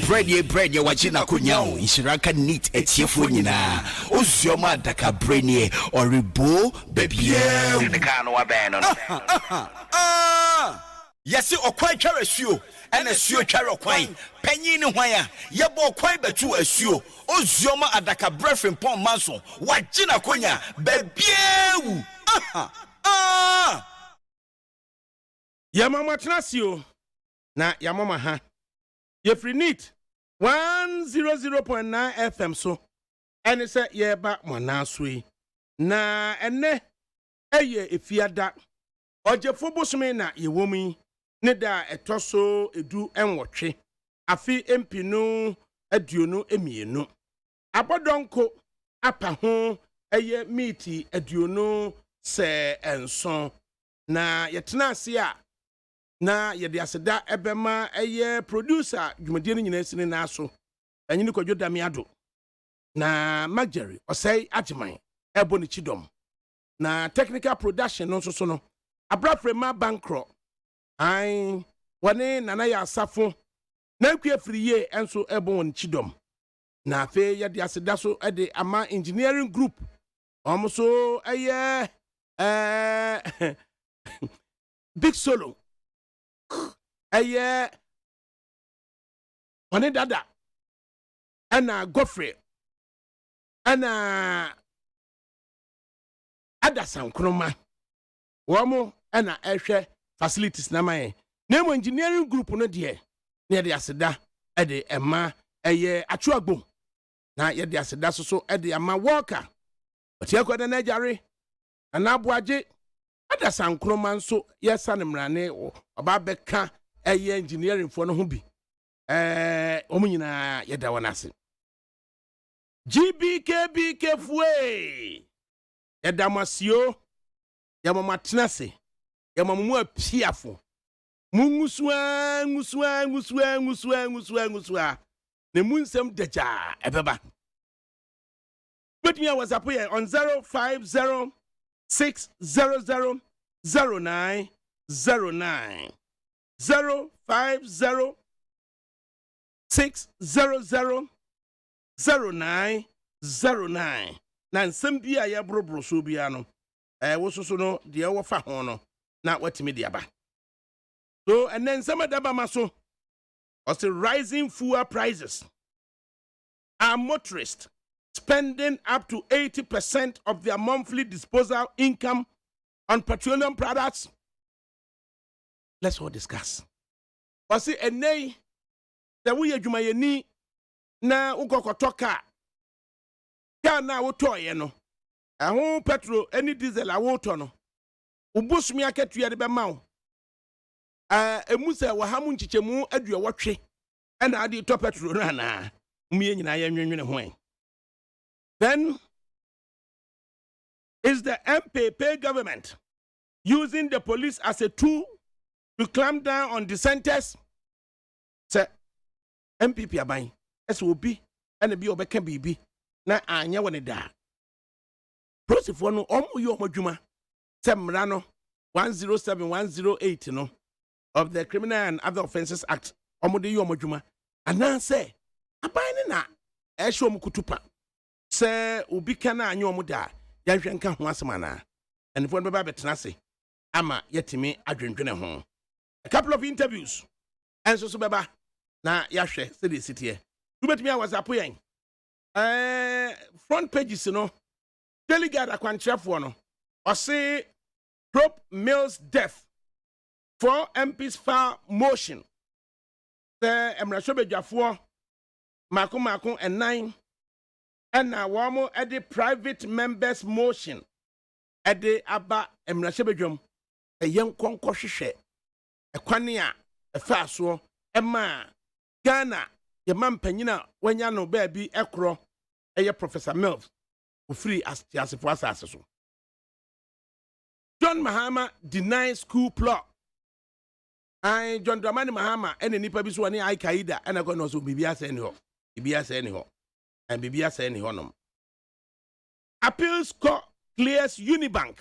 bread wachina kunyao inshiraka neat etiefo nyina ozioma adakabri ni oribo bebie the kano abeno yesi okwan tware suo ene suo tware okwan panyin ne hwan a yebo okwan betu asuo ozioma adakabri frimpong manso wachina kunya bebie Yamama Trasio na Yamama ha Yefri neat 100.9 FM so ene se yeba monasui na ene eye efiada ojefo bosome na yewomi ne da etoso edu enwotwe afi empinu aduonu emienu abodonko apa ho eye meeti aduonu se enson na yetena ase a na yede aseda ebema eye producer dwumadie no nyina sine na aso anyini kwadwo damiado na mageri osei ajiman ebo ni chidom na technical production no so no abrafrema bankro ai wane nana ya asafo na akua friye enso ebo won chidom na afi yede aseda so ede ama engineering group omoso eye big solo eye wane dada ana Godfrey ana Adasan Kroma womo ana ehwe facilities na man nemo engineering group no de na de aseda ede ema eye atuagbo na ye de aseda so ede ama worker otie kwada na jare ana aboaje Adasan Kroma nso yesa ne mrane oba beka eye engineering for no ho bi omunyina yeda wonase GBK fue yadamasio yamama tenase yamamu apiafo mungusua ne munsem deja ebeba betumi WhatsApp here on 0506000909 0506000909 na nsem bia ya brobro so bia no wososo no de wo fa ho no na watimi de aba so and then nsem adaba maso also rising fuel prices are motorists spending up to 80% of their monthly disposal income on petroleum products. Let's all discuss. Osi enei da wo yadwumayeni na ukokotoka ka na wo toye no ehun petrol any diesel a wo to no ubusumi akatua de be mawo emusa wa hamu nchichemu adua wotwe na ade to petrol na na umiye nyina ya nwenwene ho. Then is the MPP government using the police as a tool to clamp down on dissenters? Say MPP aban SOB and be obeka bibi na anya woni da prosifo no omo yo modwuma semra no 107108 no of the Criminal and Other Offences Act omo de yo modwuma ana say aban ne na ehwe omo kutupa say obi kana anya omo da ya hwe nka ho asema and for beba betena se ama yetimi adwendwene ho. A couple of interviews and so beba na yahwe se de sitie ubetimi a WhatsApp yen front pages no delegate akwantrefo no or say Probe Mills death for MPs file motion the emrashobedwafo mako and 9 and now wamo at the private members motion at the aba emrashobedwam a young konkohwehwe a kwania a faso ema Ghana ye man panyina wanya no baby ekro eye Professor Mills who free as tiasefo asase so. John Mahama denies school plot. I John Dramani Mahama and nipa bi so ani Al Qaeda and I go no so bibia say ni ho. Bibia say ni ho. And bibia say ni ho nom. Appeals court clears Unibank.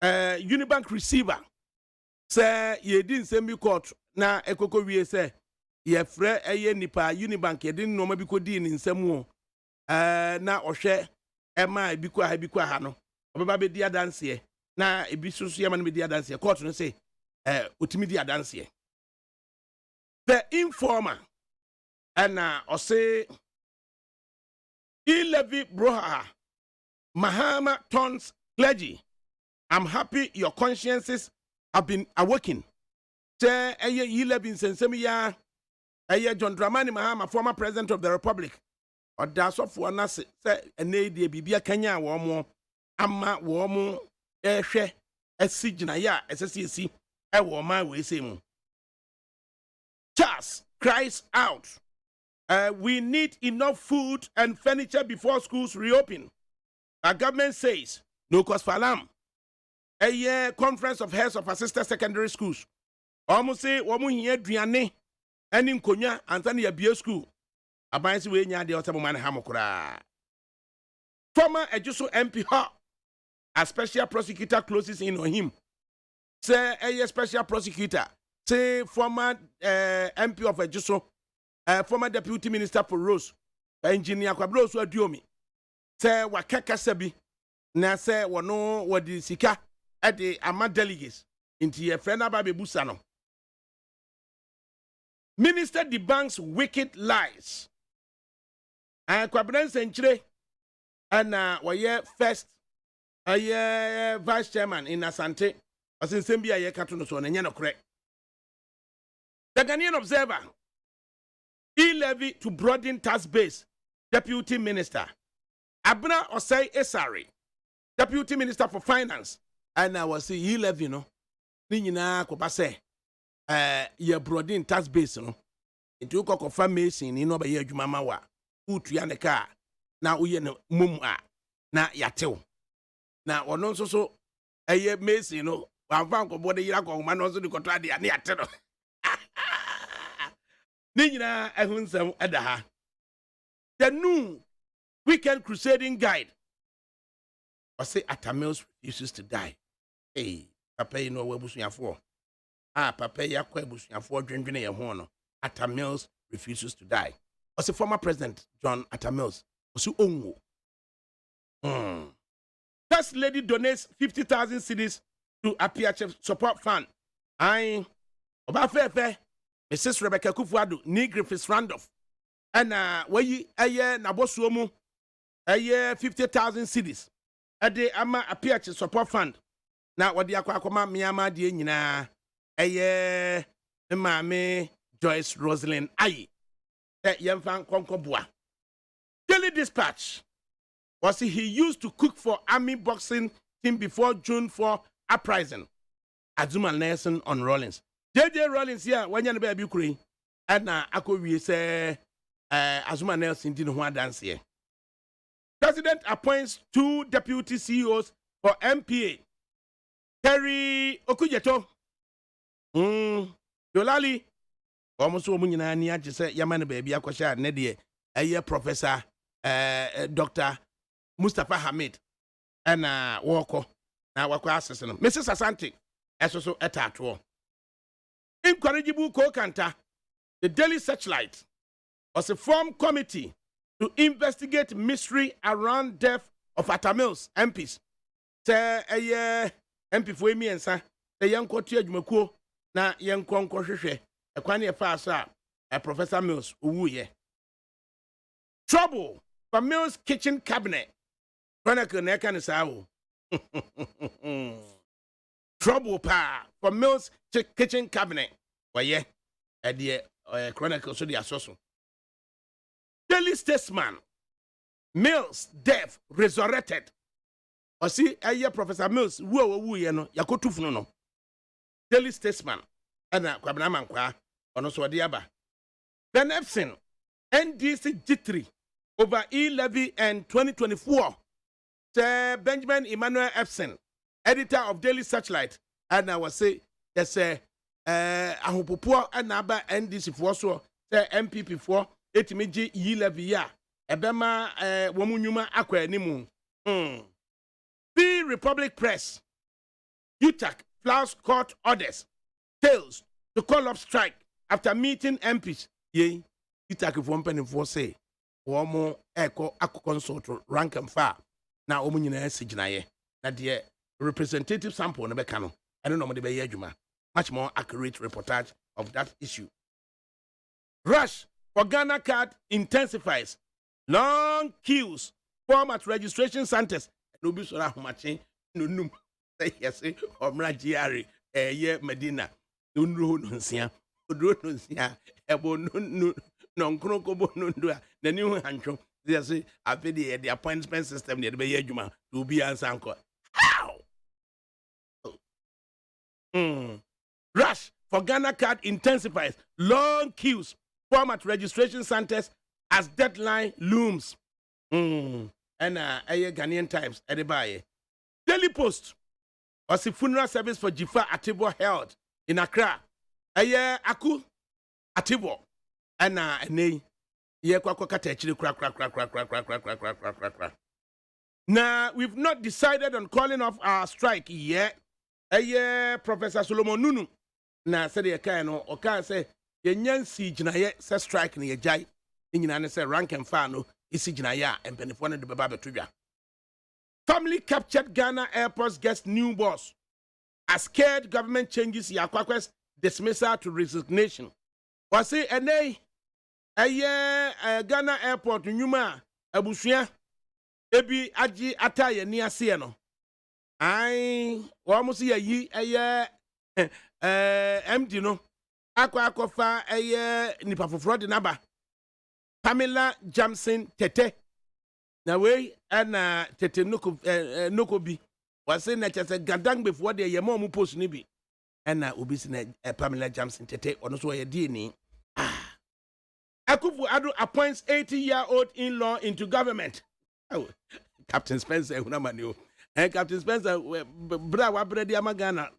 Unibank receiver say ye din semi court na ekoko wie say ye frɛ ɛyɛ nipa Unibank ye din no ma bi ko di ni nsɛm o na ɔhwɛ ɛma ebi ko ha no ɔbɛba be di adanse na ebi soso ye ma no be di adanse court no say otimi di adanse the informer ana ɔse E-levy broha Mahama turns clergy. I'm happy your consciences have been awakened. Say eye E-levy nsensem ya eye John Dramani Mahama, former president of the republic. Or that's of one say ene de bibia Kenya wo mo ama wo mo ehwe esigina ya SSC e wo ma we say mu. Charles cries out. We need enough food and furniture before schools reopen. Our government says no cause for alarm. A year conference of heads of assistant secondary schools. Almost say woman here Driane and in Konya Anthony Abia school. Abansi we nya de otaman hamokura. Former Ejuso MP Ha, a special prosecutor closes in on him. Say a special prosecutor. Say former MP of Ejuso. Former deputy minister for Rose, engineer Kwabro so aduomi. Say wakaka sabi na say wono wadi sika at the ama delegates into your friend ababe busano. Minister debunks wicked lies. Kwabren Senchire and waye first vice chairman in Asante. As in Sembia ye katuno so na correct. The Ghanaian Observer. E-levy to broaden tax base, Deputy Minister. Abna Osei Esari, Deputy Minister for Finance. And I was saying E-levy, no. Nina Kopase, ye broaden tax base, no. Into Koko Famation, you know, by ye Jumamawa, Utuyaneka, now we no mumma, na yatil. Now, or no so, a ye mason, you know, one found body Yako, man also the contradi and yatero. Nina ehunsem edaha. The new weekend crusading guide. I say Atamils refuses to die. Hey, Papa, you know where busunya for. Papa, yakwe busunya for drinking a horn. Atamils refuses to die. I say former President John Atamils. Osu ongo. First lady donates 50,000 cedis to Apiache support fund. I oba fefe. Mrs. Rebecca Kufuadu, ni Griffiths Randolph. And wayi aye nabosuomu aye 50,000 cedis. Ade ama Apiache support fund. Na wadi akwa miyama die nyina aye maame Joyce Rosalind ayi. Yemfan konkobua. Daily Dispatch was he used to cook for army boxing team before June 4 uprising. Azuma Nelson on Rollins. JJ Rollins here, when you're baby Ukraine, and now we say Azuma Nelson didn't want to dance here. President appoints 2 deputy CEOs for MPA. Terry Okujeto, Yolali, almost woman in Ania just say Yaman baby Akosha Nedie, a year professor, Dr. Mustafa Hamid, and Walker, now Wako assassin, Mrs. Asante, as also at that war. Incorrigible co-canter, the Daily Searchlight was a formed committee to investigate mystery around death of Atamils MPs. Say a MP for me and sir, the young courtier Jumako, na young concorshe, a quania fasa, a Professor Mills, uye. Trouble for Mills' kitchen cabinet. Chronicle Nekan is our. Trouble pa for Mills' kitchen cabinet. Why, yeah, at the Chronicle, so the associate. Daily Statesman, Mills' death resurrected. Or see, a year Professor Mills, woo, you know, Yakotu no. Daily Statesman, and Quabramankwa, or no so diaba. Ben Epson, NDC G3 over E-levy and 2024. Sir Benjamin Emmanuel Epson, editor of Daily Searchlight, and I was say, yes, Ahopopo and Naba NDC for so, say MPP for 8 E-levy ya, Ebema Womunyuma Aqua Nimu. The Republic Press, UTAC flouts court orders, fails to call off strike after meeting MPs ye itake for mpany for say womo eko consult rank and file na omo nyina siginaye na de representative sample no beka no eno no mo de be adwuma much more accurate reportage of that issue. Rush for Ghana card intensifies. Long queues form at registration centers. No be so rahumache no say yes omra GRA ye Medina no nsia odro no nsia ebo no nkrokobo no ndo na ni hu hantwo yes afede the appointment system dey be adwuma to be answer anko how Rush for Ghana card intensifies. Long queues form at registration centers as deadline looms. And Ghanaian Times, Edibaye. Daily Post was the funeral service for Jifa Atibo held in Accra. Aku Atibo. And now we've not decided on calling off our strike yet. Professor Solomon Nunu. Na said the kind or can say Yansi Jinaye says strike ni jai. In say rank and fano is Jinaya and Penifone de Baba Trivia. Family captured Ghana airports gets new boss. As scared government changes Yakwakwes dismissal to resignation. Was it a nay? Ghana airport Numa Abusia Ebi Aji Ataya near Sieno. I almost see a ye empty no akwa fa nipa foforo de naba Pamela Jamson Tete na we na Tete noko bi was na chese gadang before the yemo mu post ni bi na obi se na Pamela Jamson Tete ono so ye DNA Akufu Ado appoints 80-year-old in-law into government. Oh, Captain Spencer unamani Captain Spencer bra wa bre dia Ghana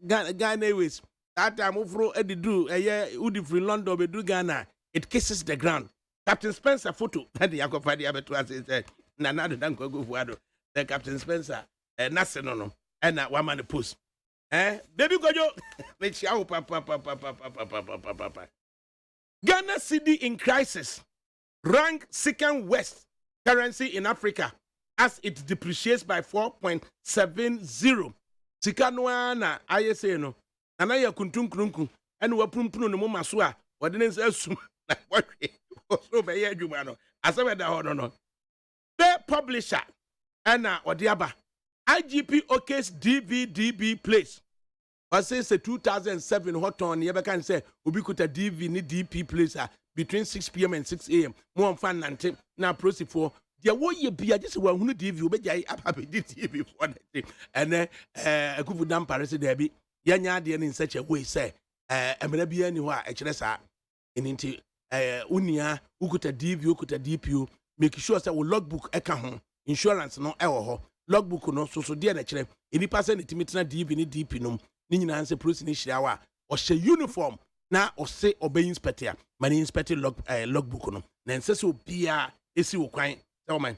Airways. That time Ufro Edidu Udi free London be do Ghana. It kisses the ground. Captain Spencer photo. That the Yakofadi Abetua said Nana Danko Gufuado. The Captain Spencer Nasenono and that one man post. Baby Gojo. Let's show papa. Ghana city in crisis. Rank second worst currency in Africa as it depreciates by 4.70. Sikanoana ISA no. Anaya kuntum krunku and wapumpunu no masua or didn't assume like what so by Jumano. As I read the no. The publisher Anna Odiaba IGP OK's DVDB place. I say 2007 hot on you can say Ubikuta DV ni DP place between 6 p.m. and 6 a.m. More fun than now proceed for there wo ye bia just one who DV obejai apabe DV before that and then a good damn Paris there be Yanya in such a way, say, Emre bia ni wa ekire sa enti unia ukuta DV ukuta DPU make sure say wo logbook eka ho insurance no ewo ho logbook no so dia na kire any person itimitena DV ni DP no ni nyina nse police ni hirawa o she uniform na o se obey inspector mani inspector logbook no na nse so bia esi wo kwan say man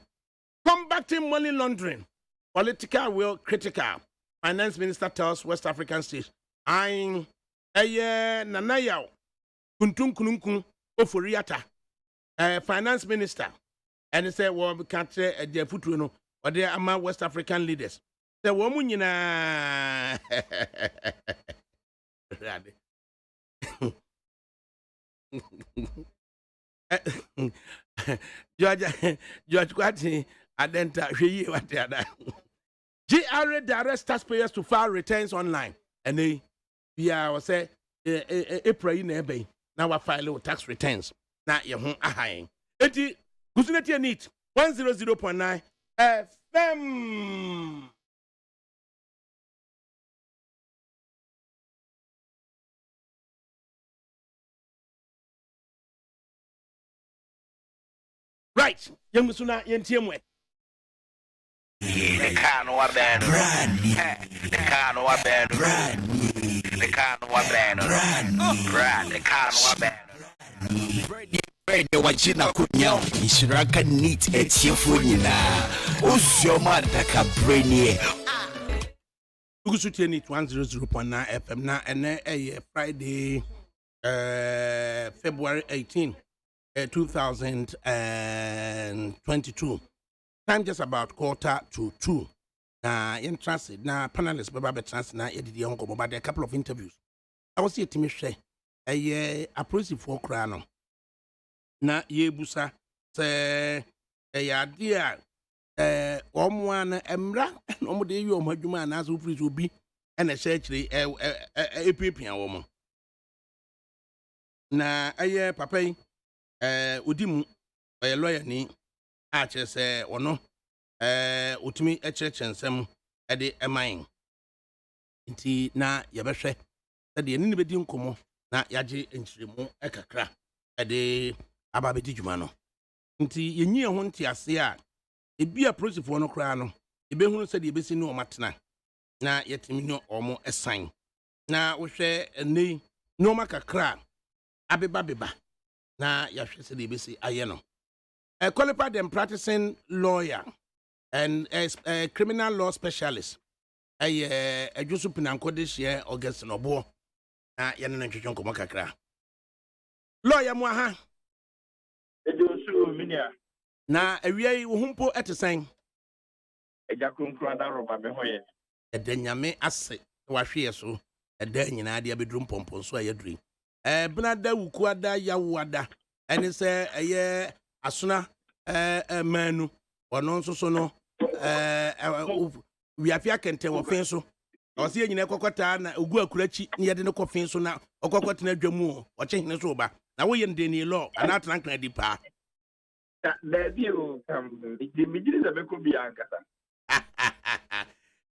combating money laundering political will critical. Finance Minister tells West African states, I'm Nanayao Kuntum Kununkun Ofuriata, Finance Minister, and he said, well, we can't say a Jefutuno or they are West African leaders. The woman, you know, George Quati, I didn't tell you what they are done. GRA directs taxpayers to file returns online. And they was say April in ebay. Now I file tax returns. Now you home ahai. Eti Gusuneti Neat 100.9 FM. Right, young Musuna Yentiemwe. The car no band, the car no band, the car no band, the car no band. Radio wajina kunyao ishiraka neat etiefonyina usioma ADAKABRI Ugusuti Neat 100.9 FM na ene Friday February 18 2022. Time just about 1:45. Interested. Now, panelists, Baba Trans, now, Eddie Uncle, but a couple of interviews. I was here to me share a approach for Crano. Na ye busa se ya dia omwana emra no mo de yi o madwuma na so free so bi na church epipia wo mo na aye papa yi odimu lawyer ni a che se wono otumi ensem de eman nti na ye behwe se de ni bedi nkomo na yaje enchiremu kakra de ababedi dwuma no nti yenyi ho nti ase a ebi a prosifo no kra no ebehunu se de ebesi no omatena na yetimi no omo esan na wohwe nei no makakra abeba na yahwe se de ebesi aye no a qualified and practicing lawyer and a criminal law specialist a Joseph Pinanko this year August no bo na yene no twetwe nkomo kakra lawyer mo aha na awie wo humpo etesen eja kronkron da roba me hoye edanyame ase wahwe so eda nyina de abedrum pompon so ayeduri bena da wuku ada yawada ene se eye asona manu ono nso so no wiafia kente wo fen so ose nyina kokota na ogu akurachi ne yede ne kofen so na okokota na adwamu o chehene so ba na wo ye ndeni law ana trankna di pa da bio kam di mijiri da beko bi ankasa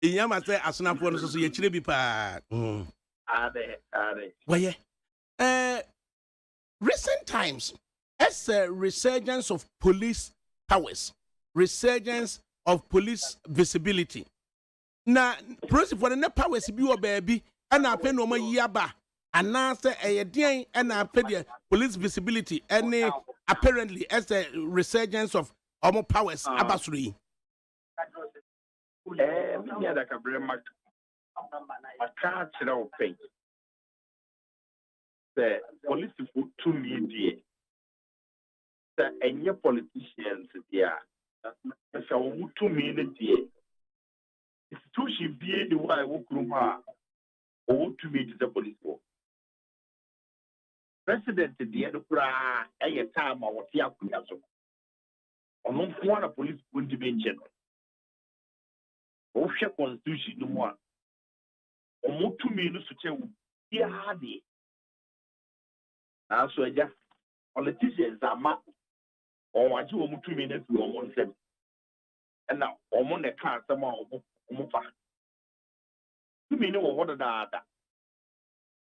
inyama se asonafo no so ye kire bi pa ade waye recent times as a resurgence of police powers, resurgence of police visibility. Na police for the powers be o baby and I pay no more yaba and now say a day and I pay the police visibility and apparently as a resurgence of more powers abasuri. Me ADAKABRI maka chira o pay. The police for 2 million. The any politicians there. So 2 million there. Institution be the way we kruma or to meet the police for. President the end pra a time or what ya kuyaso. On one police would be in general. Osha constitution no more. Omo 2 million to tell you hadi. Now so just politicians are ma or what you omo 2 million to omo nsem. And now omo ne ka sama omo fa. 2 million what that.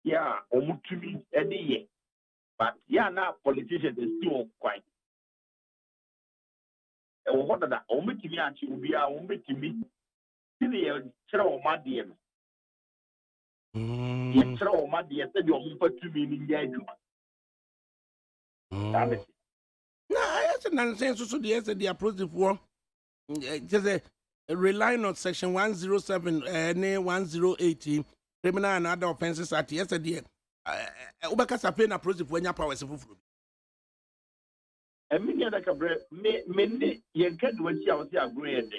Yeah, omo 2 million any year. But yeah, now politicians is still quite. And what that omo kimi achi obi a omo kimi. You throw my dear. You throw my dear, said you're for 2 million years. No, that's a nonsense. So the approach for just relying on section 107 and 1080 criminal and other offences at yesterday. Ubakasa pay na approach for any powers of And me ADAKABRI, me get what you was agreeing.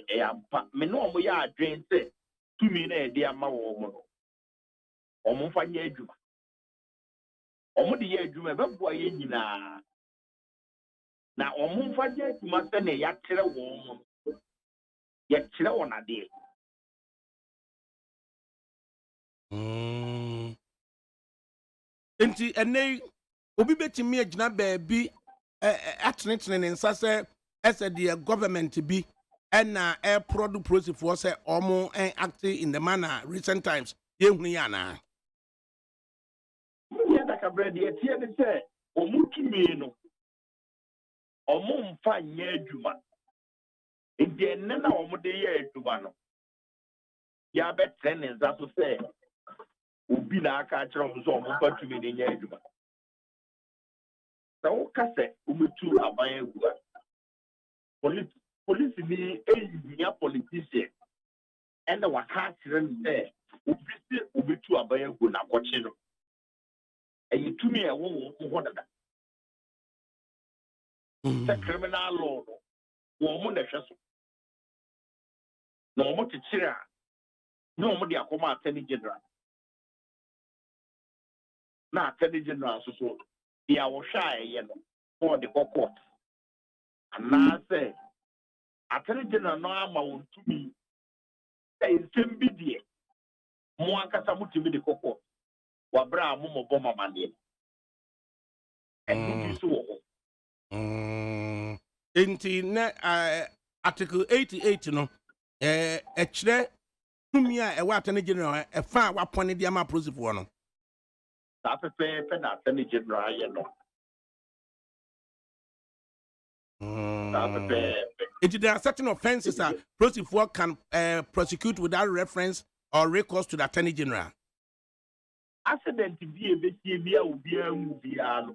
Me no mo ya drain say 2 million dey ama wo mo. Omo fa ye adwuma. Omo de ye adwuma be boa ye nyina. Na omo fa ye adwuma se ne ya kire wo mo. Ya kire wo na de. Enti ene obi betimi agina baabi atene nsa se ese the government bi na product process for say omo acting in the manner recent times ye hunu ya na ADAKABRI de tie de say omo tumi no omo mfa nya adwuma ende ne na omo de ye adwuma no ya be trend nsa so say obi na aka kire omo so omo fa tumi de nya adwuma. So kase umetu abaye gua. Police ni enya politician. And the waka children there. Umetu abaye gua na kochi no. And you to me a wo that. The criminal law, woman, the Shasso. No more to cheer. No more, dear, come Attorney General. Now, Attorney General, so they are shy, for the court. And now say, Attorney General, no amount to me. Say, same be more Casamuti with the court. Wabra, Momo Bomber Money. And do so. Inti na article 88 no chere tumi a e wa Attorney General e fa wa pone dia ma prosecute no that pe na Attorney General ye no there are certain offenses that prosecute can prosecute without reference or recourse to the Attorney General. Accident be a bit be a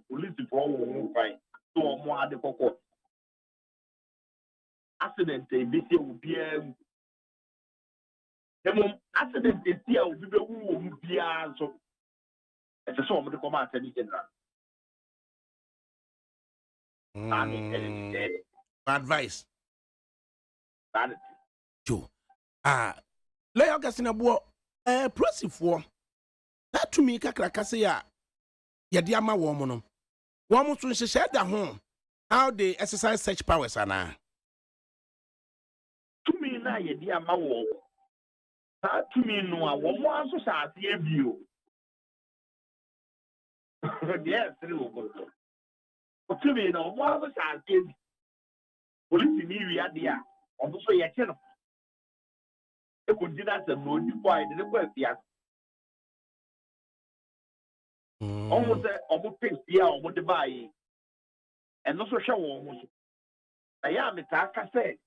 police for one fine so more at the court. Accident be a accident is here will be so it's a song of the command Attorney General. Advice. Joe. Lay Augustine Abo prosecute that to me kakra say ya dia ma wo mo no wo mo tun hye da ho how they exercise such powers ana to me na ye dia ma wo that to me no a wo mo aso sa ase ebio yes true go to me no mo aso sa ase police ni wi ade a odo so ye che no e ko dina se no ni boy de ko afia almost almost pay here almost the buy and also show almost I am it aka say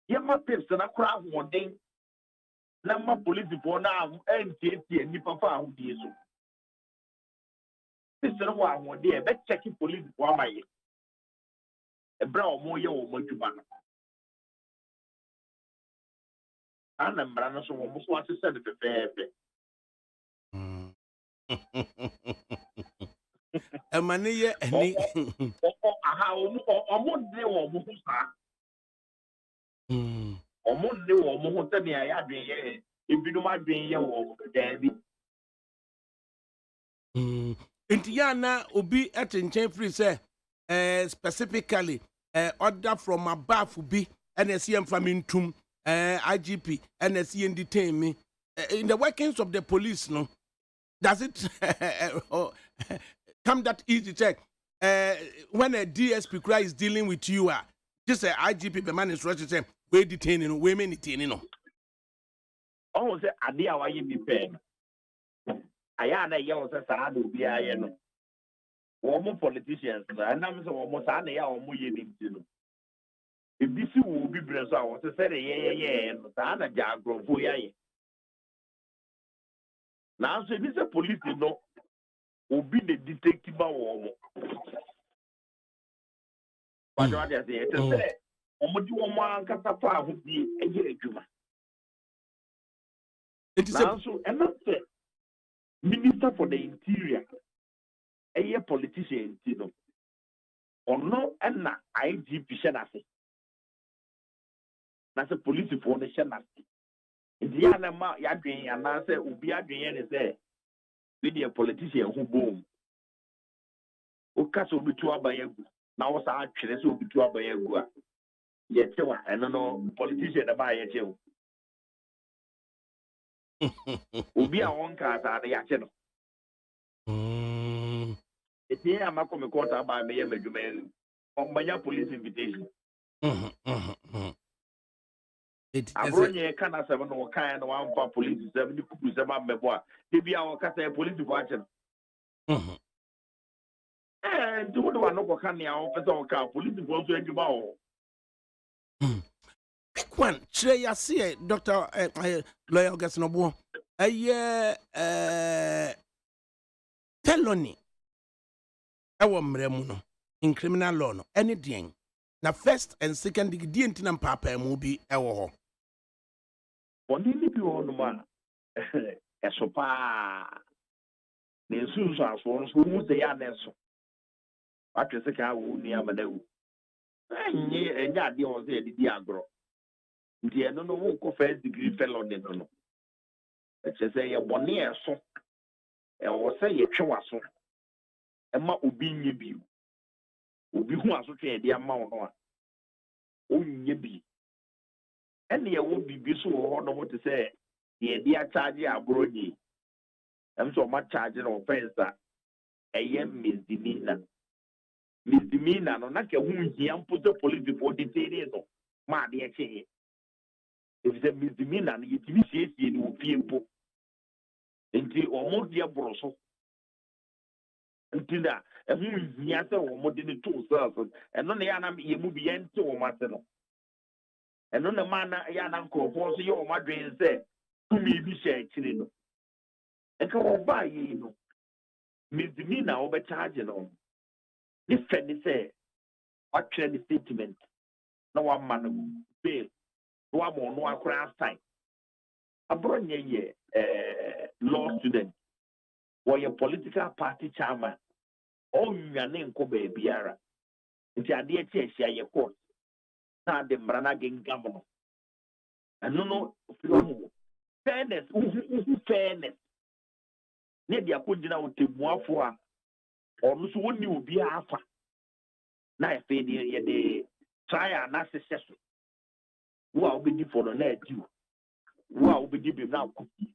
ye ma pips na kra ho den na ma police for na NTT ni papa ho die so this is what ho dey be check police for my e bra omo ye o mo djuba no ana mbra no so mo so ase se de pepe Emaniye eni aha omo de wo mo sa omo de wo mo ho tani ya dwen ye ebinu ma dwen ye wo dabi intiya na obi etenchen free say specifically order from above bi NSM famintum IGP NSM detain me in the workings of the police no. Does it come that easy check? When a DSP cry is dealing with you, just a IGP, the man is right to say, we're detaining, women detaining. Almost a idea why you be paid. I am a young Sadu be I know. Woman politicians, and I'm so almost an hour or more year. If this will be Brazil, I was to say, yeah, and Sana Jagro, who I now, so this is a police, you know, will be the detective. But what I say, it's a woman Catapa would be a year. It is also another Minister for the Interior, a year politician, you know, or no, and not IGP Shanasi. That's a police for the Shanasi. The animal Yadrin and I say, Ubi Adrian is there. With a politician who boom. Ukas will be two abayagu. Now, what's actually so be two abayagu? Yet, I don't know, politician about a chill. Ubi a one cars are the action. It's here, I'm a comic quarter by me, on my police invitation. I brought you a kind of 7 or kind of one for police 70 memoir. They be our cat police watching. And do what no can now officer police go to Pick one, Shrey, I see Dr. Lawyer Gasnobo. A year felony. Our mremuno in criminal law, no anything. Na first and second degree intinam papa movie ewo. Only be on man. A sopa. The Susan was who they are. What is the car who near Madame? ɛnyɛ adeɛ wɔ sɛ yɛde di agorɔ nti ɛno no wonkɔ first degree fellow ne no no ɛkyerɛ sɛ yɛbɔne ɛso ɛwɔ sɛ yɛtwe w'aso ɛma obi nyɛ bio obi hu asotwe yɛde ama wo no a ɔnyɛ bi ɛne yɛwɔ biribi so wɔ hɔ nom te sɛ yɛde akyagye agorɔ nyi ɛm sɛ ɔma kyagye no offense a ɛyɛ misdemeanor no na ka ho hia mpo sɛ polisifoɔ detaining no ma adeɛ kyeeɛ ɛfiri sɛ misdemeanor no yɛtumi siesie no wɔ fie mpo nti ɔmo deɛ boro so nti na ɛho hia sɛ ɔmo de no too sɛ so ɛno na yɛana yɛmu bi yɛnte wɔm ase no ɛno na ma na yɛana nkurɔfoɔ so yɛ ɔmo adwene sɛ tumi bi hyɛ akyire no ɛka wɔbaa yei no misdemeanor wɔbɛkyagye no ne fɛ ne sɛ watwerɛ ne statement na wama no bail na wama ɔno akora assign aborɔ nyɛ yɛ law student wɔyɛ political party chairman ɔnwane nkɔ baabiara nti adeɛ kyɛ ahyia yɛ court na ade mmara no agengam no ɛno no firi fairness wohu fairness ne de akɔgyina ɔtɛmmuafoɔ a ɔno so wɔnni obiara afa na afei deɛ yɛde trial na ahyehyɛ so wo a wobɛdi fɔ no na adi wo a wobɛdi bem na akɔpi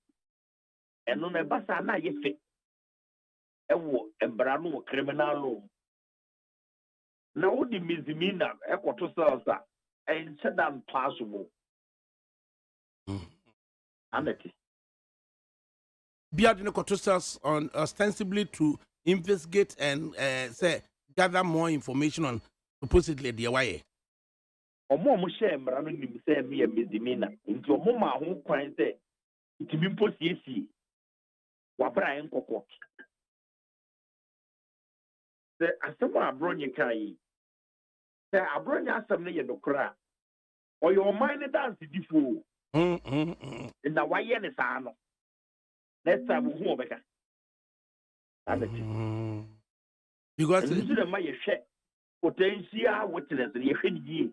ɛno no ɛba saa na ayɛ fɛ ɛwɔ mbara no wɔ criminal law na wode misdemeanor ɛkɔto cells a ɛnhyɛ da mpaa so mu anete Biad cells on ostensibly to investigate and say gather more information on supposedly the way. Omo share mbara no nim say me misdemeanor. Nti omo ma ho kwan say itimi mpo siesie. Wabra en kokot. Se asem abronye kai. Se abronye asem ne ye dokra. Oyo mind dance difo. Na waye ne saa no. Next time who obeka. Because this is my share potential witness the hwedi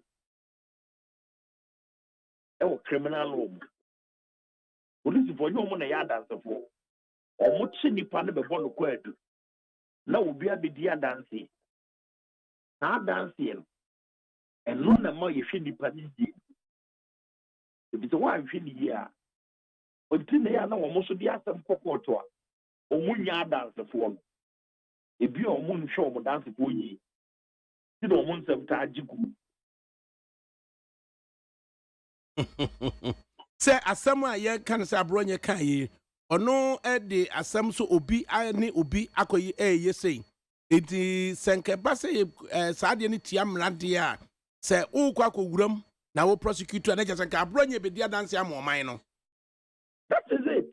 e criminal law. Police for you na ya dance for. Omo chi nipa no be bo no kwadu. Na obi abedi dance. Na dance yen. And no na ma ye hwe nipa ni die. Ebi so wa hwe ni ye a. Until they are now almost the asem kokoto a omunya dance for ebi omun show mo dance for yi ti do omun sem ta ajigu say asem a ye kan say abronye kan yi ono e de asem so obi ani obi akoyi ye say enti senke ba say saade ni tia mrade a say ukwa akowuram na wo prosecutor na jesenka abronye be dia dance am oman no. That is it.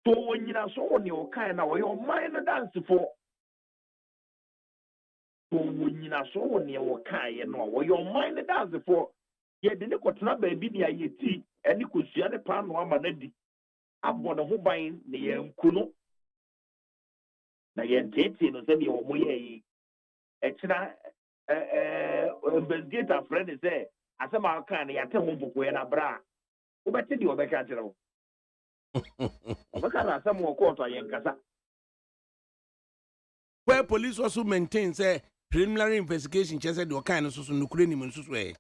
So when you are so on your kind of your mind dance for. So when you are so on your kind of your mind dance for. Ye didn't got na baby near ye tea, and you could see the pan one manedi. I've got a whole buying the kuno. Na yen tete no say your moye. Extra investigator friend is there. As a man can, you tell him to na bra. Obeti di obeka jero. Where police also maintains a preliminary investigation, just said, kind of social Ukrainian way.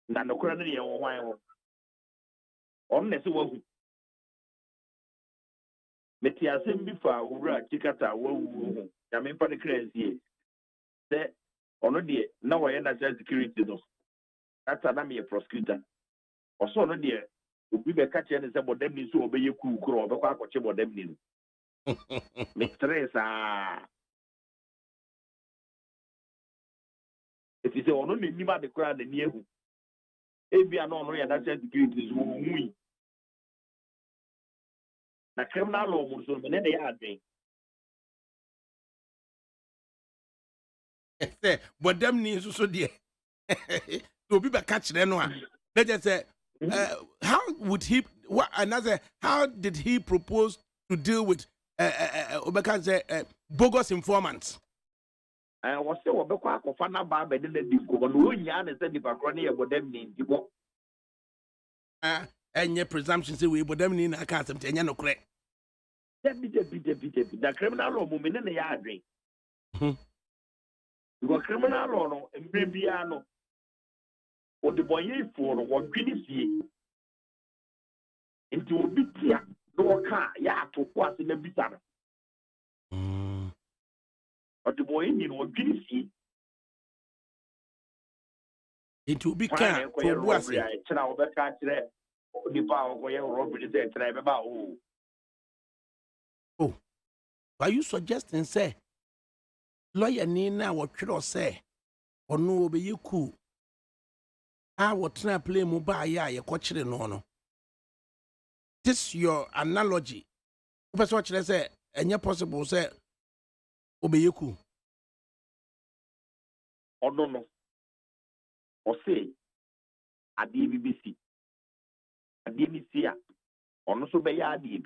None of Ukrainian or unless it was Metiasim before Ura Chicata, I mean, for the crazy. Say, already now I end as security. That's a prosecutor. Also, no dear. Obi be catch any say bodem ni so obeye ku kro be kwa akọche bodem ni me stress if you say ono ni nima de kra de ni ehu ebia no ono ya national security so hui na criminal law mo so me ne ya adwen say bodem ni so de obi be catch no a they just say how would he? What another? How did he propose to deal with bogus informants? I was say Obeko Akofana Bab and then the Govan Yan and said the Bacroni about them in Tibo. And your presumption say we but them in a cast and no correct. The criminal law movement in the yard drink. You got criminal law and Bibiano. Or the boy for what Guinness into a bit here. No car, ya to pass in a bit. But the boy in what Guinness it will be car for was it. Oh, are you suggesting, say, lawyer Nina, what you say, or no, be you cool? I will try play mobile, ya, your coach, no. This your analogy. That's what you say, and you're possible, say, obey you cool. Or no. Or say, at the BBC, at the BBC, or no so be a DB.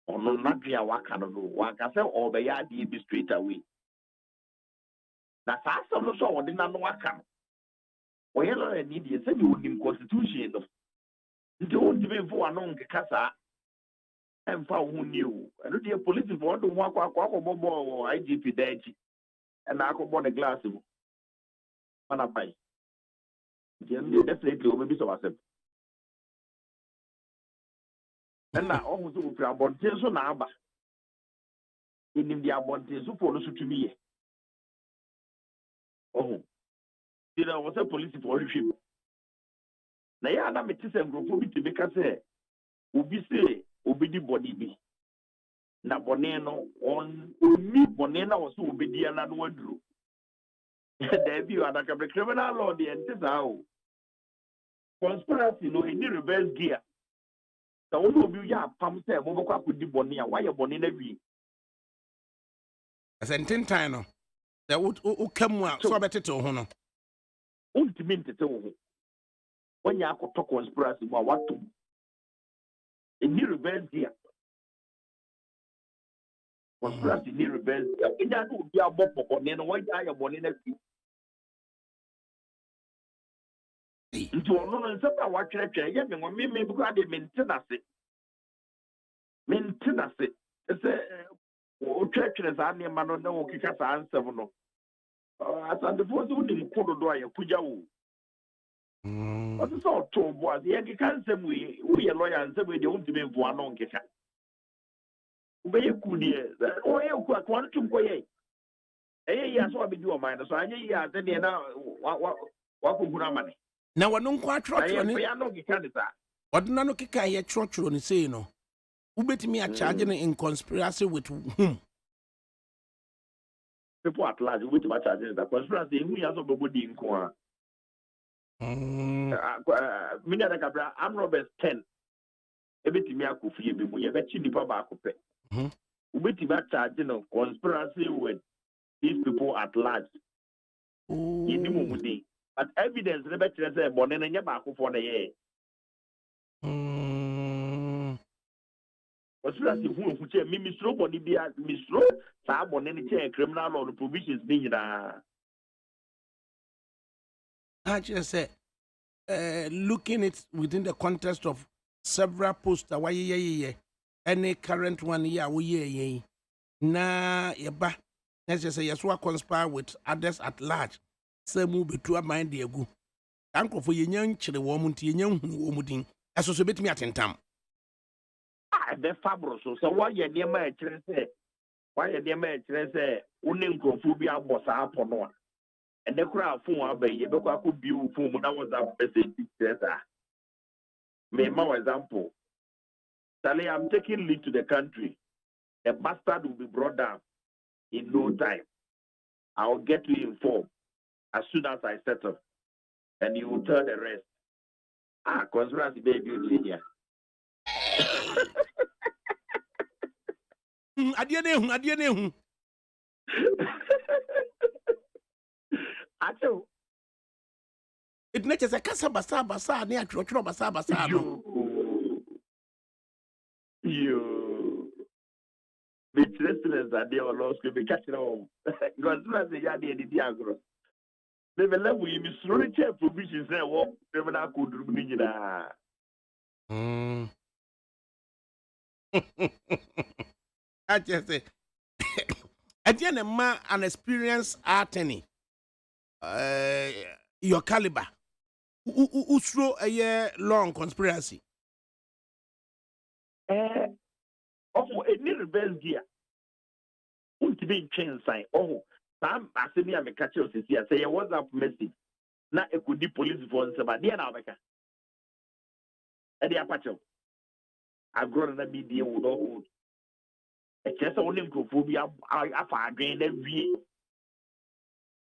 Or no, not via Wakano, Waka, or be a DB straight away. That's also so, or did not know Wakano. Well, I need you said you would in constitution. Don't even for a non casa and for who knew. I don't hear police for the one or IGP dead, and I could burn a glass of Panapai. Definitely will be so accept. And now almost about Jason Abba in India, about Jason for to me. Oh, there was a police for ship. Na ya na metise ngrofo bi tebe ka se obi se obi di body bi na bone no on mi bone na wo so obi di na no aduru da bi ADAKABRI criminal law the entisa o conspiracy no any reverse gear da wo obi ya pam se mo bokwa ko di bone a why bone na wi asentin time no da wo kam a so betete ho no ultimate tete ho when you have to conspiracy, what to a new reverse here. Conspiracy, new reverse. In that would be a book on then why I am one in a few. Into a certain what church, yes, and when me because they maintenance it. Maintenance it. It's a church is only a man on no kick answer. As on the first one, you put a door, you put your what is all told was the Anglican we are lawyer and say we don't even for a long kicker. Where you could hear that, or you could want to go. Yes, what be your mind? So I hear that they now what could money. Now, I don't quite try to know you can't. What none kicker here church on say no. Who bet me a charging in conspiracy with whom? People at large, which much charges the conspiracy, we have nobody in Kwa. ADAKABRI, I'm Robert 10. Everything me aku fie bi mu ye be chi nipa ba ko pe. Ubeti ba charge no conspiracy with these people at large. But evidence ne be kire say bone na nya ba ko fo na ye. Conspiracy hu che mi misro body bia misro sa bone ne che criminal law provisions ni nyina. I just said, looking at within the context of several posts, any current one we na yeba. Let's just say yes, we conspire with others at large. Say move to a mind the go. Uncle for young chile woman to young woman. Associate me at time. The fabulous. So why you dear man say? Why you dear man say? Unincophobia was up on one. And the crowd phone by you could be phone that was a message. May my example. Sally, I'm taking leave to the country. A bastard will be brought down in no time. I'll get you informed as soon as I settle. And you will tell the rest. Conspiracy baby here. Adieu. It makes a casa basa near Trotro basa. You. be treacherous that they are lost could be catching home. Because as a yard in the diagram. They will let we miss really check provisions there. What criminal could remain. I just say, at the end of man, an experienced attorney, your caliber, who throw a year long conspiracy. Oh, a little bell gear. Won't be change sign. Oh, Sam, I see me, I'm a catcher. Say, what's up, message? Now, it could be police for somebody. Dear America. And the apache. I've grown up be deal with all. A chest only phobia. I drain every.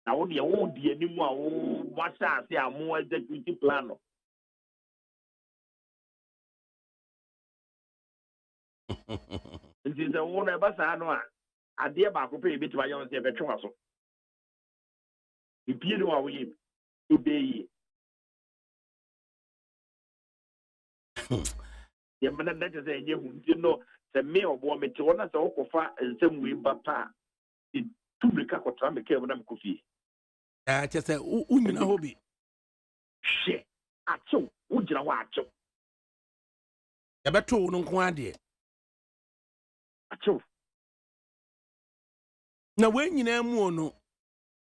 Now, only a old dear anymore. What's that? They are more executive plan. It is a one of us. I know. I dear back to pay a bit to my own veteran. If you know how we obey. The man that is a you know, the male woman to one as a offer and some way, but it to be cut or tram a cave when I'm coffee. I just say, Umin hobby. Shit, I so would you watch? The better no quantity. I so. Now, when you know,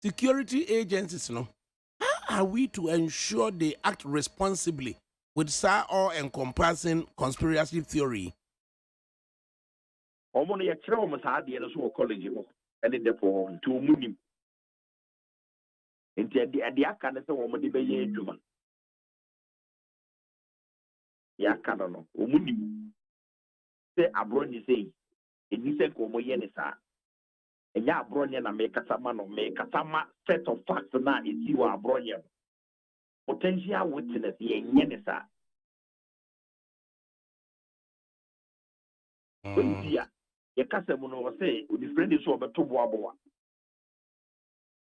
security agencies, no, how are we to ensure they act responsibly with all encompassing conspiracy theory? Only a trauma had the other college and in the form to Munim. Instead, the Akana woman debate human. Yakano, Munim. Say, Abroni say, and you said, Como Yenisa. And ya Bronian and make a saman or make a sama set of facts now is you are Bronian. Potential witness, ye Yenisa. Dear, your customer will say, with the friend is over to Waboa.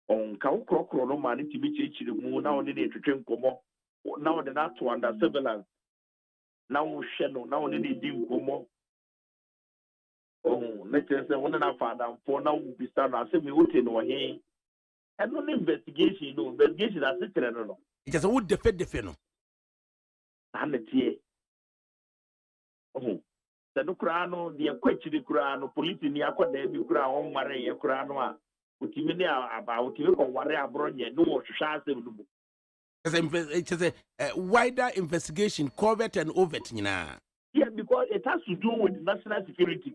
On cow crock or no money to be changed the moon now and then to drink como. Now the not to under surveillance. Now shadow, now and then they do como. Oh, let's say one and a father for now will be started. I said, we would know here. And no investigation, no investigation as it can know. It is a wood defend the feno. And the tea. Oh. The Nukrano, the Aquachi de Crano, police in the Aqua de Crown, Maria Cranoa, with Timina about you or Waria Bronya, no shots. It is a wider investigation, covert and overt, you know. Yeah, because it has to do with national security.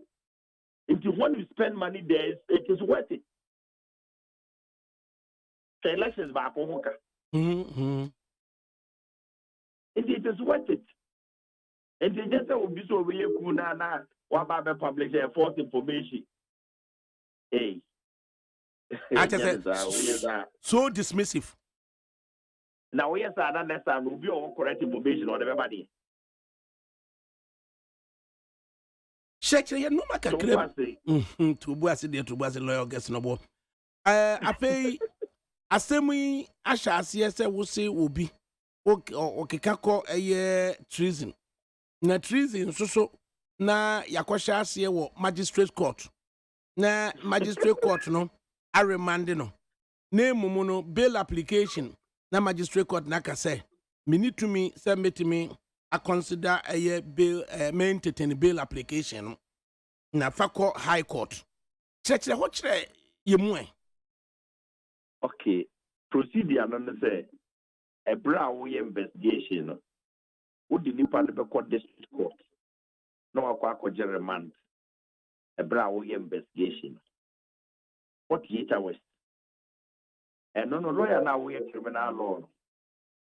If you want to spend money there, it is worth it. The elections back on Hoka. It is worth it. And they just will be so really cool now. What about the public false information? Hey. I just said, so dismissive. Now, we are not necessarily will be all correct information on everybody. Check your no matter to Boissy, to Boissy lawyer gets no more. I pay a semi Asha, yes, I will say will be okay, call a year treason. Na treason so na yakwasha ase wo magistrate court na magistrate court no a remand no na mumu no bail application na magistrate court na ka say me need to me say metimi a consider a bail maintain bail application na fako high court check what chere yemu okay procedure no say a brown investigation no would the Nipa court district court? No, I call remand. A brown investigation. 48 hours. And no lawyer now we are criminal law.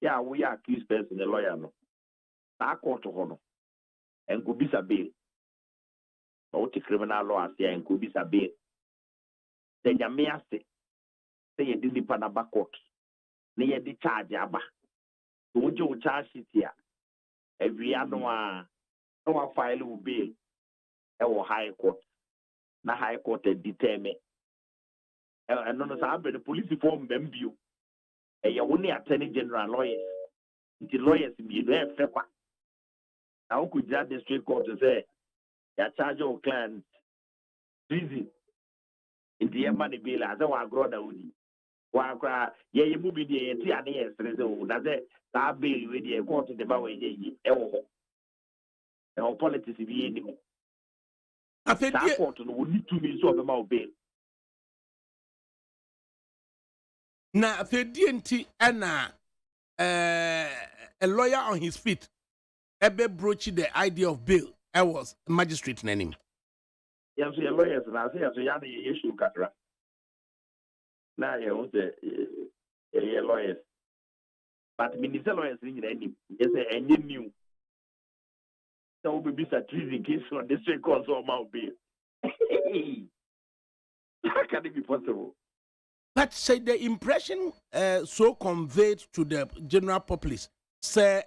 Yeah, we are accused person, the lawyer. No, I court to honor and could be a bail. But the criminal law here and could be a bail. Then you may say you didn't pan a back court. Near the charge, Abba. Would you charge it here? Every other one, no file will bail. Our high court. Na high court determine. And no, the police form them view. And you only attorney general lawyers. The lawyers be there. Now could that district court to say, you charge your client treason nti ye ma ne bail as wa agro da wudi wa akra ye mu bi de ye ti ade ye sere o da ze ta bail we de court de ba we ye e wo ho e ho politics bi ye ni mo afedie court no woni tumi so be ma o bail na afedie nti na a lawyer on his feet ebe broach the idea of bail. I was a magistrate name. Yes, your lawyers na say so ya dey issue kakra. Na ye won say your lawyers. But minister lawyers ni na ni. Yes, enye new. So we be sa treason case on district court so ma bail. How can it be possible? But say the impression so conveyed to the general populace say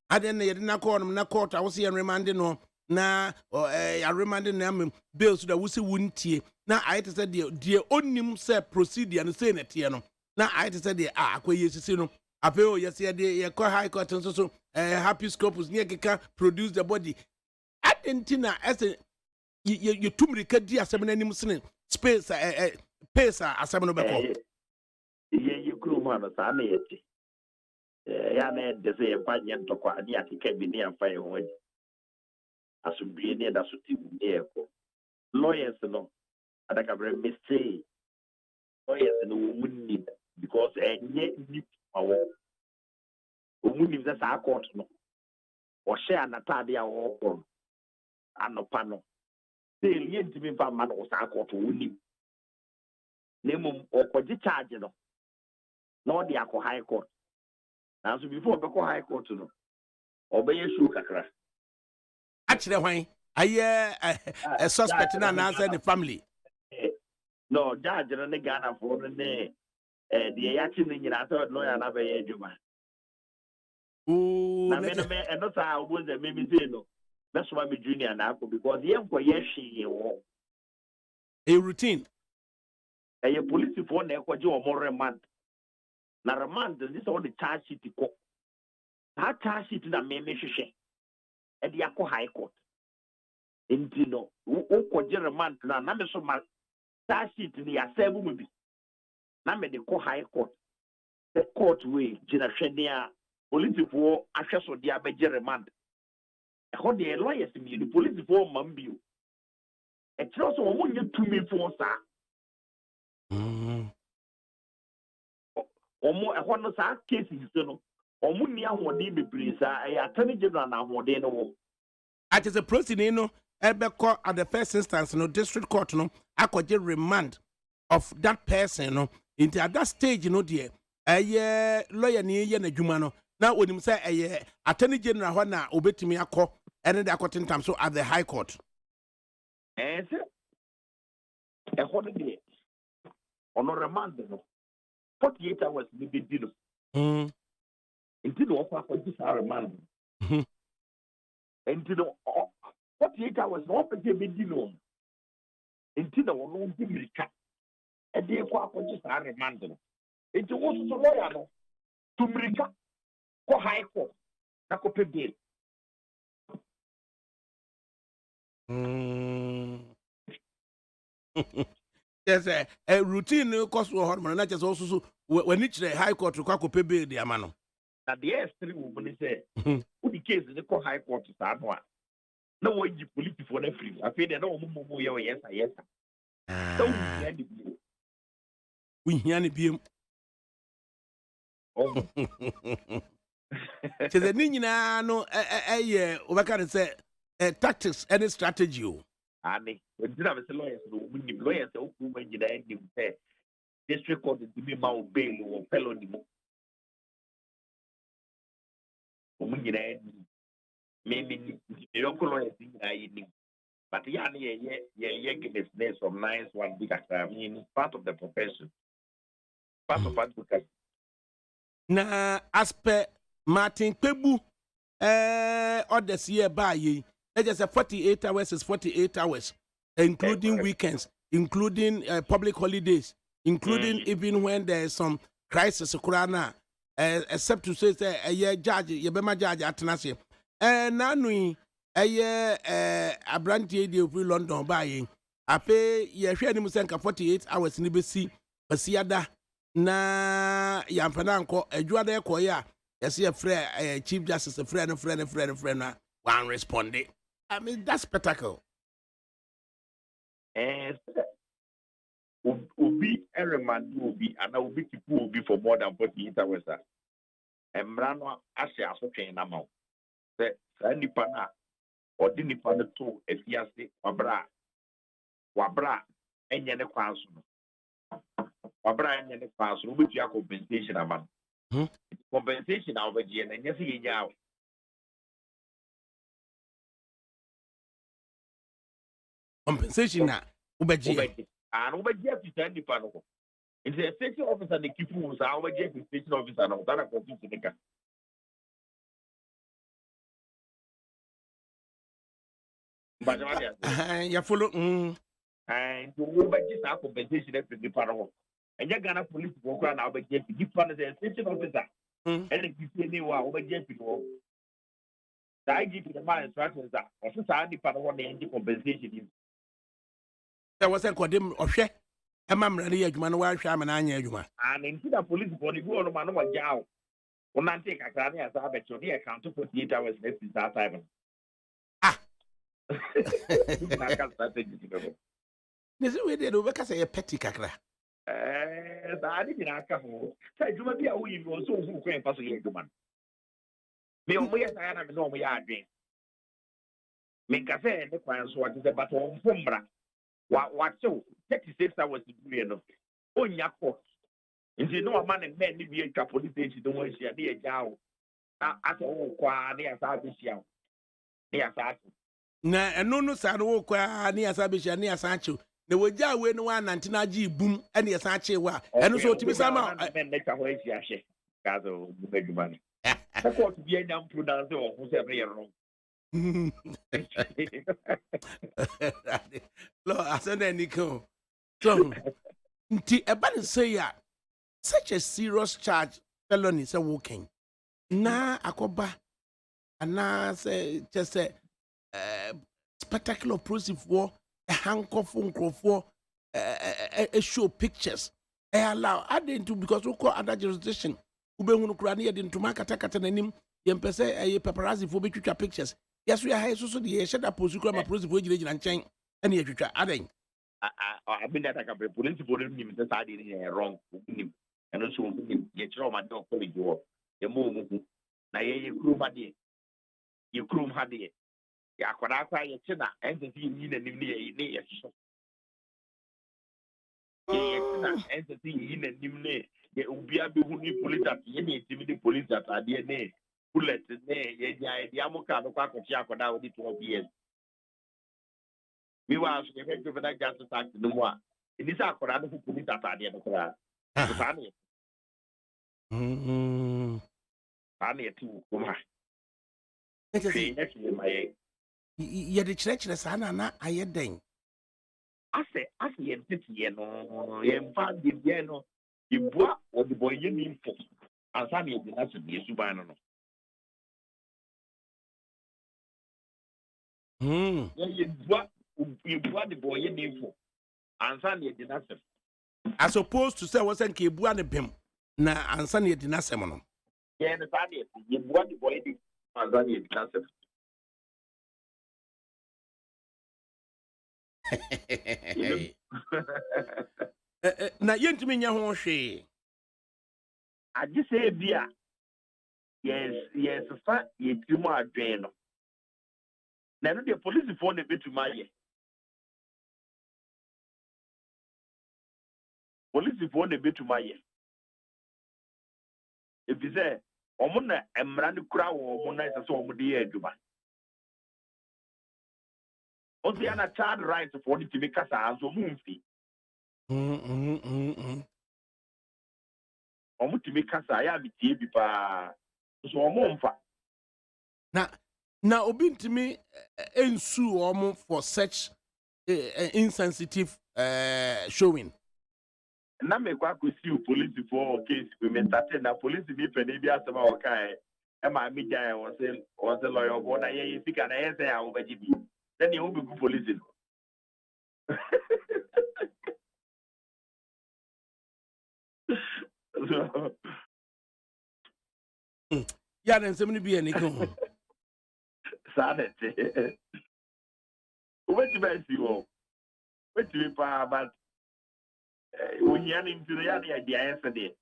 I didn't na court I was here remanding no na I remanding them bills that we see wouldn't na I said the onim say proceed and say net no na I said the yes no apeo yes the high court and so happy scopus near produce the body adentina as you tumrika di asemenanim sene space pace asemeno beko ye kruma no sa na yeti ya na de se empanye ntokwa ani akeka bi ne amfa ye ho adi asubie ne da so ti ne eko lawyers no adakabere mistake lawyers no munni because enye ni awo munni za sa court no o share anatade a wo ko anopa no se liye ntimi fa ma no sa court woni nemu okoji charge no no de akọ high court na so before be ko high court no obeye show kakra akire hwan aye a suspect na answer the family no judge no ne Ghana for ne de ya chi ne nyina so lawyer na be ye adwuma na me no sa obo ze me say no that's why me junior na akọ because ye nko ye hwe wo a routine a police for na ekwaje o mo remand na remand this all the charge sheet ko that charge sheet na me hwehwe e de akọ high court enti no o kwaje remand na me so ma charge sheet ni asebu mu bi na me de ko high court the court way gina hwede a police for ahweso de abegye remand e ho de lawyers mi the police for mambio e kiro so mo nya tumi for sa omo e hono sa cases no omo ni ahode bebre sa e attorney general na ahode no wo at is a proceeding no ebeko at the first instance no district court no akoje remand of that person no into at that stage no there lawyer ni ye na dwuma no na onim say attorney general ho na obetimi akọ ene de akotin tam so at the high court e hono de ono remand no 48 hours ni be dino until no kwa this remand until no 48 hours no pe be dino until no no bi mirika e de kwa this remand no until wo so lawyer no to mirika ko high court na ko pe bail yes a routine cost wo hormone na just also when it high court ko pay bail the amano na the S3 wo ni say who the case the ko high court sa no a na wo ji police for na free afei de na wo mo ye yes so we hear ni biem oh se the nyina no obeka say tactics and strategy o ani ndina be lawyers no we lawyers o ku ma nyina ndi say district court to be ma bail or felony mo o mu nyina maybe the local lawyers ni but yeah ye business from nice one big I mean part of the profession part of advocacy na aspect Martin Kpebu others here by ye just 48 hours is 48 hours including weekends including public holidays including even when there is some crisis kurana except to say judge ye be ma judge atenase na nu abrantie de free London by ape ye hwe anim senka 48 hours ni besi basiada na yampana anko adwada ekoya yesi ye frɛ chief justice frɛ no one responded. I mean that's spectacle. Obi eremadu obi and obi tipu obi for more than 48 hours. Emrano ashe asotwen na ma. Se sa nipa na odi nipa no to efiase wabra enye ne kwanso no. Wabra enye ne kwanso no betu compensation ama. Compensation na obeje na enye se yenya. Compensation na obeje. And obeje afisa nipa no. It's a station officer the keep rules. I obeje station officer no. That a compensation. Ya follow and to overjust our compensation every department. And you're gonna police work around our budget to give fund as a station officer. And if you say they were overjet people, I give you the man instructions that also the department the compensation is. There was a codem or share. A mamma, Juma, no shaman, Anya. And into the police body, who are man of jail. When I take a crane as I bet you the account to 48 hours less is that time. This is where they do because a petty cacra. I didn't ask her. Say, you might be a wee or so who can't pass a human. Me on my side, I know we are doing. Make a fair, the clients what is about home from Bra. What so? 36 hours to do enough. Oh, Yako. If you know a man and men, maybe a couple of days, you don't want to see a dear jow. At all, qua near Sabishia. Near Sass. Na eno no sa no kwa ni asabehia ni asache na wogya we no wa nantina gi bum ene asache wa eno so otimi sama men na kwa hia hye kazo budwuma ni na ko to bia nyam prudence o ho se bre wrong lo asana ni ko so nti eba ne say ya such a serious charge felony say walking na akoba ana say just say spectacular process for a handcuff for show pictures. I allow adding to because we call other jurisdiction. Ube hunu kurani ya dintu makata na nim yempese paparazzi for be pictures. Yes, we are high so the shed up post ma process for jire and chain and ye twitwa aden. I've been ADAKABRI police for him say side in wrong him. And also ye chiro ma don college wo. Ye mo na ye kruma de. Ye krum ha de. Ya kwara kwa ye chena entity yi na nim ne ye so ye chena entity yi na nim ne ye ubia be hu ni police at ye ne timi di police at ade ne bullet ne ye nya dia mo ka no kwa ko ti akoda odi 12 years mi wa so ye fe to na gas tax no mo a ni sa akoda no police at ade no kra so ta ne ani ti ko ma ye de chire sa na ayeden ase ye tete no ye mfa de ye no ibua o de boy ye ni fo ansa na ye de na so de suban no ye ibua de boy ye ni fo ansa na ye de na so as opposed to say was nke ibua ne bem na ansa na ye de na sem no ye ne sa de ye ibua de boy de ansa na ye de na so na yentumi nya ho hwe agi se bia yes fa ye timu adwen no na no de police for na betuma ye police for na betuma ye ebize omo na emra ne kura wo omo na se omo de ye adwuma also yana child rights for the to make us so mumfi omo to make us ya bi tie bi pa so omo mfa na obi ntimi ensu omo for such insensitive showing na me kwa ko see police for case we maintain na police bi pe na bi asema o kai e ma mi ja won se lawyer bo na ye sika na ye se ya obaji bi then you be police So, Yeah, then somebody be any come. sad. Wait to see you. Wait to be but when you're into the idea yesterday.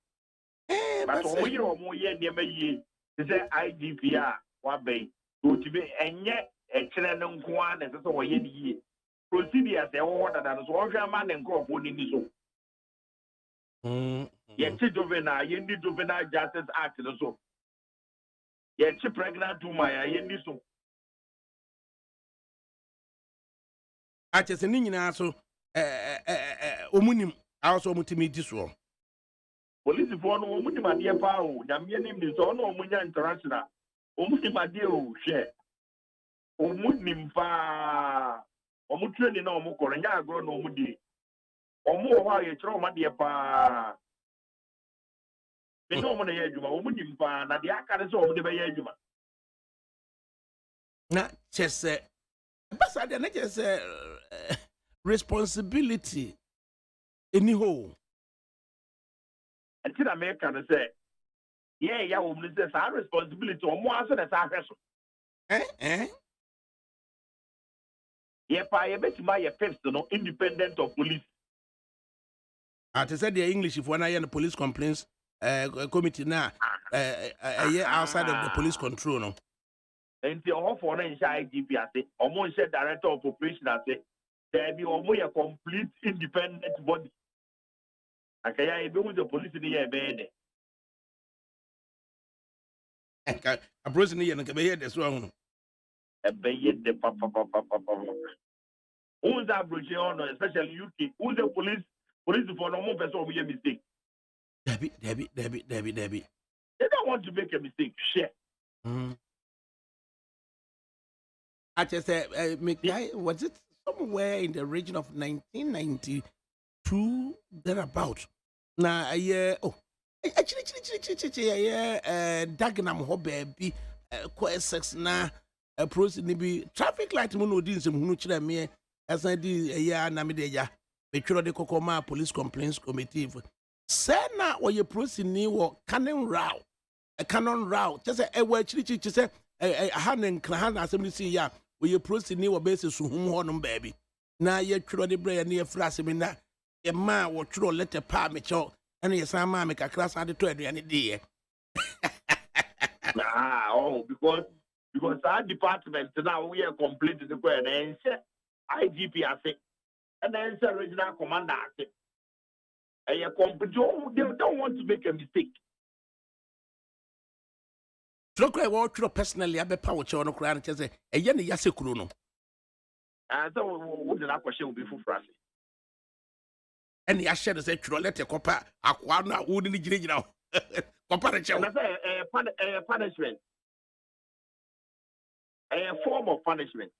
But when you're more near me, is that IDPR, what bay, go to be and yet a channel one as a way. Procedures, they order that is one man and crop on in this. Yet, Chidovena, you need to Vena Justice Act and so. Yet, she pregnant to my yen so. I just an Indian so omunim also mutimi this one. Police for no woman, my dear Pao, Damian is on Omunia International. Omunim, my dear, share. Omunim fa. Omutraining no more, and ya grow no mudi. Or more while you throw my dear Pa. The no one here, you omunim fa, that the Akadis over the Bayajuma. Not just but I didn't just responsibility anyhow. Until America say, yeah, woman says our responsibility or more than our person. Yeah, I bet my first, no independent of police. I said the English if one I the police complaints committee now a year outside of the police control no. And the offer for an IGP I say, almost said director of operation I say, there be almost a complete independent body. Okay, I be with the police in the year bed. A person here and can be here this wrong. Be the papa. Who's that Brazil, especially UK? Who's the police for no more person will be a mistake. Debbie. They don't want to make a mistake. Share. I just said, was it somewhere in the region of 1992 thereabout? Now, actually, Dagenham ho baby, quite sex na process be traffic light mono din some who chira me as I did a year na me de ya. Be tro de kokoma police complaints committee. Say na wo ye process ni wo cannon row. A cannon row. Just say e wa chiri say hanen kran assembly see ya. We ye process ni wo basis so hum ho no baby. Na ye tro de bre na ye frase me na ye ma wo tro letter pa me cho. And yes, I'm a make a class at the 20 and a day. Because our department now we are completed the question and say IGP I say and then say regional commander I say. And you they don't want to make a mistake. Look, I want to personally have a power on a crown and say, a yen yasekruno. And so what did that question be for France? And the asher said, let a copper, Aquana wouldn't get now. Comparative. Punishment. A form of punishment.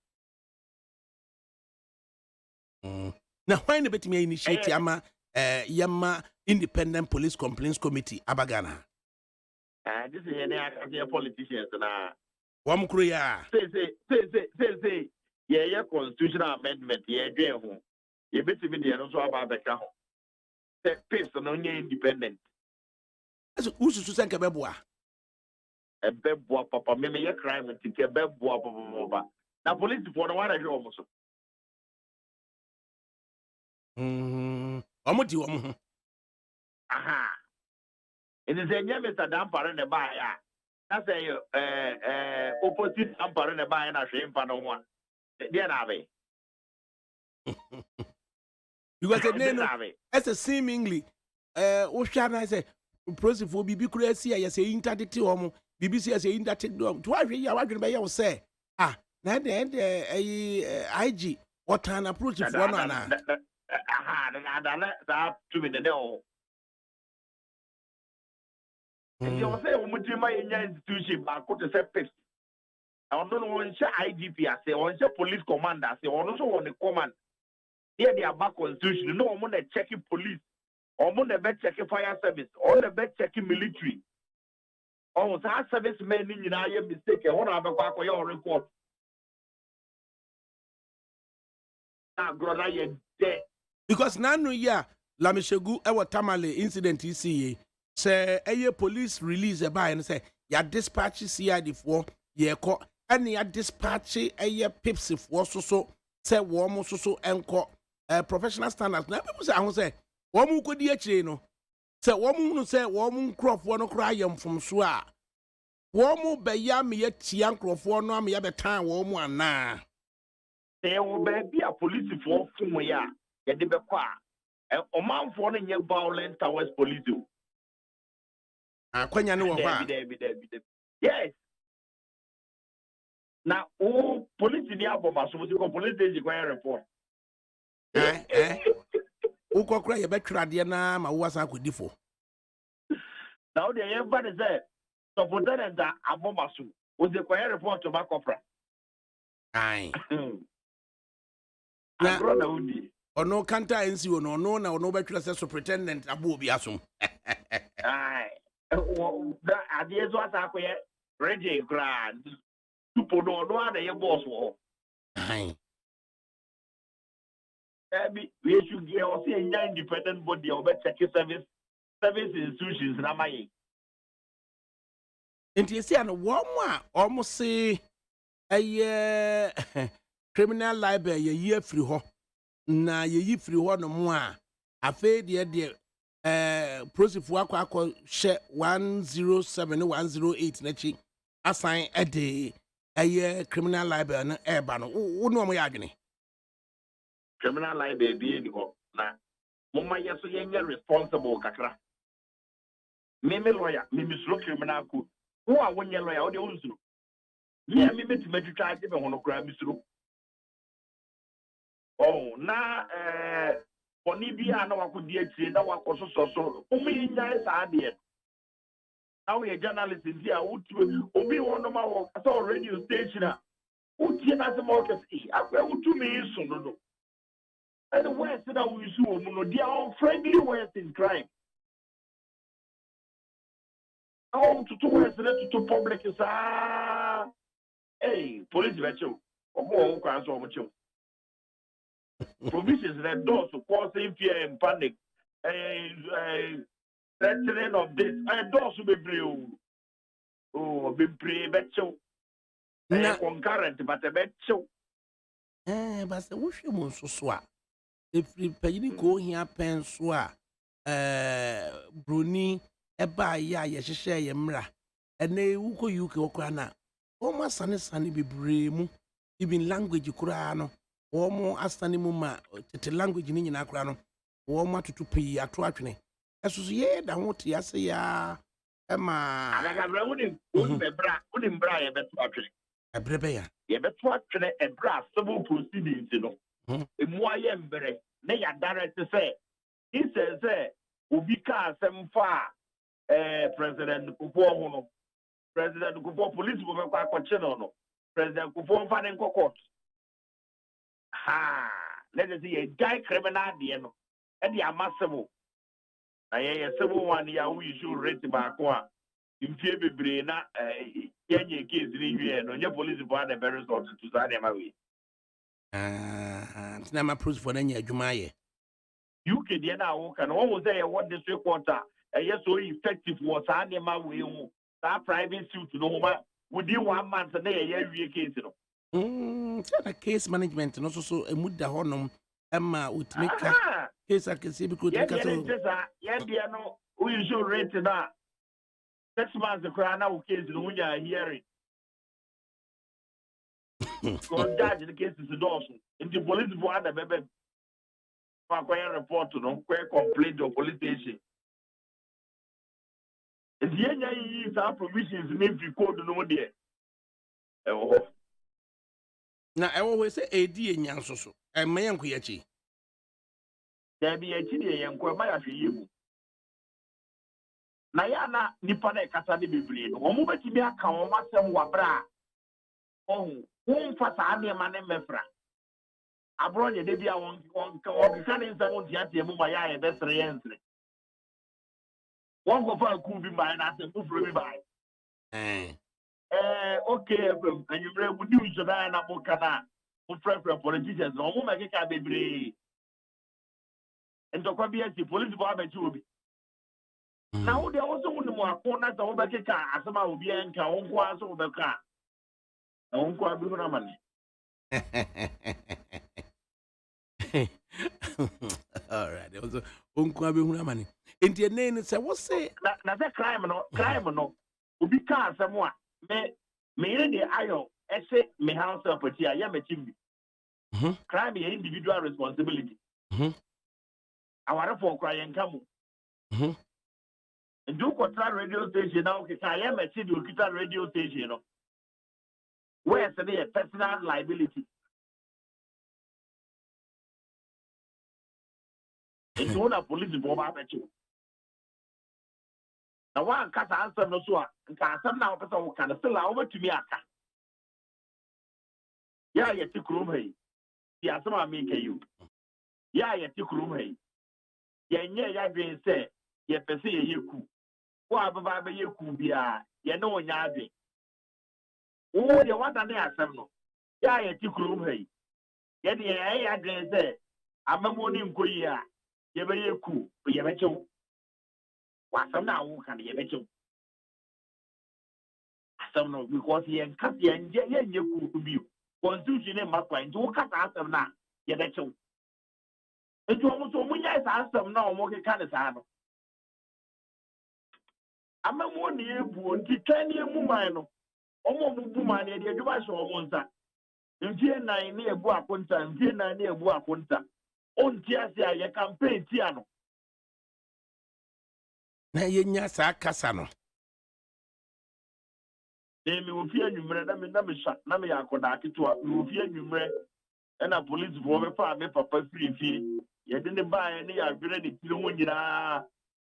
Now, when the bit me initiate Yama Independent Police Complaints Committee, Abagana. This is any politicians now. One Korea. Say, yeah, constitutional amendment, yeah, you bet me the also about the cow. Person on independent. Who's to send a beboa? A beboa, papa, maybe a crime and take a beboa, papa. Now, police for the one I do almost. Aha. It is a Mr. Damper in the buyer. That's a opposite Damper in the buyer and a shame for no one. Dear Nave. Because the name as a seemingly Ocean I say process for BBC as a interdicted homo BBC as a interdicted dog. To every year I can by you say now the end IG what an approach for one that to me the door. And you say my institution but could say pest. I don't know IGP I say on police commander I say also on the command. Here they are back constitution. No one checking police, or one checking fire service, or the checking military. Almost our service men in your mistake. What have a your report? Now, brother, because nanu ya lamishegu ewo tamale incident isi say eye police release e by and say ya dispatch CID for ye ko and ya dispatch eye pips for so say wo mo so enko professional standards na people say ahun say wo mu kodi akire no say wo mu no say wo mu nkrofo no kra yam from so a wo mu be ya me ya tia nkrofo no am ya betan wo mu ana say wo be bia police for fun ya ye de be kwa omanfo no nye violent towards police akwanya ne wo ba yes na o police ni aboma so ko police dey go report ukokra ye betwra de na ma wo asa akodifo now the everybody say supported that aboma so o dey go report to back opera ai na agro na udi ono kanta ensi ono ono na ono betwra say superintendent abo obi asom ai da ade zo asa akoye reje grand people no ada ye boss wo ai we should get or say a independent body or check service institutions na maye enti esi an wo mo a omo se eye criminal libel ye yi afiri ho na ye yi firi ho no mo a afa de prosifo akọ hye 107 108 na chi assign ede eye criminal libel na eba no wo no mo ya adwene criminal libel be ni ho na mama yeso yenye responsible kakra me lawyer me misro criminal code wo a wonye lawyer wo de unzuru me beti metwitwa ade be hono kra misro oh na oni bia na wakodi akire na wakososo umi nya sa ade now a journalist here obi wono ma wo so radio station a utie na se mo kesi akwa utu me so no and where say that we use no they are friendly ways in crime oh to where say to public is hey police vecho omo kwa so omo chew provisions that doors to cause fear and panic threatening of this doors be brave oh be brave vecho na concurrent but vecho but se wo hwe mo so a efri payini ko hia pen so a broni eba ya ye hyehyɛ ye mra ene wu ko UK okra na o ma sane bebre mu even language kura no o mo asane mu ma tete language ni nyina kura no o ma tutu pii ato atwene esusu ye da ho te ase ya ema agagabra woni bebra woni mbra ye beto atwene ebrebe ya ye beto atwene ebra civil proceedings no emu aye mbere na ya direct say he says obi ka asem fa president Kufuor ho no president Kufuor police go be kwa kwache no president Kufuor fa ne court ha let us see a guy criminal de no e de amasebo na ye sebo one ya we issue rate ba ko a mfie bebre na yenye case ni wie no nye police bo na be result to za dem away na ma proof for na nya adwuma ye UK de na wo kan wo say what this quarter yes so effective was animal way that private suit no ma within 1 month na ye wie case no na case management no so emuda honom ema utmeka case akese bi ko tika so yeah dia no we show rate na 6 months kra na wo case no nya hearing so judge the case is also in the police for other bebe for report no complaint or police station. The NIE is our provisions in free code no there. Na I always say AD nyanso so. E mayanku yachi. There be a chidi yanko ma ya hwe na ya na nipa na kasa de bebre no. Omo betimi aka o masem wabra. Oh, fa sa ade ma ne mefra. Abronye de bia won ka ne nsa won tiate mu ma ya e besre yensre. One go for a cool be by na se move me by. Okay, and you would do so that na boka na. Mo friend politicians no mo make ka bebre. And to be a police department will be. Now there was only more corners over the car, as some will be and can one over the car. I won't quite be money. All right. There was a unkwabi money. In the name, it's a what's say? That's a crime, no. Will be car somewhere. Me the aisle, essay, me house up with you. I am a team. Crime is individual responsibility. I want to crying come. And do control radio station now, because I am a city radio station. Where's the personal liability? It's one of police bomb at you. Now, one cat answer no so, and some now person can still over to me. Yeah, you took room, hey. Yeah, some of me can you. Yeah, you took room, hey. Yeah, green say, yeah, per se, you cool. What about you could be a, you know, yarding. Oh, you want an answer no. Yeah, you took room, hey. Yeah, the green say, I'm a morning queer. You be cool, but you bet you. What some now can you bet you? Some no, because he and Cathy and you cool to be. Constitution in my point, you cut answer now. You bet you. It's almost so many answer now, more kind of sound. I'm a 1 year born to 10 year woman. Almost woman, and you watch all one time. In Vienna, near Boapunta, and Vienna near Boapunta. On Tiasia, your campaign, Tiano. Na yenya sa kasa no. They will fear you, Nami Akodaki to a fear you, and a police for me, papa free fee. You didn't buy any agreement to Munina,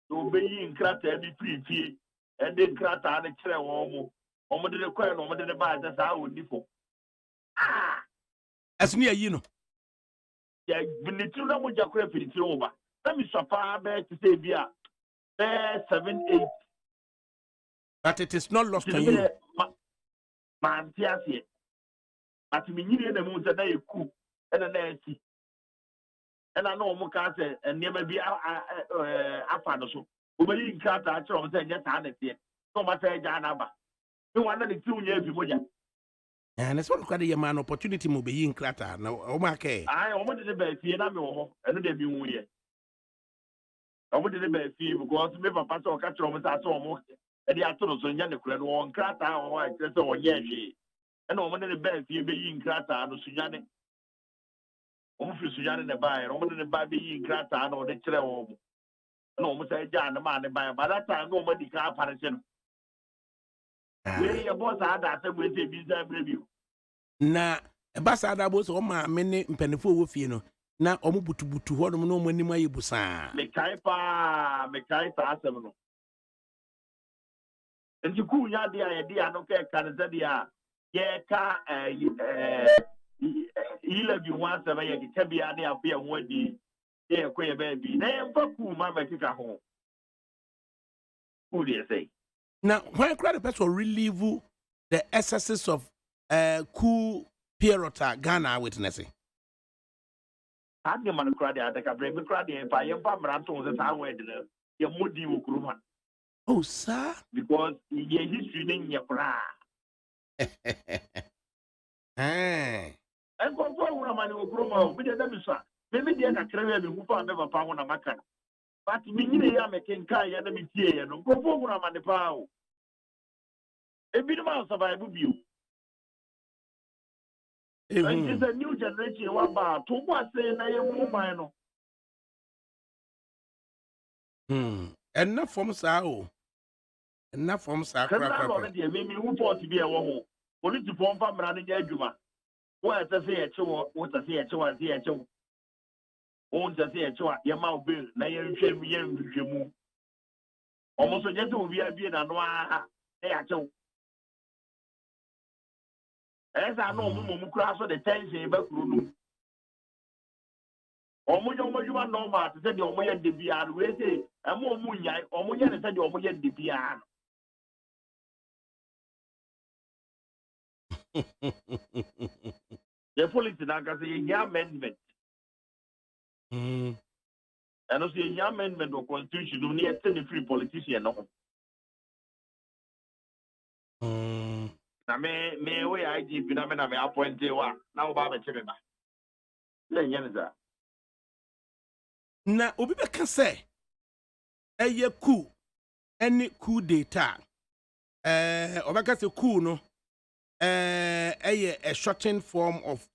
to obey crater every free fee, and then crater and a chair or more than the coin, or the buy that's how would differ. As near you know. Yeah, when the two numbers are crafted over. Let me suffer back to say, beer. 7, 8. But it is not lost on you. Man, Tiasia. But me, you the moon that they cook and a nancy. And I know Mokase and never be a father. So, we in Carter, and just 100 years. So much I Janaba. You want the 2 years before you. And it's what quite a man opportunity will be in Crata. No, okay. I wanted the best, and I'm and they be weird. I wanted the best because maybe a pastor catch on with us almost. And the actors on Yannick on Crata or Yashi. And I wanted the best, you be in Crata and Sujani. Almost Sujani the buyer, I wanted the baby in Crata or the trail. And almost a Jan, the man, by that time, nobody can apparition. Your boss had that with a visa review. Na ambassador was on my many peniful with you know. Na omubutu ho no mani ma yebusa. Me kaipa asem. Nti ku nya dia no ke kanza dia ye ka ile bi wan se ba ye ke bia na afia ho adi ye ko ye ba bi na ye fa ku ma ba kika ho. Who do you say? Now, when crowd the person relieve the excesses of cool Pierrota Ghana witnessing. I didn't want to cry the ADAKABRI, but cry the empire, Pamranto, the town where the Moody Ukruman. Oh, sir. Because your history in your bra. And go for a man who grew with the son. Maybe the ADAKABRI who found never found a macan. But me, I am a king, enemy here, and go for a man the power. A bit of mouse survive with you. And it's a new generation. What about 2 months saying I am woman? Enough from Sao. Enough from Sao. Already, maybe who thought to be a woman. Police to form from running Juma. What I say a show, what I say a show, I see a show. Won't I say a show, your mouth bill, Nayan Shem Yem. Almost a gentle be a beard and one. Hey, I show. As I know, Mumu cross the tension back room. Omo you want no matter, said the Omoyan de Bian, we say, a more Munya, Omoyan said the Omoyan de Bian. The police in Agasi, amendment. And also a amendment of constitution no near send free politician no. Na me we IGP na me appoint wa na wo ba be chebe ba. Le yen za. Na obi be ka say eye coup any coup d'etat obaka say coup no a shortened form of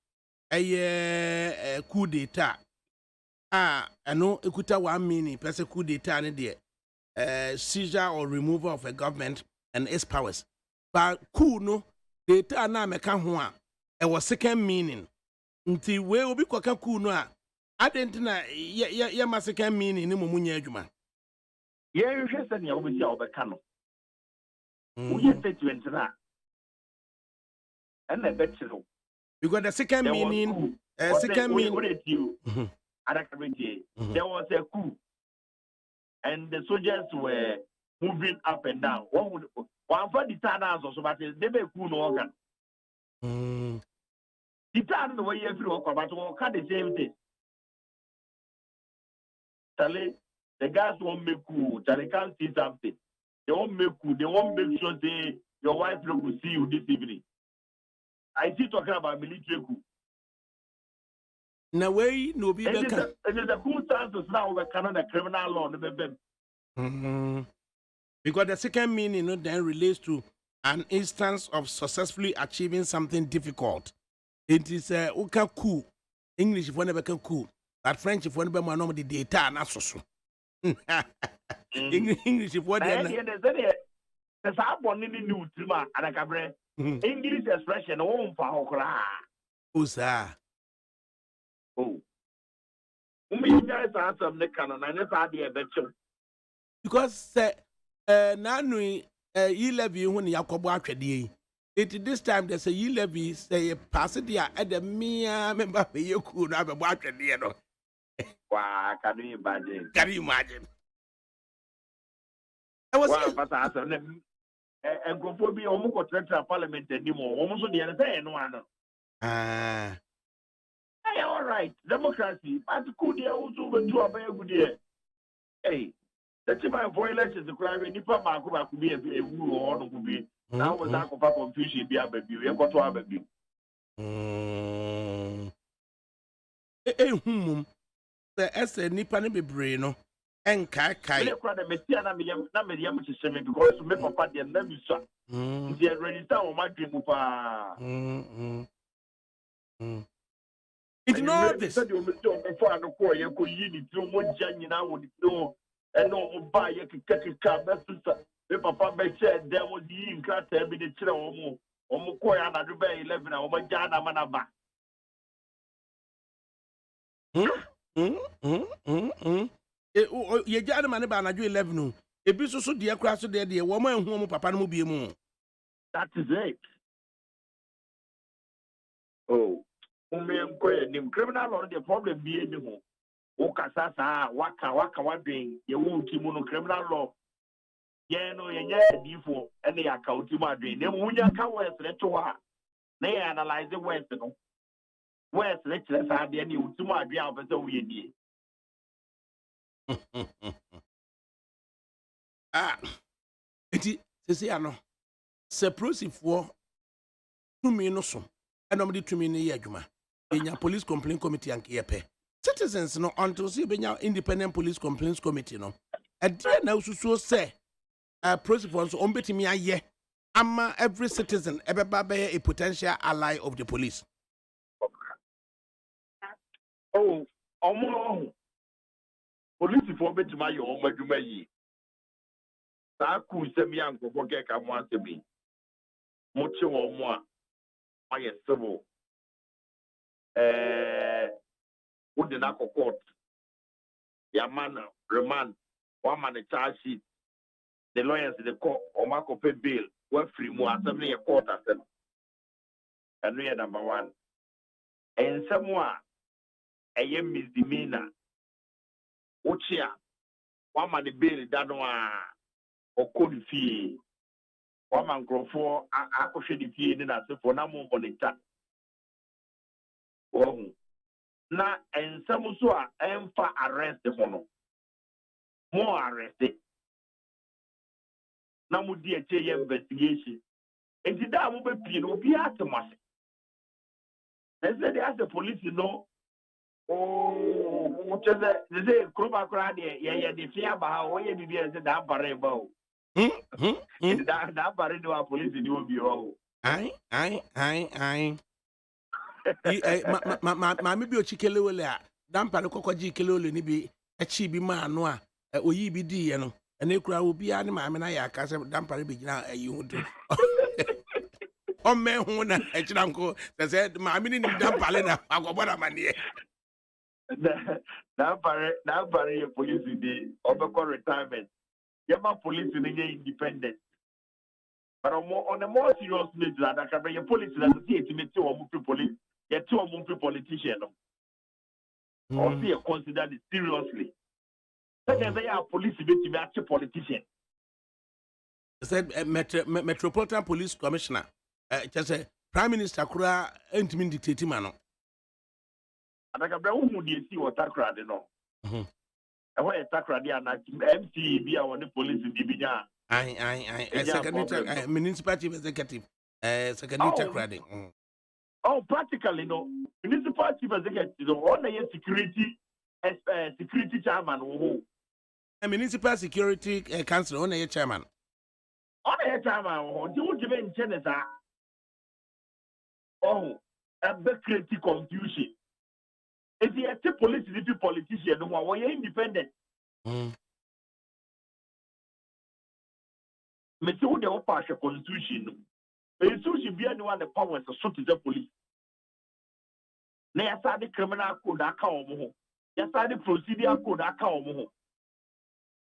a coup d'etat no ekuta 1 minute per coup d'etat ne de seizure or removal of a government and its powers but coup no d'etat na meka ho a e was second meaning nti we obi kwaka coup no a adentina ye ma second meaning ni momunya adwuma ye hwe se ne obesi a obeka no uye statement na and the better because the second meaning ADAKABRI there was a coup and the soldiers were moving up and down one for the turn so but they be coup no organ the turn the way every work but can the same thing Charlie, the guys won't make coup Charlie can't see something they won't make coup they won't make sure say your wife will see you this evening. I see talking about military coup. Na way no be better. It is the coup stances now we cannot the criminal law because the second meaning then relates to an instance of successfully achieving something difficult. It is uka coup. English if one never can coup. But French if one never man the data na so. English if one there's a born in the new trima ADAKABRI. English expression won't for okra. Usa. Oh. You guys are some the canon and it's idea better. Because Nanui ye levy when Yakobo atwede. It this time there's a ye levy say pass it there at the mere member you could have a atwede no. Wow, can you imagine? Can you imagine? I was and go for me almost parliament anymore. Almost the other day, no one. Hey, all right, democracy. But could you also do a very good year? Hey, that's my voice is the crime. Nipa Marco could be a woo or could be. Now was that of confusion be a baby. You got to have a baby. The essay Nipa be brain. And kai. The Messiah, not medium to send me because to make a party and then you saw. They are ready to my dream. It's not this. Before I go, you could use it one Jan now would know and no buy a car. If Papa said there was the in class every day, or Mokoya and Aduba 11 or Majana Manaba. Ye jana mane ba na 11 no ebi so de akra so de wo ma ehun mo papa no mo bie mu that is it. Oh umem ko nim criminal law the problem be ni ho o kasa sa waka wadwen ye wo ti mu no criminal law ye no ye nya difo ene ya ka oti mu adwen ne mu nya ka west le to ha na ye analyze west no west le kire sa de ne oti mu adwen a ofese wo ye die. Eti sesi ano se prosifo tumi no so enom de tumi ne ye adwuma enya police complaint committee anke ye pe citizens no until see benya independent police complaints committee no adie na ususo se prosifo so ombetimi aye ama every citizen ebeba be a potential ally of the police. Oh omo police for bet my your maduma yi ta ku se mi anko ko ke ka mo asebi mo che wo mo a aye civil wo de na court ya man remand one man charge sheet the lawyers the court o ma ko pay bail we free mo assembly e court asem and we number 1 and someone eye misdemeanor Ochia, one man the bail that one or code fee. One man grow for I could the fee in that for no more on the chat. Oh, now and some so I am for arrest the one. more arrested. Now we do a investigation. And the dam will be at the mass. And then they ask the police, you know, oh, they say, Kroba Crowd, yeah, the fear about how you be as a damn barrel. That barrel police in your bureau. Aye. Mammy be a chicken, damper cocoji kiloli ni be a chibi man noa, or ye be dear, and they will be animal. I mean, I can't say damper be now a you do. Oh, man, who a uncle that said, my meaning damper, I got what I'm here. Now, barrier police in the overcall retirement. You have police in the independent. But on a more serious matter, that can bring a police that see it to a police, yet to a politician. Or see considered it seriously. Second, they are police to actual politician. Said Metropolitan Police Commissioner, just a Prime Minister Kura intimate dictating man. ADAKABRI who do you see what Takra they know? And why Takra they are not MC be on the police in the I second municipal chief executive, second Takra. Oh, practically, no. Municipal chief executive is on the security chairman. A municipal security council on a chairman. On a chairman, do you give in Genesis? Oh, a bit creative confusion. If you are a politician, who are independent. But you don't pass a constitution. The institution be anyone the powers of so to the police. They are the criminal code account. They are the procedure code account.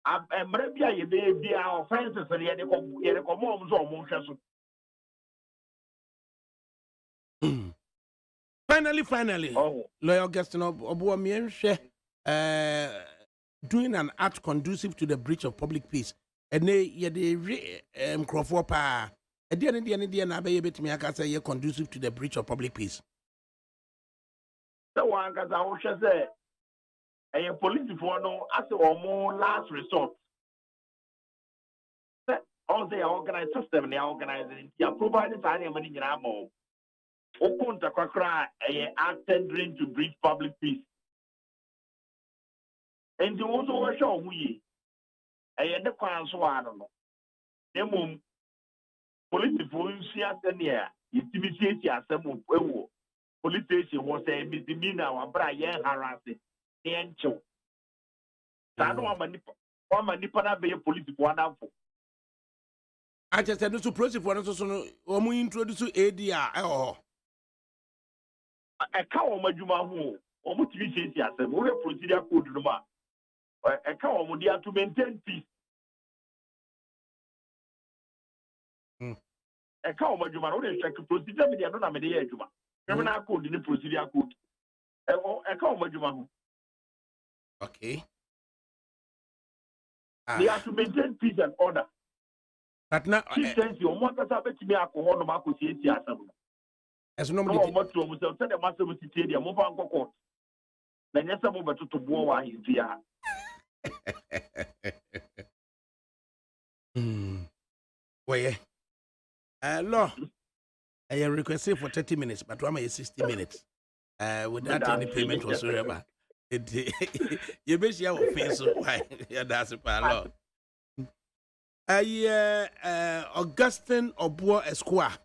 And maybe I be our offenses and yet the commons or motion. Finally, Lawyer Augustine Obuamien doing an act conducive to the breach of public peace. And they Crawford pa. At the end of the day, I bet me I can say conducive to the breach of public peace. The one because I was say a police for no as or more last resort. All the organized system, they are organizing. They are providing money in our mom. Okunta Kakra act tendering to breach public peace. And you also show we the crown so I don't know. The mum police for near intimidate some police station was a misdemeanor or Brian harassing the encho. I don't want my Nippona be a police for one. I just said to proceed for us or we introduce ADR. A cow Majuma who almost 3 days as a procedure code Roma. A cow to maintain peace. A cow Majuma only check procedure with the anonymity Juma. Criminal code in the procedure code. A cow Majuma. Okay. They have to maintain peace and order. But now, since your mother's habit to be alcohol, no Marcus, as no more to send a master with the mobile court. Then yes, I'm over to war his dear. Why, law, I am requesting for 30 minutes, but one is 60 minutes. Without any payment whatsoever. You bet you have face so why? Yeah, that's a law. Augustine Obuo Esquire.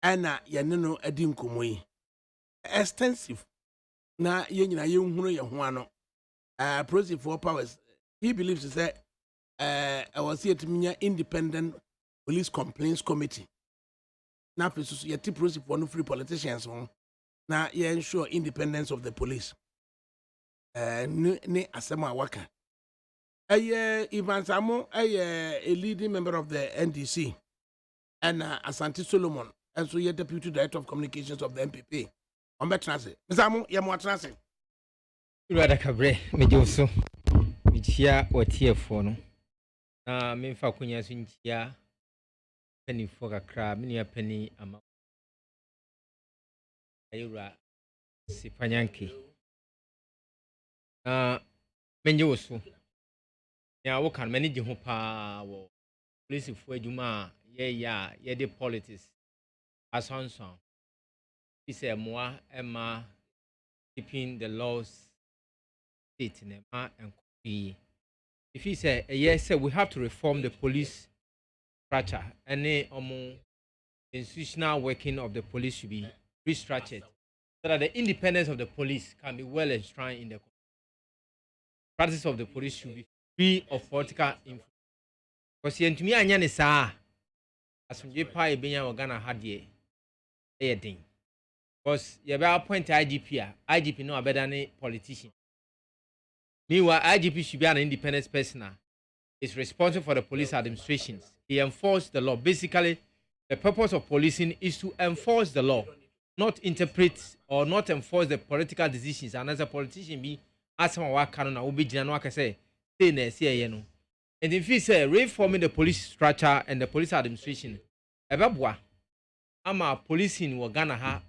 Anna Yanino Edim Kumui. Extensive. Na Yenina Yunhuru Yahuano. Proceed for powers. He believes that I was here to mean independent police complaints committee. Now, you proceed for no free politicians. Now, you ensure independence of the police. Ne Asama Waka. Ivan Samo, a leading member of the NDC. And Asante Solomon. And so you're Deputy Director of Communications of the MPP. On Betranse. Misamu, you're more transit. ADAKABRI, Mejoso, Michia or Tiefono. Memfa Kunya Suntia, penny for a crab, many a penny amount. Ayura Sipanyanki. Mejoso. Yeah, what can manage ho pa wo police for adwuma yeah the politics asonson. He said more Emma keeping the laws state in Emma and if he said yes, we have to reform the police structure. Any institutional working of the police should be restructured so that the independence of the police can be well enshrined in the practice of the police should be free of political influence. Because to me, I know as we pay being organa had ye thing. Because you have appoint IGP no better than a politician. Meanwhile, IGP should be an independent person. Is responsible for the police administrations. He enforces the law. Basically, the purpose of policing is to enforce the law, not interpret or not enforce the political decisions. And as a politician, be as someone who can know, be general can say no. And if he say reforming the police structure and the police administration, ebabwa, ama policing wa Ghana ha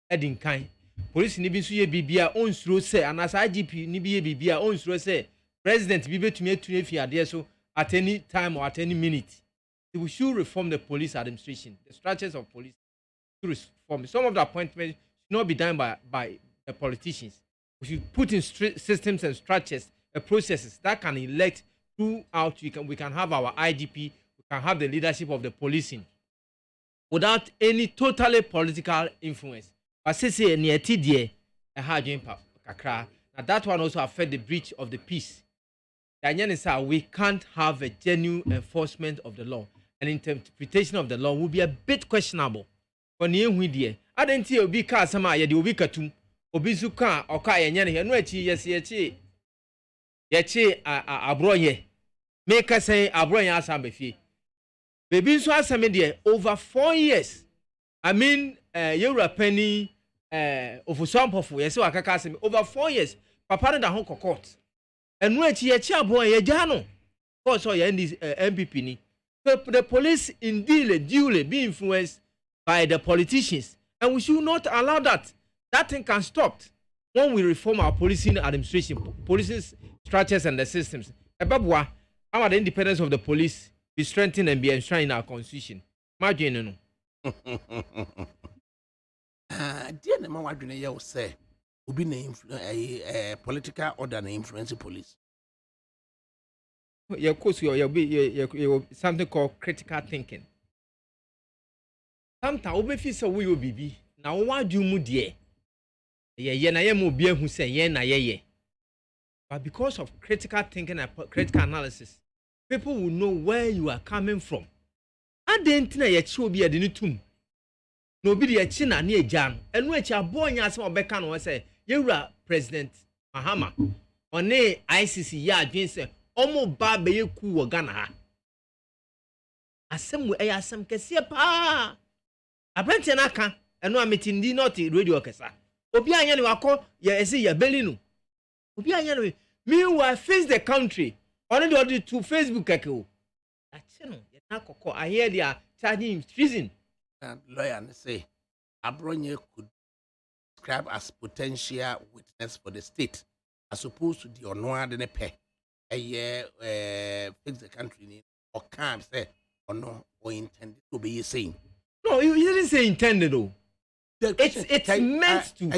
edin kan. Police ni bi so ye bibia onsuro say, and as IGP ni bi ye bibia onsuro say. President be to me to so at any time or at any minute. We should reform the police administration, the structures of police to reform. Some of the appointments should not be done by the politicians. We should put in systems and structures, processes that can elect throughout. We can have our IGP, we can have the leadership of the policing without any totally political influence. But say near TDA, a hard impact. Now that one also affect the breach of the peace. We can't have a genuine enforcement of the law. An interpretation of the law will be a bit questionable. For I didn't see Obi Ka Sama Yadi Obi Katum, Obizuka, or Kaya Yan, no, yes, Abroye. Make us say Abroya Sambefi. Baby, so as a over 4 years. I mean, you're a penny of some of yes, so I can say over 4 years. Papa da Hong Court. And when ye boy ye jano, also ye in this MPP ni. So the police indeed duly be influenced by the politicians, and we should not allow that. That thing can stop when we reform our policing administration, policing structures and the systems. Ebabwa, our the independence of the police be strengthened and be enshrined in our constitution. Imagine no. Dear the man, what do you say? Ubi na political order na influence police. Of course, you something called critical thinking. Sometimes we feel so we will be. Now what do you do? Yeah, na ye mo be who say yeah na ye. But because of critical thinking and critical analysis, people will know where you are coming from. And then tina ye chi obi ade ni tum. No be the chi na na ejan. Enu echi abonya asem obeka no say Yura President Mahama on ICC ya adwin se omo ba be yeku wo Ghana ha asem we asem kese pa abrante na aka eno ametindi not radio kesa obi anya ne wako ya ese ya belinu obi anya no meanwhile face the country on the to Facebook ake o ache no ya na kokko I hear they are charging him treason and lawyer say Abronye could described as potential witness for the state, as opposed to the honor than a pair. A year fix the country or can't say or no or intended to be saying. No, he didn't say intended though. It's meant to.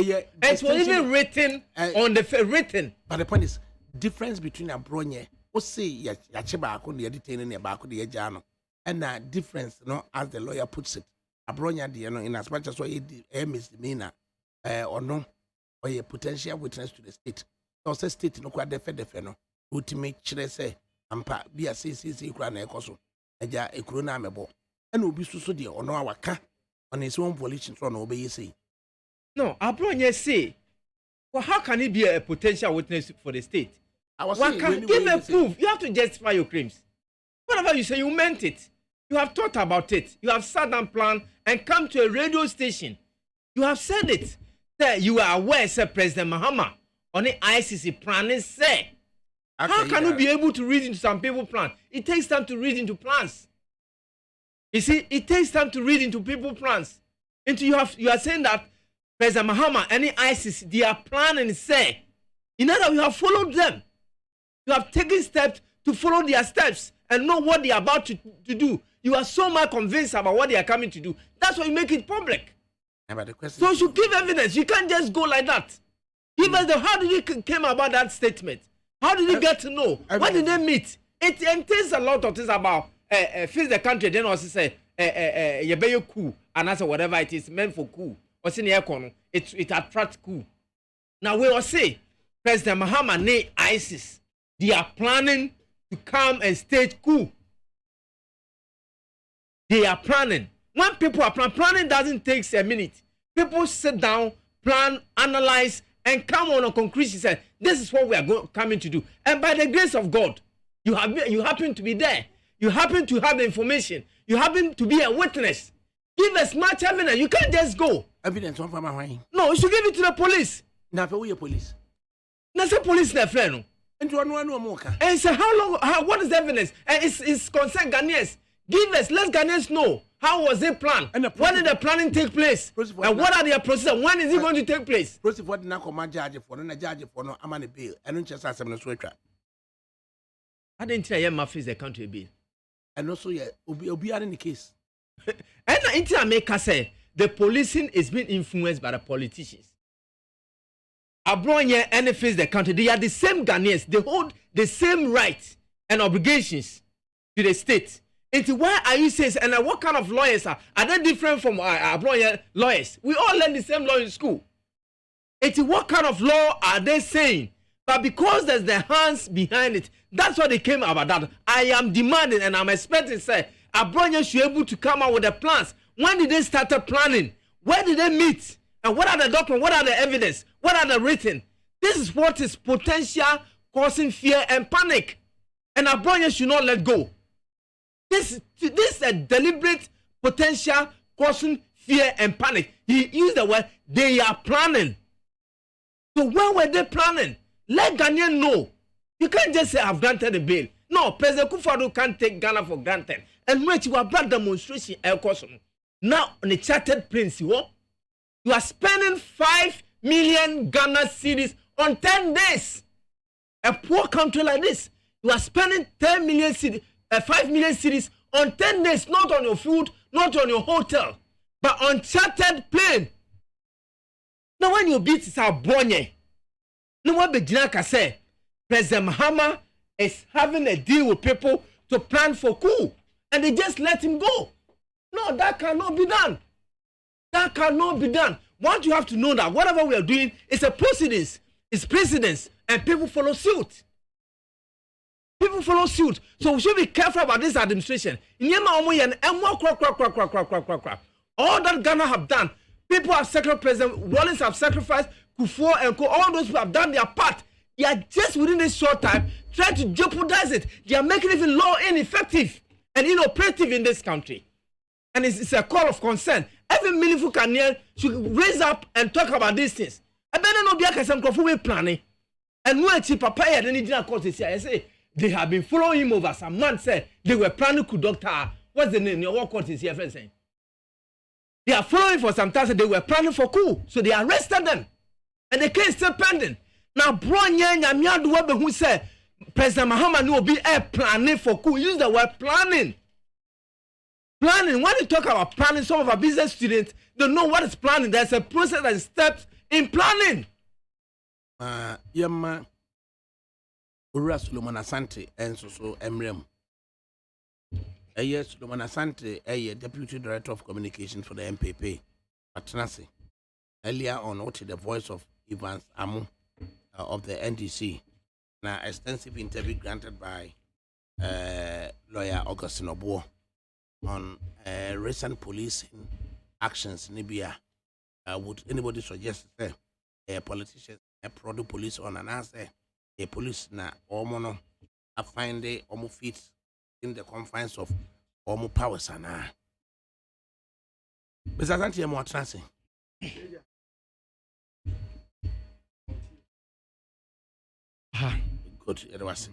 It was even written on the written. But the point is, difference between a bronye, or say Yachibako, the detaining a bako the Ejano, and that difference, as the lawyer puts it, a bronya, in as much as what he misdemeanor. Or no, or a potential witness to the state. So, say state no quite defend no. Ultimate chile say, Ampa be a CCC crown a coso, a ja a crona mebo, and will be so dear or no our car on his own volition from obey say. No, Abronya say, well, how can he be a potential witness for the state? I was saying, give a proof. You have to justify your claims. Whatever you say, you meant it. You have thought about it. You have sat and planned and come to a radio station. You have said it. Say you are aware, say President Mahama on the ICC planning say. How can you be able to read into some people's plans? It takes time to read into plans. You see, it takes time to read into people's plans. You are saying that President Mahama and the ICC they are planning say. In other words, you have followed them. You have taken steps to follow their steps and know what they are about to do. You are so much convinced about what they are coming to do. That's why you make it public. But the question So you should give evidence. You can't just go like that. Give us how did you came about that statement? How did you get to know? What did they meet? It entails a lot of things about fix the country. Then also say you be cool and answer whatever it is meant for cool. Or say it attracts cool. Now we will say President Mahama ne ISIS. They are planning to come and stage coup. They are planning. When people are planning doesn't take a minute. People sit down, plan, analyze, and come on a conclusion. Say, this is what we are coming to do. And by the grace of God, you happen to be there. You happen to have the information. You happen to be a witness. Give as much evidence. You can't just go. Evidence one from my No, you should give it to the police. Now, for your police. That's a police na friend. And you want no more. And so what is the evidence? And it's concerned Ghanaians. Give us, let Ghanaians know how was it planned? When did the planning take place? And what are their procedures? When is it going to take place? What na come judge for no judge for no amane bail. And don't just ask them so try. I didn't tell you my face the country bill. And also yeah, obi are in the case. And until I make say the policing is being influenced by the politicians. Abroad here and face the country. They are the same Ghanaians. They hold the same rights and obligations to the state. And why are you saying? And what kind of lawyers are they different from abroad here lawyers? We all learn the same law in school. And what kind of law are they saying? But because there's the hands behind it, that's what they came about that. I am demanding and I'm expecting, say, abroad here should be able to come out with the plans. When did they start planning? Where did they meet? And what are the documents? What are the evidence? What are the written? This is what is potential causing fear and panic. And Abronya should not let go. This is a deliberate potential causing fear and panic. He used the word, they are planning. So when were they planning? Let Ghanaians know. You can't just say, I've granted the bail. No, President Kufuor can't take Ghana for granted. And when you have brought demonstration, now on the chartered prince, you are spending 5 million Ghana cedis on 10 days. A poor country like this, you are spending 5 million cedis on 10 days, not on your food, not on your hotel, but on chartered plane. Now when you beat Sabonye, no one be say President Mahama is having a deal with people to plan for coup, and they just let him go. No, that cannot be done. That cannot be done. What you have to know that whatever we are doing is a proceedings, it's precedence, and people follow suit. People follow suit. So we should be careful about this administration. All that Ghana have done, people have sacrificed, President Rawlings have sacrificed, Kufuor and all those people have done their part. They are just within this short time trying to jeopardize it. They are making even law ineffective and inoperative in this country. And it's a call of concern. Every meaningful Ghanaian should raise up and talk about these things. I better not be a Kasamkrofu planning. And when Papaya then he court I say they have been following him over some months. Say they were planning to doctor. What's the name? Your court is here saying. They are following for some time. They were planning for coup. So they arrested them. And the case still pending. Now, Bronya Nyamiadu Webe who said President Mahama will be planning for coup. Use the word planning. Planning. When you talk about planning, some of our business students don't know what is planning. There's a process and steps in planning. Yama Ura Solomon Asante and so Emrem. Yes, Solomon Asante, a deputy director of communications for the MPP, Patanasi. Earlier on, what the voice of Evans Amu of the NDC. Now, extensive interview granted by lawyer Augustine Obuo on recent policing actions in Libya. Would anybody suggest a politician a product police on an answer? A police na omono a find the omo fit in the confines of omo powers ana. Mr. Santi mo transi. Good, it was.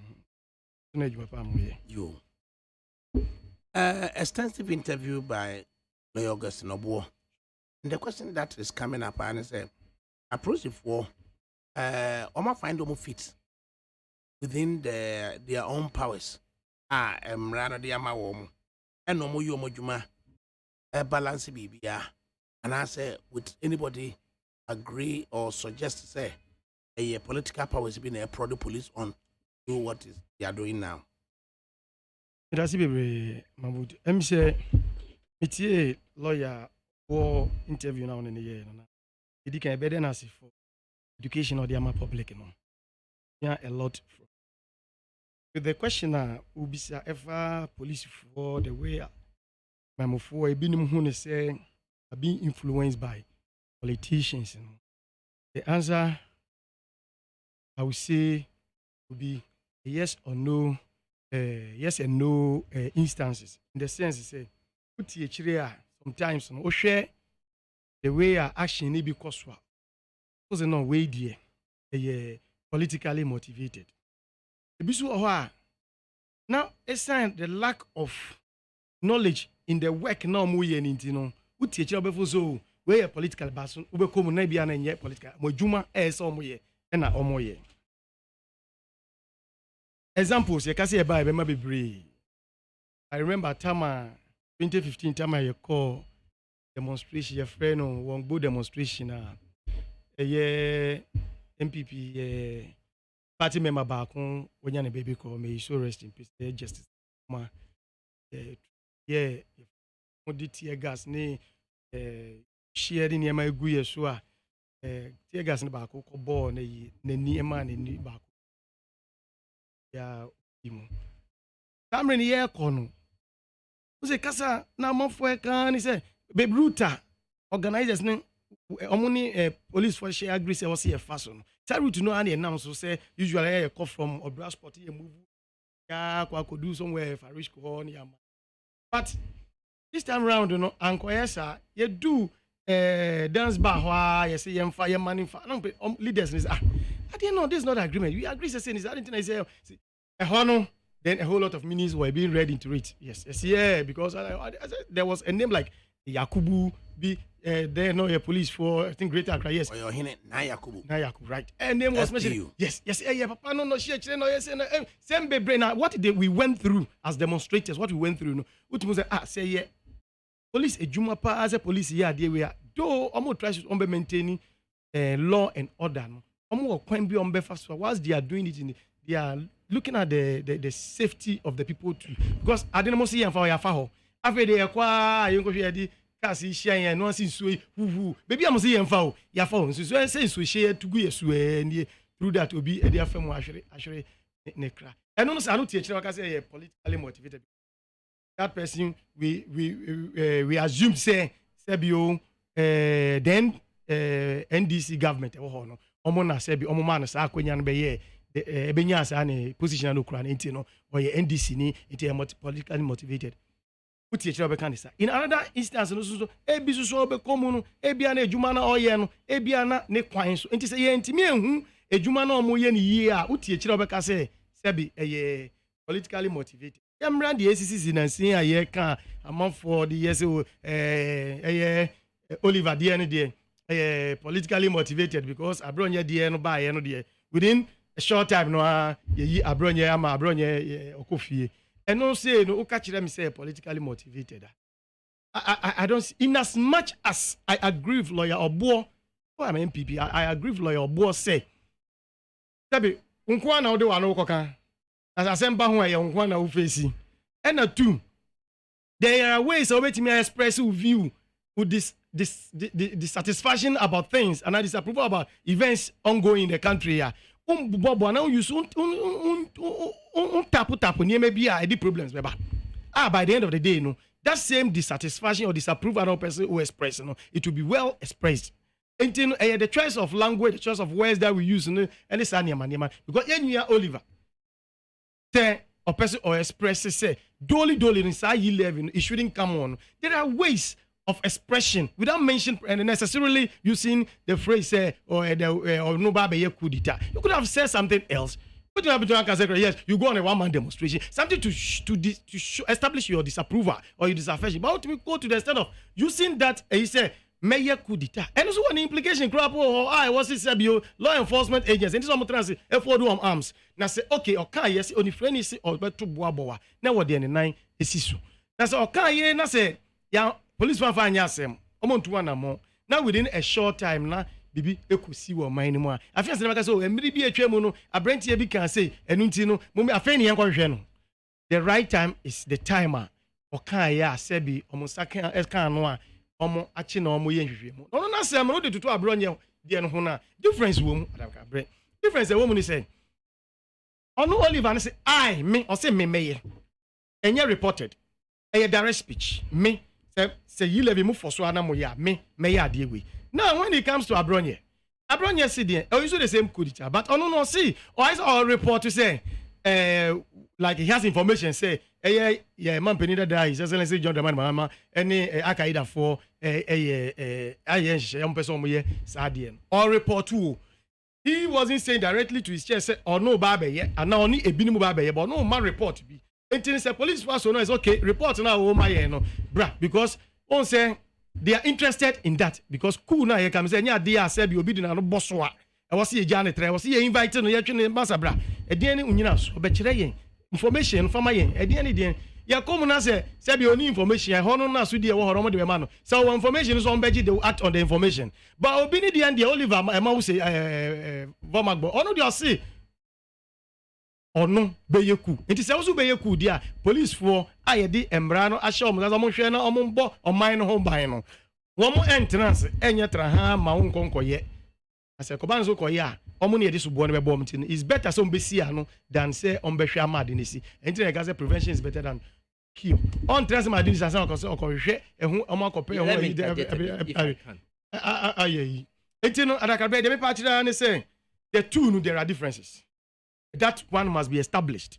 You. Extensive interview by Lawyer Augustine Obuo. And the question that is coming up and is approach for Oma find omo fit within their own powers. Rather the Amawom. And no more Yomojuma, a balance BBA. And I say, would anybody agree or suggest to say a political powers being a product police on do what is they are doing now? That's be Mahmoud. Say, it's a lawyer for interview now in the year. It can be better as for education or the public. Yeah, a lot. With the questioner, who be ever police for the way I'm for a binum who say being influenced by politicians. The answer I would say would be a yes or no, yes and no instances. In the sense, say, sometimes no share the way action may be caused. Because no way there, politically motivated. Now, it's the lack of knowledge in the work now more than intino. We teach you before so we a political person. We come na bia na nye political. Mo juma so mo ye na omo ye. Examples you can see about be bebree. I remember time 2015 time I call demonstration your friend on one go demonstration MPP party member back on when you baby call me so rest in peace justice ma the tear gas ni sharing near my guya so tear gas in back ko ball na ni ema ni back ya imo tamre ni ye kono use kasa na mafo e kan ni say baby router organizers ni omuni police for share agree say was here fashion tell route no and announce so say usually you call from Obra Sport you move ya kwa ko do somewhere for risk ko ni am but this time round you know ankoyesa you do dance bar ho you say you fa you money fa no leaders is I didn't know this is not agreement we agree say is that thing I say a hono then a whole lot of ministers were being read into it yes yeah because there was a name like Yakubu be there no a police for I think Greater Accra yes or your na Yakubu right and name was mentioned yes yeah papa no share no yes same brain what we went through as demonstrators what we went through no what say say yeah police ejuma pa as a police here there we are though almost try to maintain law and order no almost can be on fast whilst they are doing it they are looking at the safety of the people too because I didn't see for your faho after they kwa you go hear kasi share no sin so baby am say yemfa o ya fa so say so share to go yesu and through that obi e dey afem ahwere ne kra and no say no tie kire waka say politically motivated that person we assume say bio then NDC government e ho no omo na say bi omo man sa akonya no be ye ebenya sa ne position no kra na nti no or NDC ni it politically motivated. In another instance, no ebi so be common ebia na ejuma na oye no ebia na ne kwan so enti se ye ntimi ehu ejuma na omo ye ne yie a utie kire obeka se sebi eye politically motivated yamra the ACC na sin aye kan amanfo the yes eye Oliver de ne de politically motivated because abronye de no ba ye no de within a short time no ye abronye ama abronye okofie. And no say no catch them say politically motivated. I don't see, in as much as I agree with lawyer Obo, I'm MPP, I agree with lawyer Obo say Tabi unkwana ode wa no koka as asemba ho aye unkwana wo face and na two there are ways of which me express view with this dissatisfaction about things and disapproval about events ongoing in the country here. Bobo now use tapu near maybe I did problems by the end of the day no that same dissatisfaction or disapproval of person who express no it will be well expressed until the choice of language the choice of words that we use and this anima because you Oliver say or person or express say dolly inside you live it shouldn't come on there are ways of expression without mentioning and necessarily using the phrase or no babe kudita. You could have said something else. But you have to say yes, you go on a one-man demonstration, something to establish your disapproval or your disaffection. But ultimately go to the extent of using that he said Mayor Kudita. And also one implication crap I was it law enforcement agents and some trans F4 arms. Now say okay, okay, yes, only friend is or better boa. Now what the 9 is issue. Now say okay, na say ya police man find yasem. Omon to one more. Now within a short time now bibi ekusi wo man mu a. Afia se na so emiri bi atwa mu no abrantie bi kan say enunti no mo afia ne yankɔhwɛ no. The right time is the timer. Okay, ya sebi omo saka eskan no a omo achi na omo ye nhwehwe mu no na sem no de tutu abronye de no ho na difference wo mu ADAKABRI difference wo mu ni say ono Oliver say I me o say me meye enye reported eye direct speech me say you level mu for so ana mo ya me meye ade we now when it comes to abronye see there o use the same code but ono no see or report to say like he has information say yeah man penida die his excellency John Dramani Mahama any akaida for person mo sadien or report too he wasn't saying directly to his chair say or no baba ye and now only ebinimu baba ye but no man report be until say police force no is okay report now o my ye no bra because on say they are interested in that because cool now here come say nya dey say be obi di na no bosso a e was ye jane tre was ye invite no ye twe masa bra e dey ni unyina so be kire yen information from yen e dey ni dey ya come na say be only information ho no na so dey wo horo mo de ma no so information so on beji they will act on the information but obi ni dey and the Oliver ma wo say Vomagbo ono dey say ono beyeku enti say wo so beyeku dia police for ayede embra no ahye omo so mo hwe na omo mbo oman no ho ban no wo mo entrance enye tra ha ma wo nkonkoye ase ko ban so koye a omo ne yede so bo no be bo mti is better so mbesi ano than say on behwe amade nesi enti na ga say prevention is better than cure on trans ma din sasan ko so ko hwe ehu omo akope ehu ayi enti no ADAKABRI de me pa kira ne say the two no there are differences that one must be established.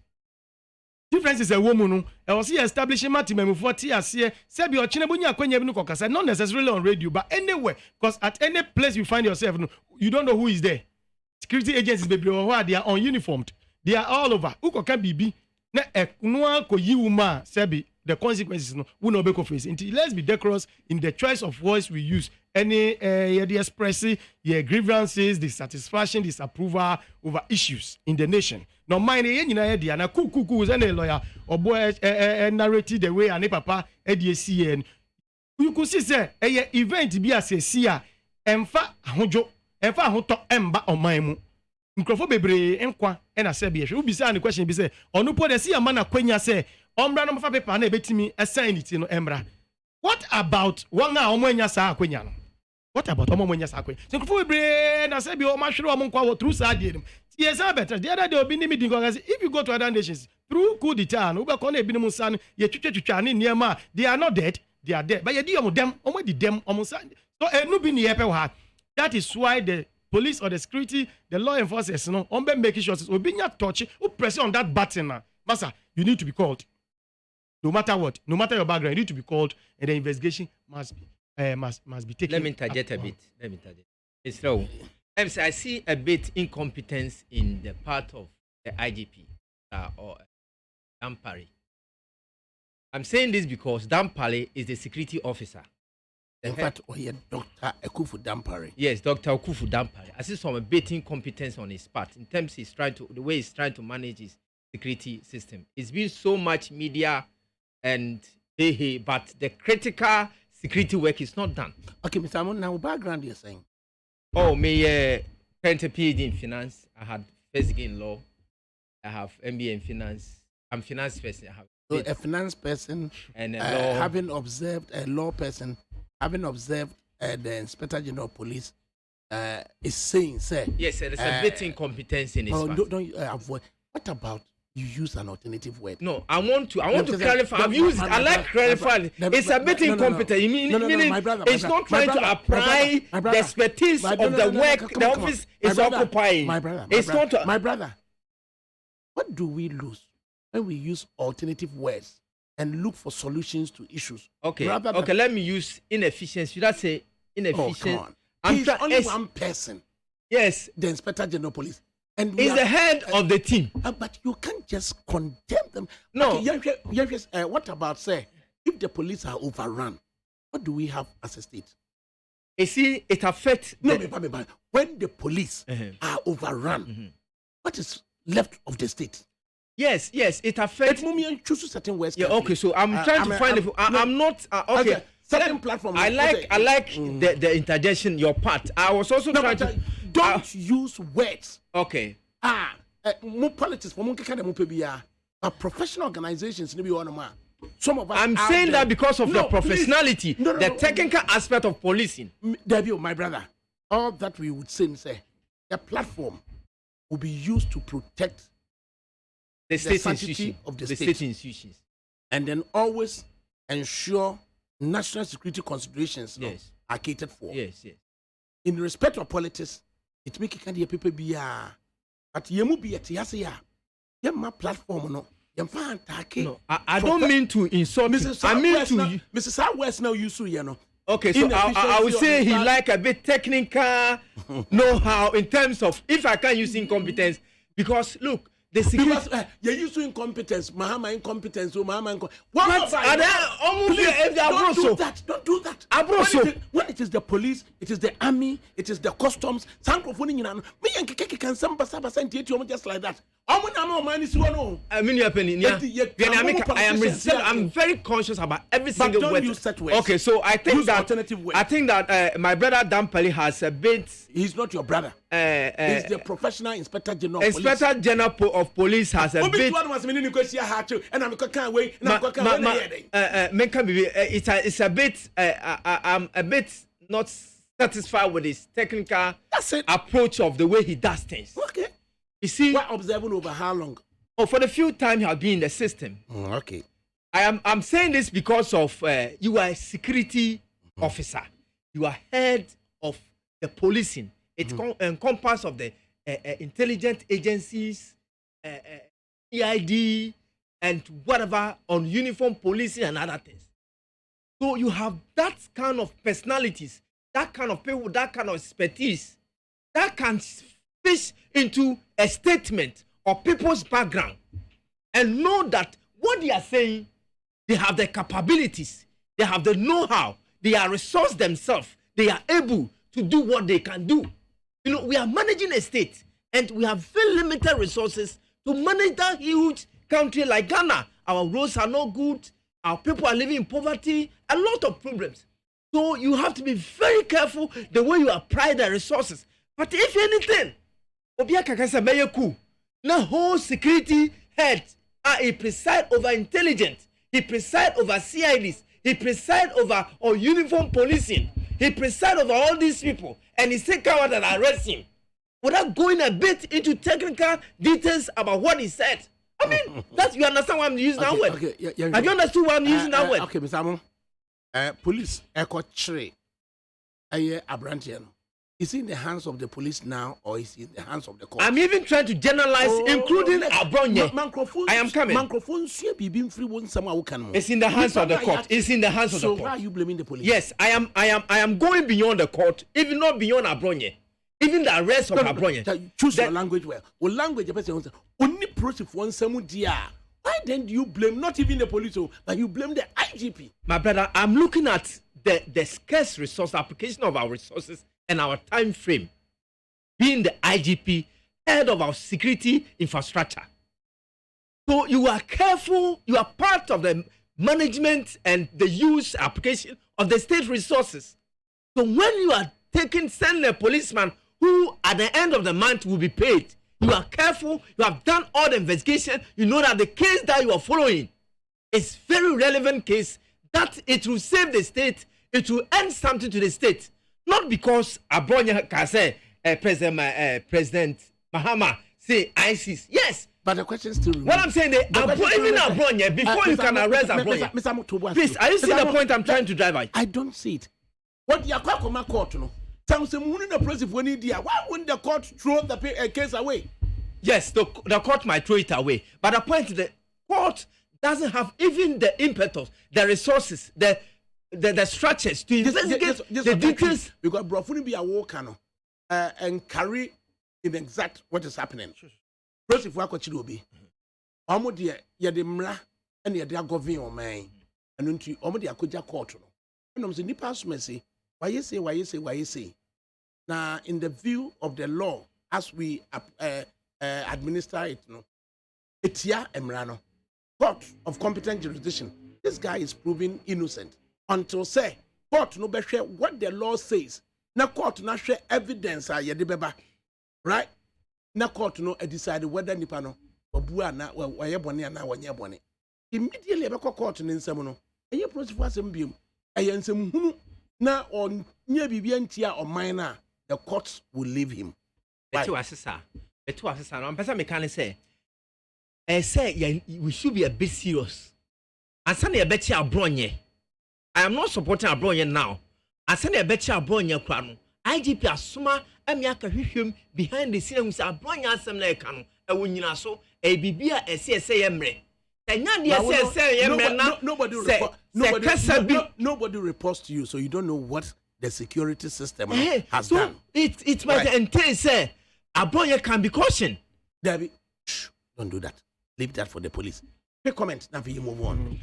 Differences a woman no e was establishing matimemu 40 ase say be ochinebonya akwanya bi no kokasa not necessarily on radio but anywhere because at any place you find yourself no you don't know who is there. Security agencies be they are ununiformed, they are all over ukoka bibi na no ko yiwuma say be the consequences no we no be ko face until let's be decorous in the choice of voice we use any the expressing your grievances, dissatisfaction, disapproval over issues in the nation. No mind ye nyina ye na kuku ze na lawyer obo narrative the way ani papa EDCN you could see say event bi asesi a emfa ahojo emfa ahoto emba oman mu nkrofo bebre enkwa na se bi ehwe ubisa an question bi say onu po de si ama na kwanya say ombra no mafa paper na ebetimi assign it no embra. What about one na omo anya sa akwanya no? What about omo anya sa akwanya? Nkrofo bebre na se bi o ma hwere omo nkwa through sadie. Yes, I better. The other day, if you go to other nations through coup d'etat, they are not dead, they are dead. But you do them, so that is why the police or the security, the law enforcers, making sure touch, who press on that button. Massa, you need to be called. No matter what, no matter your background, you need to be called, and the investigation must be taken. Let me interject a bit. It's slow. I see a bit incompetence in the part of the IGP or Dampare. I'm saying this because Dampare is the security officer. In fact, Dr. Ekufu Dampare. Yes, Dr. Ekufu Dampare. I see some a bit incompetence on his part in terms the way he's trying to manage his security system. It's been so much media and but the critical security work is not done. Okay, Mr. Amon, now background you're saying. Oh, me, current PhD in finance. I had first degree in law. I have MBA in finance. I'm a finance person. I have so a finance person and a law. Having observed a law person, having observed the Inspector General of Police, is saying, sir. Yes, sir, there's a bit incompetence in his part. Don't avoid. What about you use an alternative word? No, I want to clarify. I've used it. I like clarifying. It's a bit incompetent. You mean it's not trying to apply the expertise of the work the office is occupying. My brother. What do we lose when we use alternative words and look for solutions to issues? Okay. Let me use inefficiency. Should I say inefficient? Oh, come on. He's only one person. Yes. The Inspector General of Police. And he's the head of the team. But you can't just condemn them. No. Okay, what about, say, if the police are overrun, what do we have as a state? You see, it affects. No, when the police are overrun, what is left of the state? Yes, it affects. Choose certain words. Yeah, okay. So I'm trying to find. I'm not okay. Certain platform. I like the interjection. Your part. I was also trying to. Don't use words. Okay. More politics for more kind of professional organizations. Some of us. I'm saying that because of the professionality, the technical aspect of policing. Debbie, my brother, all that we would say, the platform will be used to protect the state institution of the state institutions, and then always ensure national security considerations are catered for. Yes. In respect of politics, it make it kind of people be but you must be at Yasia. My platform, no. No, I don't mean to insult. I mean to Mrs. Southwest now you know. Okay, so I would say he like a bit technical know-how in terms of if I can use incompetence because look. Because you're used to incompetence, Mahama incompetence, Mahama incompetence. Don't do that. When it is the police, it is the army, it is the customs, just like that. I'm very conscious about every single word. Don't use such words. Okay, so I think that my brother Dampali has a bit. He's not your brother. He's the professional inspector general. Inspector General of Police has a bit. It's a bit. I'm a bit not satisfied with his technical approach of the way he does things. Okay. You see, we're observing over how long? Oh, for the few time he has been in the system. Okay. I'm saying this because of you are a security officer. You are head of the policing. It encompasses of the intelligence agencies, EID, and whatever on uniform policing and other things. So you have that kind of personalities, that kind of people, that kind of expertise, that can fish into a statement of people's background and know that what they are saying, they have the capabilities, they have the know-how, they are resourced themselves, they are able to do what they can do. You know, we are managing a state and we have very limited resources to manage that huge country like Ghana. Our roads are not good, our people are living in poverty, a lot of problems. So you have to be very careful the way you apply the resources. But if anything, the whole security head he preside over intelligence, he preside over CIDs, he preside over uniform policing, he preside over all these people, and he say coward and arrest him without going a bit into technical details about what he said. I mean, that's you understand why I'm using that word. Okay, have you understood why I'm using that word? Okay, Mr. Amo, police echo tre Abrantiano. Is he in the hands of the police now or is he in the hands of the court? I'm even trying to generalize, including Abronye. I am coming. It's in the hands of the court. It's in the hands of the court. So why are you blaming the police? Yes, I am going beyond the court, even not beyond Abronye. Even the arrest of Abronye. Choose your language well. Well, language, only process one dear. Why then do you blame not even the police, but you blame the IGP? My brother, I'm looking at the scarce resource application of our resources and our time frame, being the IGP, head of our security infrastructure. So you are careful, you are part of the management and the use application of the state resources. So when you are sending a policeman who at the end of the month will be paid, you are careful, you have done all the investigation, you know that the case that you are following is very relevant case, that it will save the state, it will earn something to the state. Not because Abronya can say President Mahama say ISIS. Yes. But the question is still what I'm saying is, even Abronya, before you can arrest Abronya. Please, are you seeing the point I'm trying to drive at? I don't see it. What the Akwa court, no? Why wouldn't the court throw the case away? Yes, the court might throw it away. But the point is the court doesn't have even the impetus, the resources, the structures to investigate the details. Because Brofuni be a walker and carry in exact what is happening. First, if we are going to be, Omodia, Yadimra, and Yadia government or man, and until Omodia could court. And I'm saying, Nipas Mercy, why you say. Now, in the view of the law, as we administer it, no, it's ya emrano. Court of competent jurisdiction. This guy is proven innocent until say court no be share what the law says. Na court na share evidence right? Na court no decide whether nipa no obua na waye bone na wanye bone. Immediately be court no nsem no. Eye process asem biem. Eye nsem hunu na on nya bibia ntia oman na the courts will leave him. Betu asesa no pesa me kan say say we should be a bit serious. Asana e beti abronye. I am not supporting abronye now. Asana e beti abronye kwa no. IGP asoma amiaka hwehwem behind the scene we say abronye asem na e ka no e wonyina so e bibia ese yemre. Nobody reports to you, so you don't know what the security system has so done. It might entail say abronye can be cautioned. Debbie, don't do that. Leave that for the police. Quick comment, now you move on.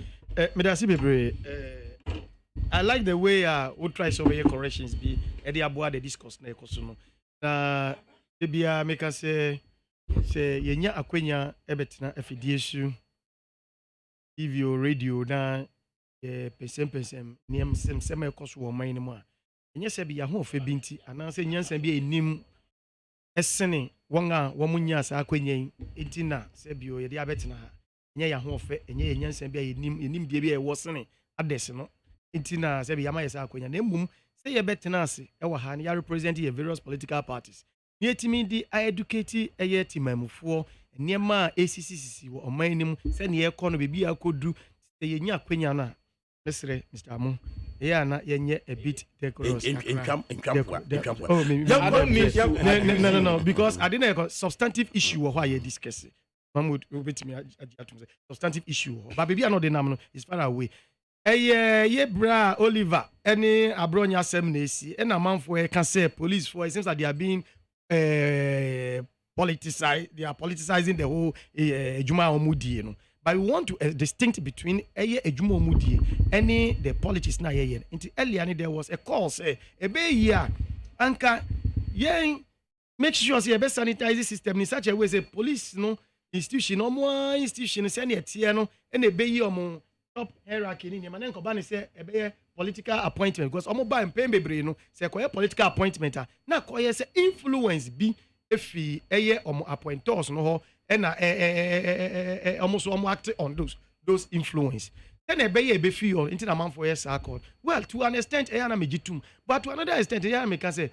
I like the way we try so many corrections be at the abua the discourse na ekoso no. Bia make us say yenya akwenya ebetina afidiesu TV radio na person niem sem ekoso wo man mu a enye se bia ho ofe binti ananse nyansa bia enim esene wonga womunya sa akwenya entina se bio ye dia betina ha enye ya ho ofe enye nyansa bia enim bia e wo sene adese no entina se bia ma yesa akwenya na emum se ye betina ase e wa ha na ya represent ye various political parties yetimi di educate eye timamufo niema ACCC wo omanim se ne ye kono bebi akodu se yenya akwenya na mesre Mr. Amu yeah na yenye a bit decorous no because I didn't substantive issue or why you discuss Mahmoud obetimi atum say substantive issue but baby no dey nam no is far away ye bra Oliver any abronya asem na esi na manfo e can say police for it seems that they are being politicized. They are politicizing the whole Ejuma Omudi, no. But we want to distinct between Ejuma Omudi and the politics na ye. Earlier there was a call say here anka make sure say be sanitize the system in such a way say police no institution no more institution send here no and be omo top hierarchy ni man nko ba ni say political appointment because omo ba mpem bebre no say koye political appointment na koye say influence bi efi omo appointors no ho na omo so omo act on those influence then be fi on into na man for yes accord well to an extent na mejitum but to another extent me can say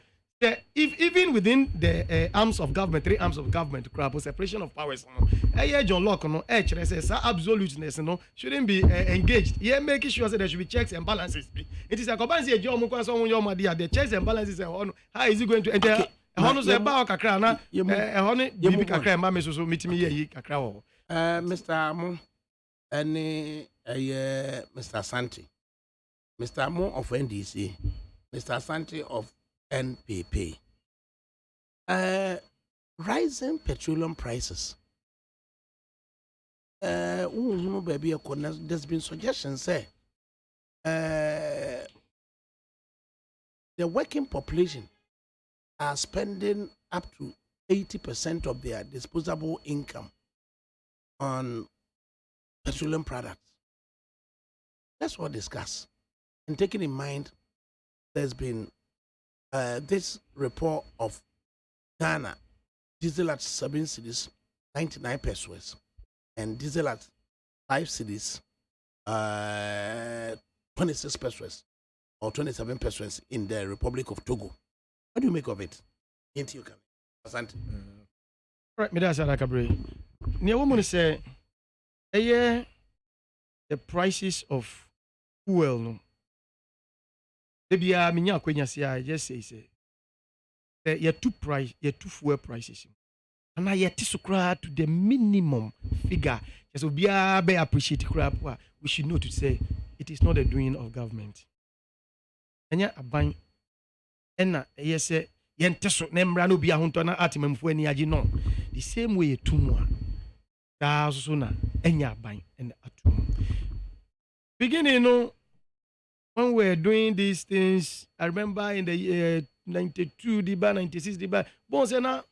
even within the arms of government, 3 arms of government, separation of powers, John Locke, absoluteness, shouldn't be engaged. Yeah, making sure that there should be checks and balances. It is a comparison. The checks and balances. How is it going to enter? Mr. Amo, Mr. Santi, Mr. Amo of NDC, Mr. Santi of NPP. Rising petroleum prices. There's been suggestions say the working population are spending up to 80% of their disposable income on petroleum products. Let's all discuss. And taking in mind, there's been this report of Ghana, diesel at 7 cedis, 99 pesos, and diesel at 5 cedis, 26 pesos, or 27 pesos in the Republic of Togo. What do you make of it? Into you can. Asante. Right, me that's ADAKABRI. Near woman say, the prices of fuel no. Debi a minya kwenya sia I just say ye two fuel prices and I yet to the minimum figure just so be appreciate crap we should know to say it is not the doing of government enya aban ena yes say yenteso na mra no bia honto na atimamfu ani agi no the same way etumu da so na enya aban and atum beginning no when we were doing these things, I remember in the 92 Diba, 96 Diba, Bonsena,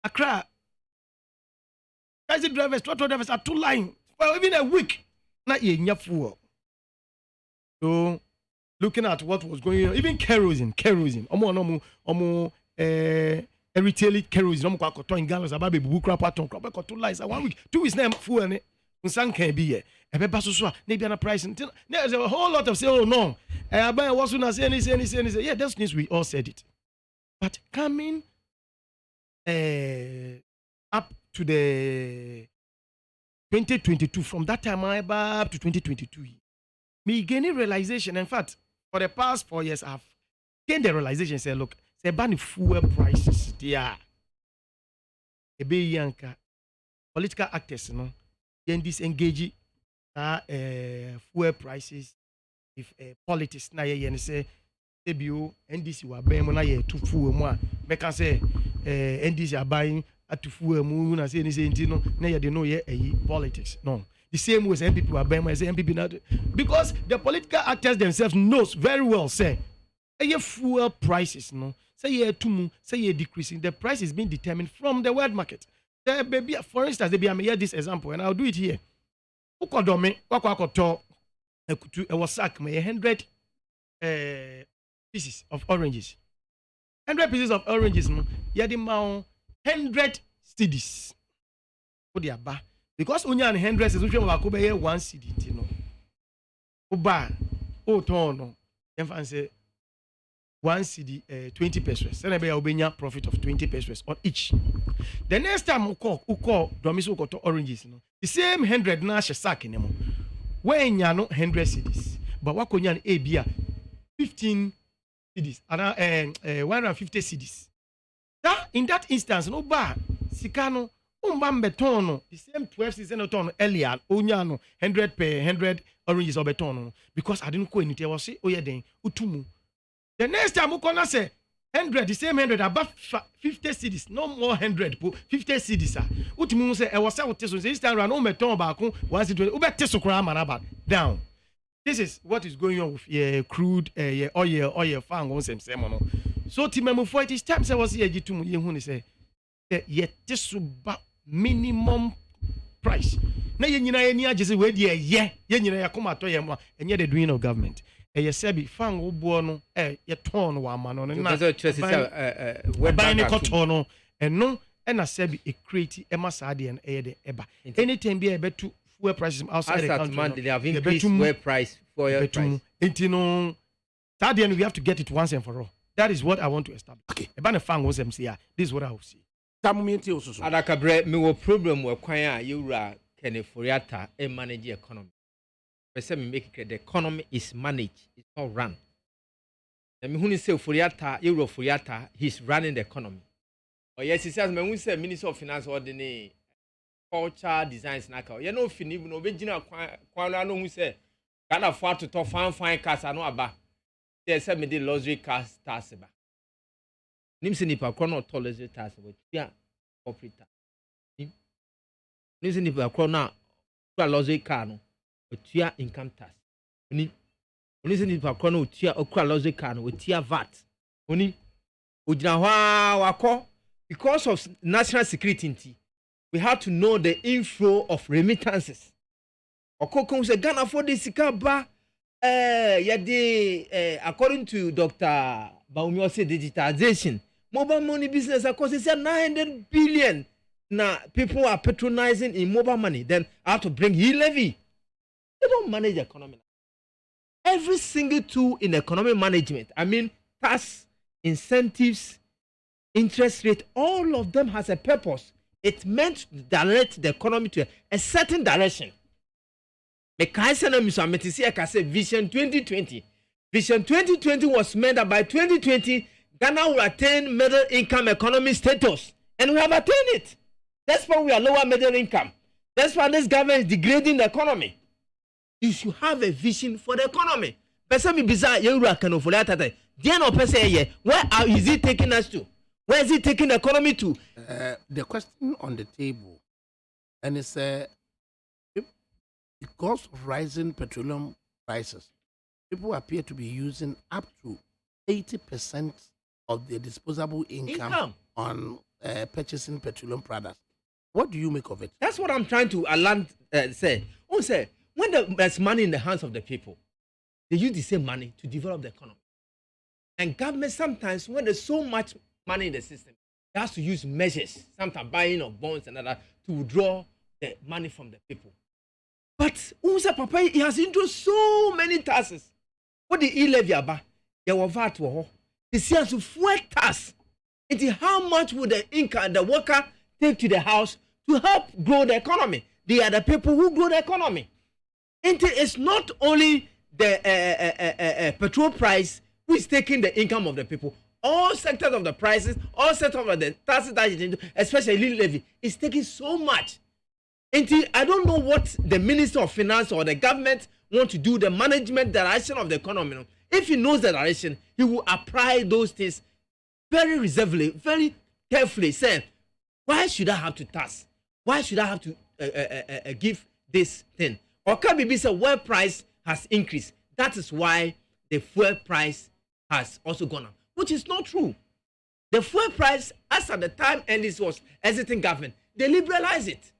Accra, taxi drivers, truck drivers are too lying for even a week. Not yet, fool. So, looking at what was going on, even kerosene, retail kerosene, in gallons, about baby book crap, 2 lies. 1 week, 2 weeks, name fool, and Unsan can be here. Maybe on a price. There's a whole lot of say, oh no, I buy a was not say anything. Yeah, that's news. We all said it. But coming up to the 2022, from that time up to 2022, me gaining realization. In fact, for the past 4 years, I've gained the realization. Say, look, say, ban fuel prices. Yeah, a be yanka political actors, you know. Then disengage fuel prices if politics na ye say ebio NDC wa ben mo na ye to fuel mo a me can say NDC are buying at fuel mo na say any say no na ye dey know ye politics no the same way some people are buying say MPP not because the political actors themselves knows very well say fuel prices no say ye to say ye decreasing the price is being determined from the world market. Baby, for instance, I may hear this example, and I'll do it here. Ukodome, wakwakoto, was sack me 100 pieces of oranges. 100 pieces of oranges, yadimao 100 cedis. Because unya 100 is usually wakobe 1 cedi, you know. Uba, tono, say 1 cedi, 20 pesos. Then I be a profit of 20 pesos on each. The next time we call Domiso to oranges, no. The same 100 na she sack in them. When you know 100 cedis, but what can you be 15 cedis, and 150 cedis. That in that instance, no bar, Sikano, betono, the same 12 cedis ton earlier, Onyano, 100 per 100 oranges or betono, because I didn't go in it. I was say, oh yeah, then utumu. The next time we gonna say 100, the same 100 above 50 cedis, no more 100, 50 cedis. Utimu say I was saying this time around, no meton back 1 cedi, ubete down. This is what is going on with crude, oil, fang, so Timemu for it is time I was here to me, say, yet this minimum price. Now you know, just wait, yeah, you come to you, and yet the doing of government. Sebi fang ubuono ye ton wa mano na we buy ne kotono eno na sebi e create e masade en de eba anytime be ebe to fuel prices outside the country they have increased fuel price for your price intino that then we have to get it once and for all. That is what I want to establish. Okay, eba ne fang was MCA, this is what I will see. Tamumienti osusu adakabre me wo problem we kwan a yewura keneforiata e manage economy. The economy is managed, it's not run. And when you say Furiata, he's running the economy. Oh yes, he says, when we say Minister of Finance or the culture designs naka. You know, Finib no original Kwana no who say can't afford to talk fine cars and no aba. They said me the luxury cars tax ba. Nimsi nipa kono to luxury tax with yeah corporate. Nimsi nipa kono luxury car no. Otua income tax. Oni se nipa kro na otua okura luxury car no otua VAT. Oni ogina hwa wako because of national security we have to know the inflow of remittances. Okokon say Ghana for this sika ba according to Dr. Baumio say digitization mobile money business across is 900 billion. Now people are patronizing in mobile money, then I have to bring e-levy. They don't manage the economy. Every single tool in economic management, I mean, tax, incentives, interest rate, all of them has a purpose. It's meant to direct the economy to a certain direction. Vision 2020. Vision 2020 was meant that by 2020, Ghana will attain middle income economy status. And we have attained it. That's why we are lower middle income. That's why this government is degrading the economy. You should have a vision for the economy. Person be bizarre, you can for that. Where is he taking us to? Where is he taking the economy to? The question on the table, and it's because of rising petroleum prices, people appear to be using up to 80% of their disposable income. On purchasing petroleum products. What do you make of it? That's what I'm trying to say. When there's money in the hands of the people, they use the same money to develop the economy. And government sometimes, when there's so much money in the system, it has to use measures, sometimes buying of bonds and other, to withdraw the money from the people. But Papa, he has introduced so many taxes. What the e-levy about? There were VAT. He says to fuel tax. How much would the income, the worker, take to the house to help grow the economy? They are the people who grow the economy. It's not only the petrol price who is taking the income of the people. All sectors of the prices, all sectors of the taxes that you do, especially levy, is taking so much. I don't know what the Minister of Finance or the government want to do, the management direction of the economy. If he knows the direction, he will apply those things very reservedly, very carefully, saying, why should I have to tax? Why should I have to give this thing? Or can be said, well, price has increased. That is why the fuel price has also gone up, which is not true. The fuel price, as at the time Ennis was exiting government, they liberalized it.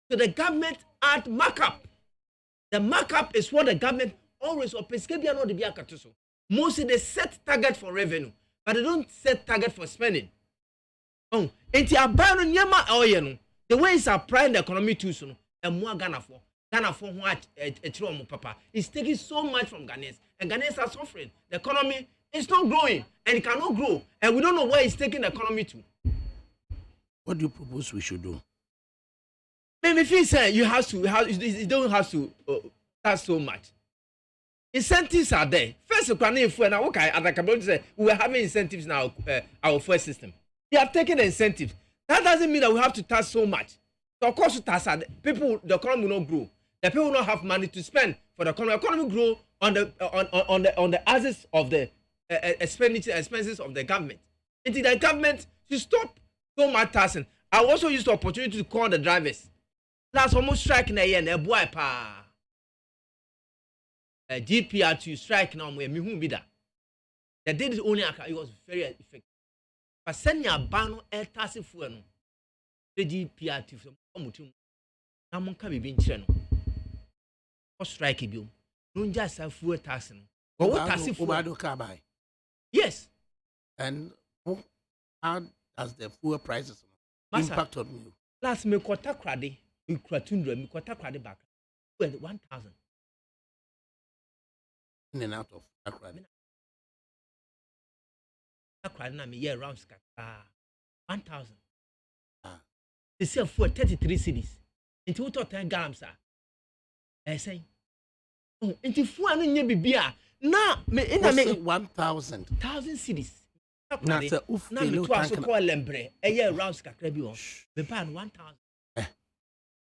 So the government add markup. The markup is what the government always opens. Mostly they set target for revenue, but they don't set target for spending. Oh, and the way it's applying the economy too soon, and more Ghana for what Papa is taking so much from Ghanaians, and Ghanaians are suffering. The economy is not growing, and it cannot grow, and we don't know where it's taking the economy to. What do you propose we should do? Maybe if you say you don't have to tax so much. Incentives are there. First, ADAKABRI say we were having incentives in our fuel system. They have taken the incentives. That doesn't mean that we have to tax so much. So of course, people, the economy will not grow. The people will not have money to spend for the economy. The economy grow on the assets of the expenses of the government. Until the government should stop so much taxing. I also used the opportunity to call the drivers. Last almost striking a year and a boy pa. GPR to strike now, me who be that. The day is only it was very effective. But send your ban air taxi for no. The GPR to some now one can be being channel. Or strike you. Don't just have fuel taxing. But what taxi for? Yes. And how does the fuel prices impact on you? Last me quota crade, me quata back. 1,000. In and out of Accra. Accra na me year round 1,000. They sell for 33 cities. Into what 10 grams I say. Oh, into 4 and bibia. Now me in a 1,000 cities. Now me to also call lembre. A year round scacrebi. Me ban 1,000.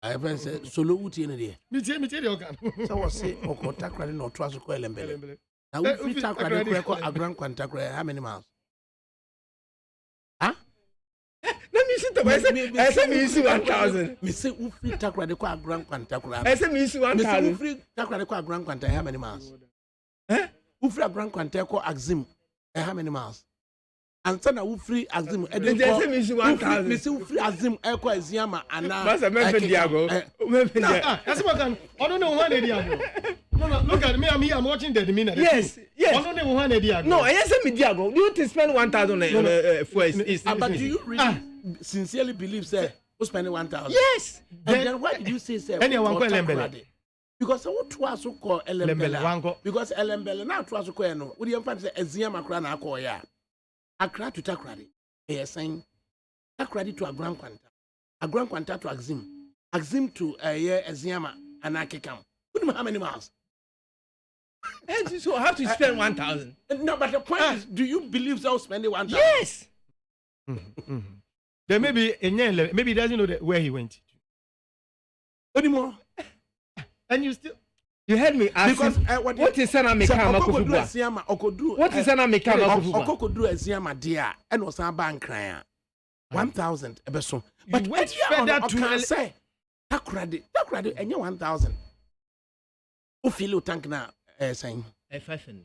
I have said solo uti in a day. Me tell you, so I say, Okota credit or trust coil and belly. Now, we talk about a grand quantacre, how many miles? Huh? Let me see the I said, me see 1,000. Me say, we talk radical grand quantacre. I said, me see 1,000. Free talk radical grand quanta, how many miles? Eh? Who free a grand quantacre axim, how many miles? And so now we free azim. Me see 1,000. Me see free azim. Eko eziama ana. Master Memphis Diago. That's what I don't know one Diago. No, look at me. I'm watching the demeanor. Yes. I don't know one Diago. No, I said me Diago. You to spend 1,000 for but do you really sincerely believe, sir, who spending 1,000? Yes. And then why did you say, sir? Because I want to ask who call Elembele. Because Elembele now to ask who call no. Would you find say eziama krana call ya? Accra to Takrady, they are saying Takrady to a grand quanta to Axim to a year Eziama and Akikam. How many miles? So I have to spend 1,000. No, but the point is, do you believe so spending 1,000? Yes. Then maybe he doesn't know where he went. Anymore. And you still. You heard me ask because what is Sana Mekama Kufuba? What is Sana Mekama Kufuba? Okokodru Eziama dia and was a bank cry 1,000 ebeso. But when you spend that to say Takrady and you 1,000. Who feel tank now saying 500.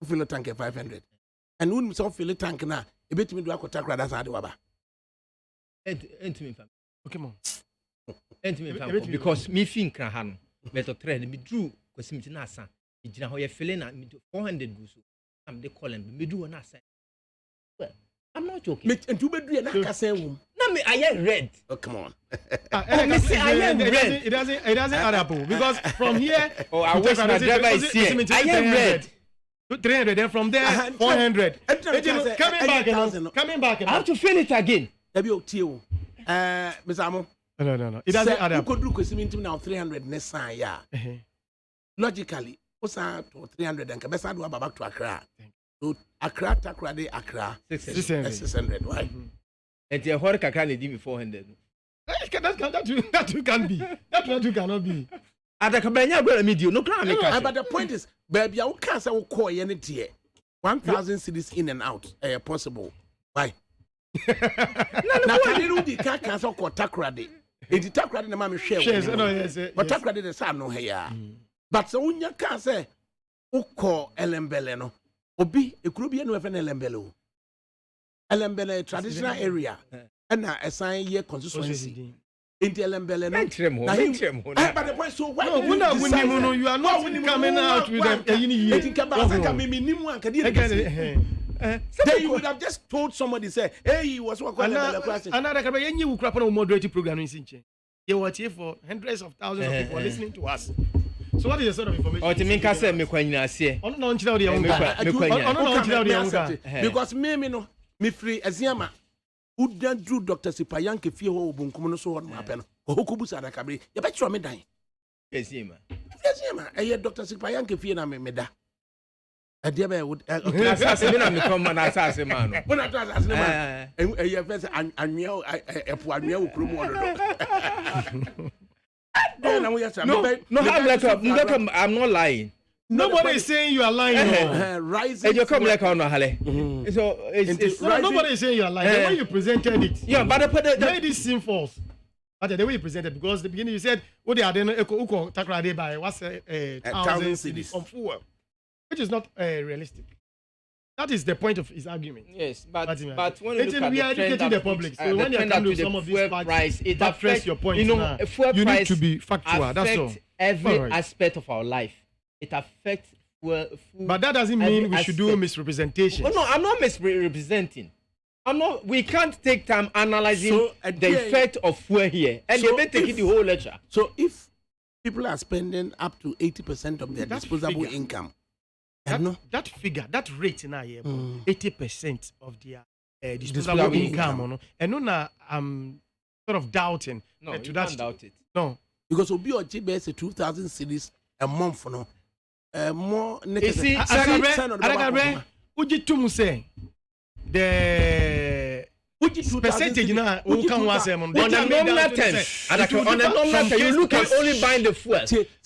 Fill a tank 500. And when we fill a tank now, a bit me do akota that's how do aba. Enti Okay, mom. Enti because me think krahan beto trade me drew kwasimiti na asa. Ijina ho ye feeling na 400 go so. Am dey call me do na asa. Well, I'm not joking. And you be na kasa wom. Na me I red. Oh, come on. It doesn't add up because from here I wish my driver is here. I am red. 300 then from there 400. Coming back. I have to fill it again. Mr. Amo. No. It doesn't add up. You could do kwasimiti now 300 next time, yeah. Logically, what's that 300 and best do back to Accra. So Accra de Accra 600, right? And the horror can give me 400. That too can be. That too cannot be. ADAKABRI will meet you. No, but the point is, baby, I can't say call any tier 1,000 cities in and out. Possible. Why? Now, can you do the car cancel called Takrade? It's Takrade, the mammy share. But Takrade, the son, no hair. But so when you can't say, who call Elembeleno? Obi, it could be no FN Elembelo. Elembele, traditional area. And now a sign year consistency. Into Elembele. But the point so why you are not coming out with them. Then you would have just told somebody, say, hey, he was what ADAKABRI, you will crap on moderated program in Sinche. You were here for hundreds of thousands of people listening to us. So what is the sort of information? Because me free Aziama. Who don't do Dr. Sipayanke fee ho bunkumo so what happen? Hokubu ADAKABRI. You bet you me dying. Yes, Dr. Sipayanke fee na me da. A dear bear would assassin and become an assassin man. When I was as man, and your face and meow, a poor meow promoter. I'm not lying. Nobody is saying you are lying. Rising. You come like on Hale. So it's nobody is saying you are lying. The way you presented it. Yeah, but the made it seem false. But the way you presented, because the beginning you said, what they are then Uko Takrade by what's 1,000 cities on fuel, which is not realistic. That is the point of his argument. Yes, but when we are educating the public, so when you come to some of these facts, it affects your point. You need to be factual. That's all. Every aspect of our life. It affects food. But that doesn't mean we should do misrepresentation. Oh, no, I'm not misrepresenting. We can't take time analyzing the effect of food here. And they may take the whole lecture. So if people are spending up to 80% of their disposable income, that figure, that rate in our year, 80% of their disposable income, and no, I'm sort of doubting. No, you can't doubt it. No. Because we'll be on GBS 2,000 cities a month, no. More ADAKABRI, Ujitum say the percentage now who can was on the nominal terms. On the nominal terms, you look at only buying the fuel,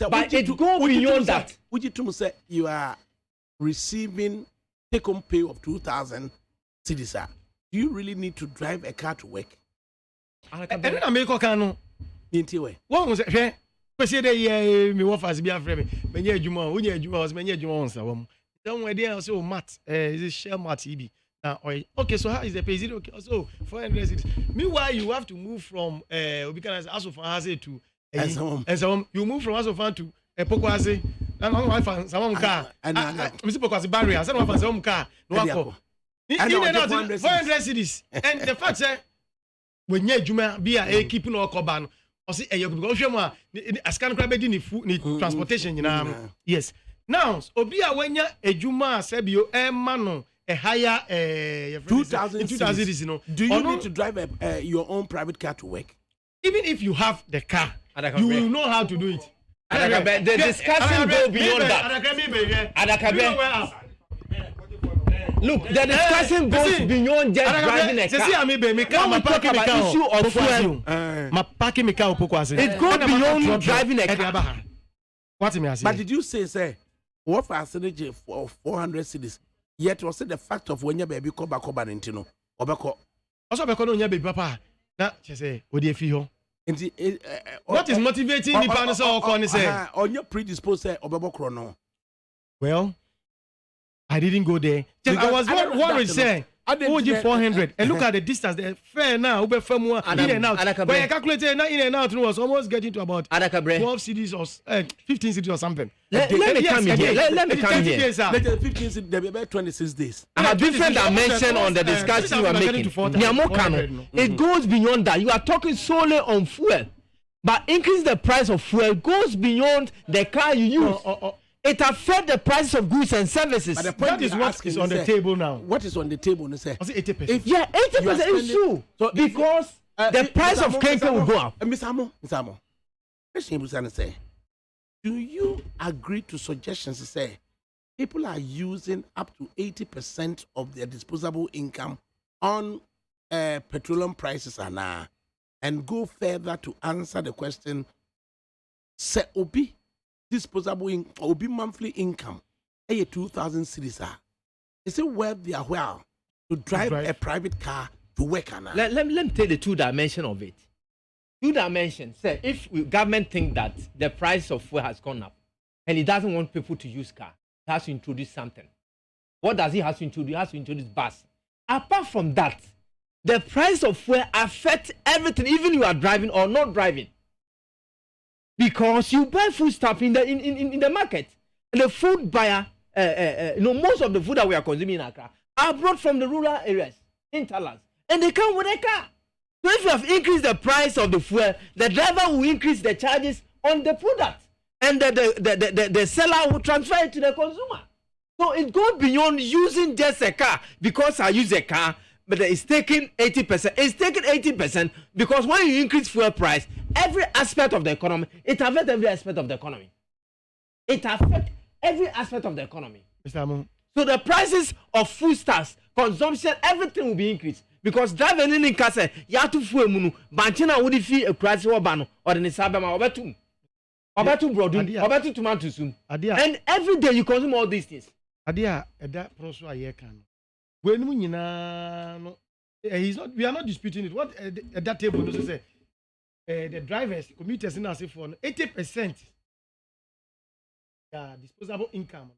but it go beyond that. Ujitum say you are receiving take-home pay of 2,000 cities. Do you really need to drive a car to work? ADAKABRI, what was it? Say that me work as be a friend. Me nye adwuma, wo nye adwuma, was me nye adwuma on sawam. Then when they also mat, is it share mat EB. Now, okay, so how is the pay? Is it okay? So 400. Meanwhile, you have to move from because Asofan to and so you move from Asofan to Pokwase. And I find some car. And Mr. Pokwase barrier. Some of some car. Noako. In 400 cities. And the fact that when nye adwuma be a keeping all koban. Because askan crab ni transportation yes. Now obia wenya ejuma sebio mano a higher 2,000 cities, do you need to drive your own private car to work? Even if you have the car, you will know how to do it. The discussion go beyond that. ADAKABRI. Look, the discussion goes beyond just driving a car. When we talk about issue of fuel, it goes beyond driving a car. What me say? But did you say what facility for 400 cities? Yet was it the fact of when your baby come back over Nintino? Obako. Also, because no baby papa. Na say odi efi ho. What is motivating the partners or say on your predisposed say obabo krono? Well, I didn't go there. I was worried saying, OG 400. And look at the distance. The fare now, Uber from in and out. But I calculated in and out, it was almost getting to about 12 cities or 15 cities or something. Let me come here. Let me come here. 15 cities, there be 26 days. I have different dimension on the discussion you are making. It goes beyond that. You are talking solely on fuel. But increase the price of fuel goes beyond the car you use. It affects the price of goods and services. But the point that is what is on the table now. What is on the table? Was it 80%? Yeah, 80% is true. So because the price of clinker will go up. Mr. Amo, question you say, do you agree to suggestions to say people are using up to 80% of their disposable income on petroleum prices and go further to answer the question, say Obi disposable Obi monthly income, 2,000 cedis. Is it worth their while to drive a private car to work? Let me tell the two dimensions of it. Two dimensions. Say, if government think that the price of fuel has gone up and it doesn't want people to use car, it has to introduce something. What does it have to introduce? It has to introduce bus. Apart from that, the price of fuel affects everything, even you are driving or not driving. Because you buy food stuff in the market. And the food buyer, most of the food that we are consuming in Accra are brought from the rural areas, hinterlands. And they come with a car. So if you have increased the price of the fuel, the driver will increase the charges on the product. And the seller will transfer it to the consumer. So it goes beyond using just a car. Because I use a car, but it's taking 80%. It's taking 80% because when you increase fuel price, every aspect of the economy, it affects every aspect of the economy. It affects every aspect of the economy. Mr. So the prices of foodstuffs, consumption, everything will be increased. Because driving in Kase, you have to fuel munu, Bantina would fee a price or bano or the Nisabama or Batum. Or Batum Brodun, or Batum Tomato soon. And every day you consume all these things. Adia, that process a year can. When we no, he's not. We are not disputing it. What at that table knows say the drivers, commuters in us for 80% disposable income.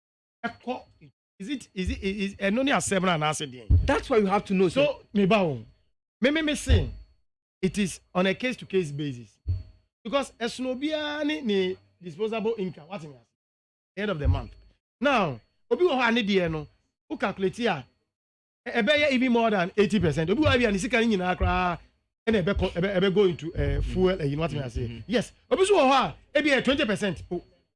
Is only a 7 and a half. That's why you have to know. So me saying it is on a case to case basis because as no be any disposable income. What in the end of the month now. Obi wo ha ne de no who calculate here even more than 80%. Obi wa bia ni sika ni na kra and ebe go into fuel you know what I say. Yes. Obi so ho a e bia 20%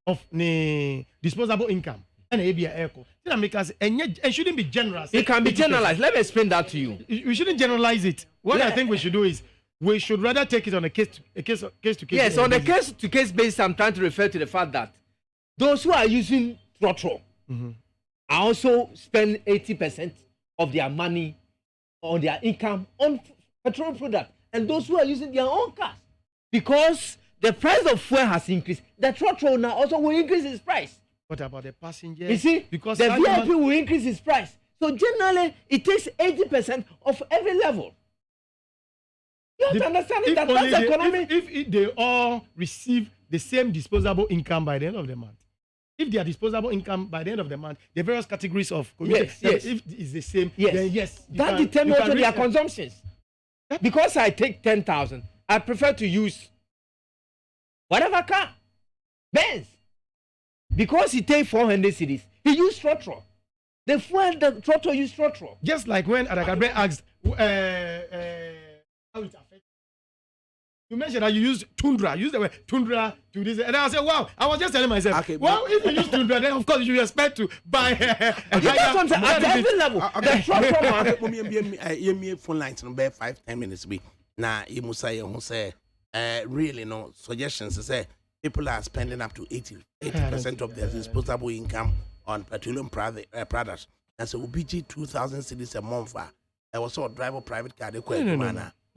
of the disposable income and e bia echo. Then make us it shouldn't be generous. It can be generalized. Let me explain that to you. We shouldn't generalize it. What I think we should do is we should rather take it on a case to case. Yes, on a case to case basis. I'm trying to refer to the fact that those who are using throttle I also spend 80% of their money or their income on petrol product, and those who are using their own cars, because the price of fuel has increased, the throttle now also will increase its price. What about the passengers? You see, because the VIP will increase its price. So generally, it takes 80% of every level. You have to understand that that's the economy. If they all receive the same disposable income by the end of the month. If their disposable income by the end of the month, the various categories of yes. If it's the same, then yes. That determines also their consumptions. Because I take 10,000, I prefer to use whatever car, Benz. Because he take 400 cedis, he used throttle. The throttle use throttle. Just like when ADAKABRI asked how it affects. You mentioned that you use Tundra. Use the word Tundra to this. And I said, wow, I was just telling myself, okay, well, if you use Tundra, then of course you expect to buy at every level. The phone lines in 5-10 minutes. Now, you must say, really, no suggestions. Say people are spending up to 80% of their disposable income on petroleum products. And so, BG 2,000 cedis a month. I was a driver private car.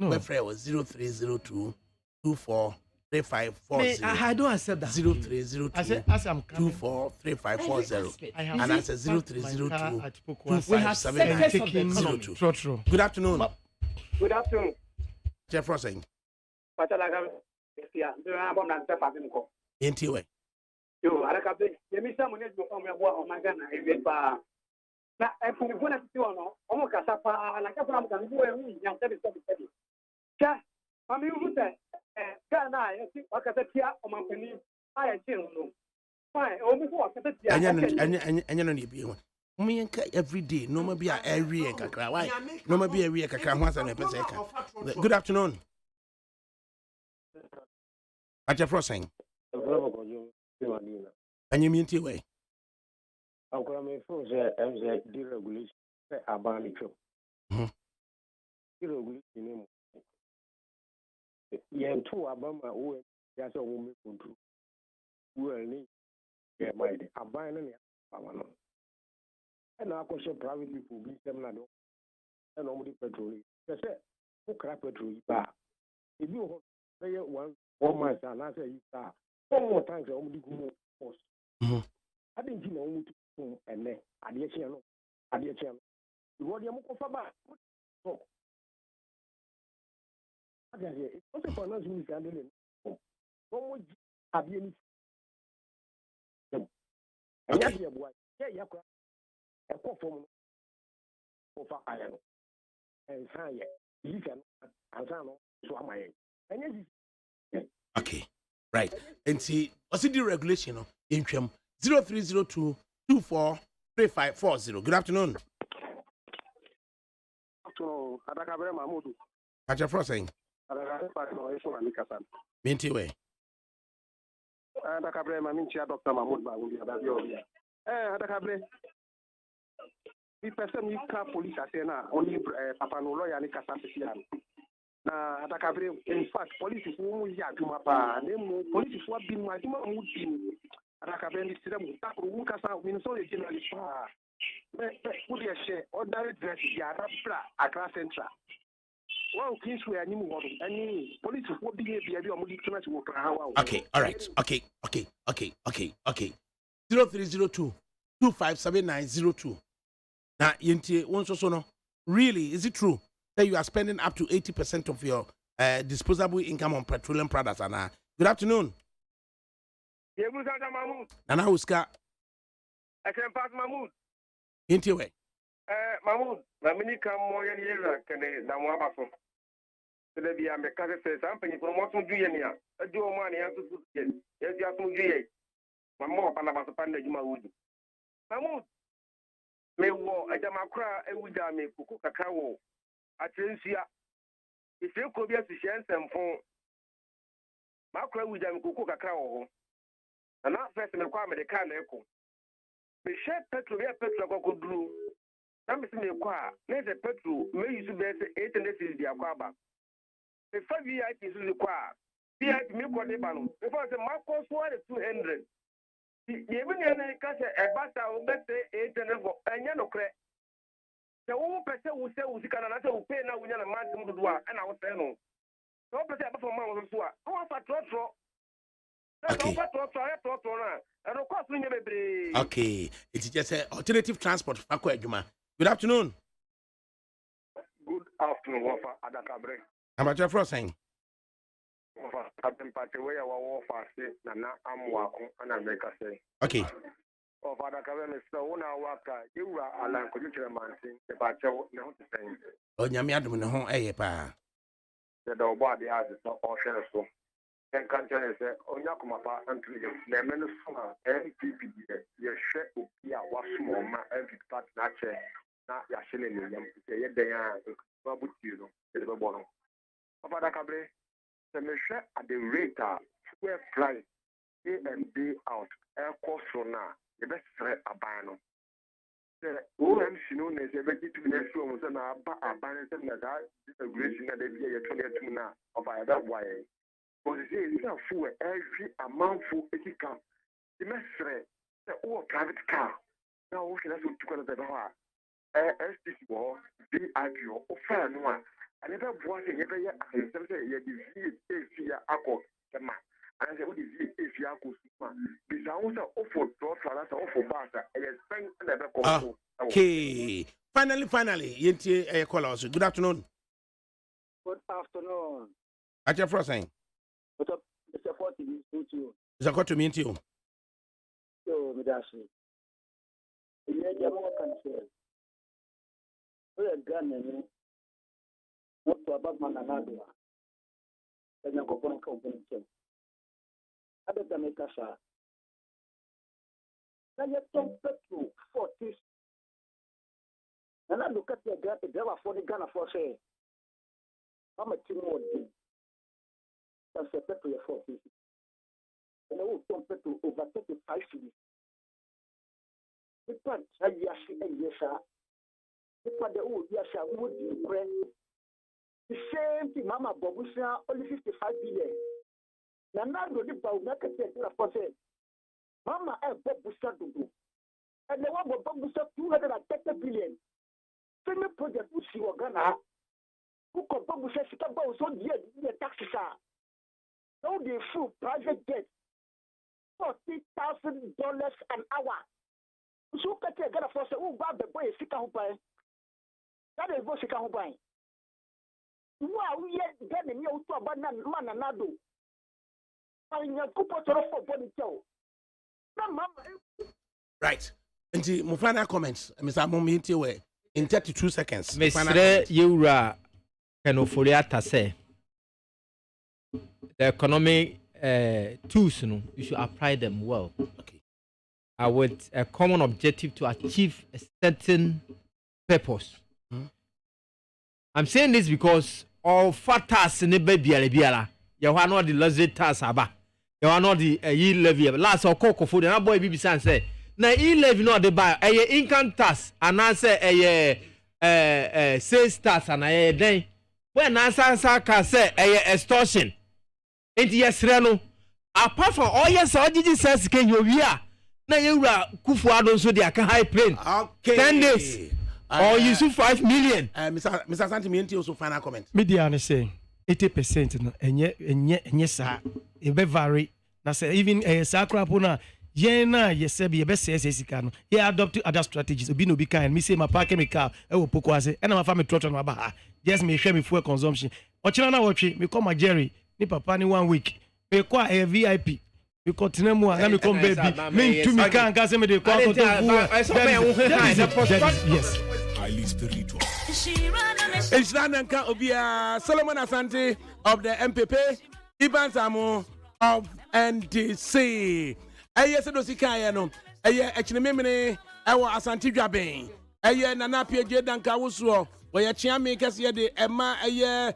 No. My friend was 0302 24 3540. I don't accept that. 0302 24 3540. And I said 0302 25702. Good afternoon. Good afternoon. Jeff Rossing. Intiwe. Yo, ADAKABRI, yemisa mwenye jumwa omagana ebepa. Na mpungufuna sisi wano, omo kasapa na kafa mkanguwe mimi nyantabi sabi. Cha, mami uvute kana yesi wakatetia omampeni aya chino. Fine, omufu wakatetia. Anya no bi ho. Umiyenka every day no ma be every kakra. Why? No ma be every kakra ho asa na pese ka. Good afternoon. Acha Frosing. Anya mi nti we. Ankora me fo se MZ deregulation se abani tro. Deregulation ni mo. Yen to abama wo ya se wo me control. Wo ni ya mind aban na ya abano. And I question private people be them na do. And normally petrol. They say who crap petrol ba. If you say one month and I say you start 4 more times I only go force. I didn't know and then I did channel. You want your moko ba. So I can hear it's also for us who is handling. No more have you and yeah boy. Yeah a perform for iron and sign you can answer so am I. Okay, right. And see, what's the regulation in Trim 0302 243540. Good afternoon. So, ADAKABRI Mahmoud. Acha Frosing. Minti way. ADAKABRI Maminchi Dr. Mahmoud Bagundi. ADAKABRI. The person you call police asena only Papa no lawyer ni kasapesian. Na ADAKABRI in fact police who ya tuma pa nemu police who been ma tuma mutin ADAKABRI ni sira mutakuru mukasa Minnesota generally pa. Put your share ordinary dress ya rapra Accra Central. Well, things we are new any police who behave or mudi to work. Okay, all right. Okay. 0302 257902. Now, Yinti, once or no, really, is it true that you are spending up to 80% of your disposable income on petroleum products? And good afternoon. Nana Huska. I can pass Mahmoud. Yinti way. Mahmoud, na mini come more than year can they Namuabaso. So there be a mechanic says something from what to do any. A do money and to get. Yes, you have to do. My more Panabas Panda Jumawood. Mahmoud. Me wo ajamakra ewuda me kuku kakawo atrensia ife ko bia sihye nsemfo makra ewuda me kuku kakawo ho na first me kwa america na eko me she petrol ya petrol kokoduru na me se me kwa na se petrol me use be se 800 cedi akwa ba me fa VIP so kwa VIP me ko de ba no me fa se makọ so 200. Even in a case, a basta will bet 800 for any no credit. The woman person will say, we can answer pay now when a man to do, and I was saying, no. No, but I for my was what? I want a trot. Okay, it's just an alternative transport. Good afternoon. Good afternoon, Wafa ADAKABRI. How about your frosting? Captain Patiway, our war fast, Nana Amwako, and America say. Okay. Of ADAKABRI, Mr. Una Waka, you are a land culture man, the Pacho, no thing. Oh, Yamiadum, no, eh, pa. The dog body has it, or share so. And country say, Onyakumapa, and to you, the Minnesota, NPP, your share of Pia, was small, my every part, not chair, not Yashilin, they are about you, the Bono. Of ADAKABRI. The measure at the rate square price day and day out air cost now the best threat abano. The OMC known as a very to the show and abandoned that disaggregation that they be a 22 now of that way. But it's a full every amount for a car. The mestre the all private car. Now we can also took another bar. STC war, VIP or fair no one. I never bought a year and say you disease alcohol, the man. And I said, what is it if you are good? Because I offer to offer Basa, and I never call. Okay. Finally, Yenti call us. Good afternoon. Good afternoon. At your frosting. What's up? It's a 40 to you. It's a got to meet you. medasi. Ye jamu kan se. Oya gane ni. Moto ababa na nado. Enya kokona ka ubuni kem. Abe da mekasa. Na ye tom petro 40. And I look at the driver for the Ghana for say, I'm a team more. That's a petrol for 40. And I will compare to over 35 cities. The part I yashi and yesha. The part the old yasha would be friend. The same thing, Mama Bobusia, only 55 billion. Now, the bow market for say, Mama and Bobusia to do. And the one Bobusia 230 billion. Same project which you are gonna who can publish a about so dear the taxes are. No, they full private jet $40,000 an hour. So can take a for who bought the boy sick who buy. That is what sick who buy. Wow, yet getting you to a banana man and nado. I your coupon for body show. Right. And my final comments, Mr. Momenti way. In 32 seconds. Mr. Yura Kanofoliata say the economic tools, you should apply them well. Okay. With a common objective to achieve a certain purpose. I'm saying this because all fat tasks in the baby, you are not the luxury tasks, you are not the levy. Last or cocoa food, and a boy baby say. Na e-levy no dey buy income tax and answer sales tax and den when answer can say extortion it yes no apart from all yes all GG says can you here na you kufu adon so dey can high plane okay 10 days or you see 5 million Mr. Santi also final comment media ne say 80% no enye sa e be vary na say even sakrapo na Yena yesebi yebese sika no ye adopt other strategies obi no be kind me say my park chemical e wo poko ase e na ma fa me trotro no ba just me hwe me fuel consumption ochina na wotwe me come Jerry ni papa ni 1 week me kwa VIP me continue mu na me come baby me to me kan se me dey kwa ko to yes highly spiritual Islananka obia Solomon Asante of the MPP Iban Samu of NDC Eye se do sika ye no eye echinememene ewo Asante Dwaben eye Nana Pieje Danka Woso we ye chiame kase ye de ema eye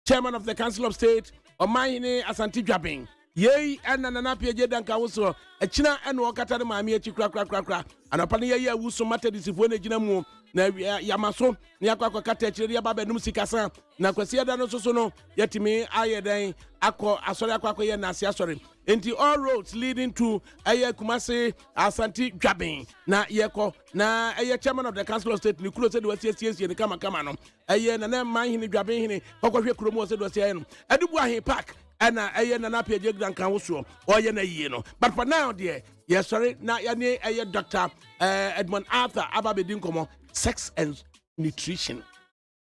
chairman of the Council of State Omahine Asante Dwaben ye Nana Pieje Danka Woso echina eno okata de maami echi kra anapa ne ye awuso mata disifo na gina mu na yamaso ne akwa kata echire ya baba num sikasa na kwasi da no soso no yetimi ayeden akọ asori akwa ye na ase asori enti all roads leading to aye Kumasi Asante Dwaben na yeko na aye chairman of the Council of State ni kulo se do CCC ni kama no aye na manhini Dwaben hini kokwohwe kromo se do se no adubu ahe park ana aye Nana Pieje Danka Woso oye na yie no but for now dear yes sorry na ya ni aye Dr. Edmond Arthur ababedin komo sex and nutrition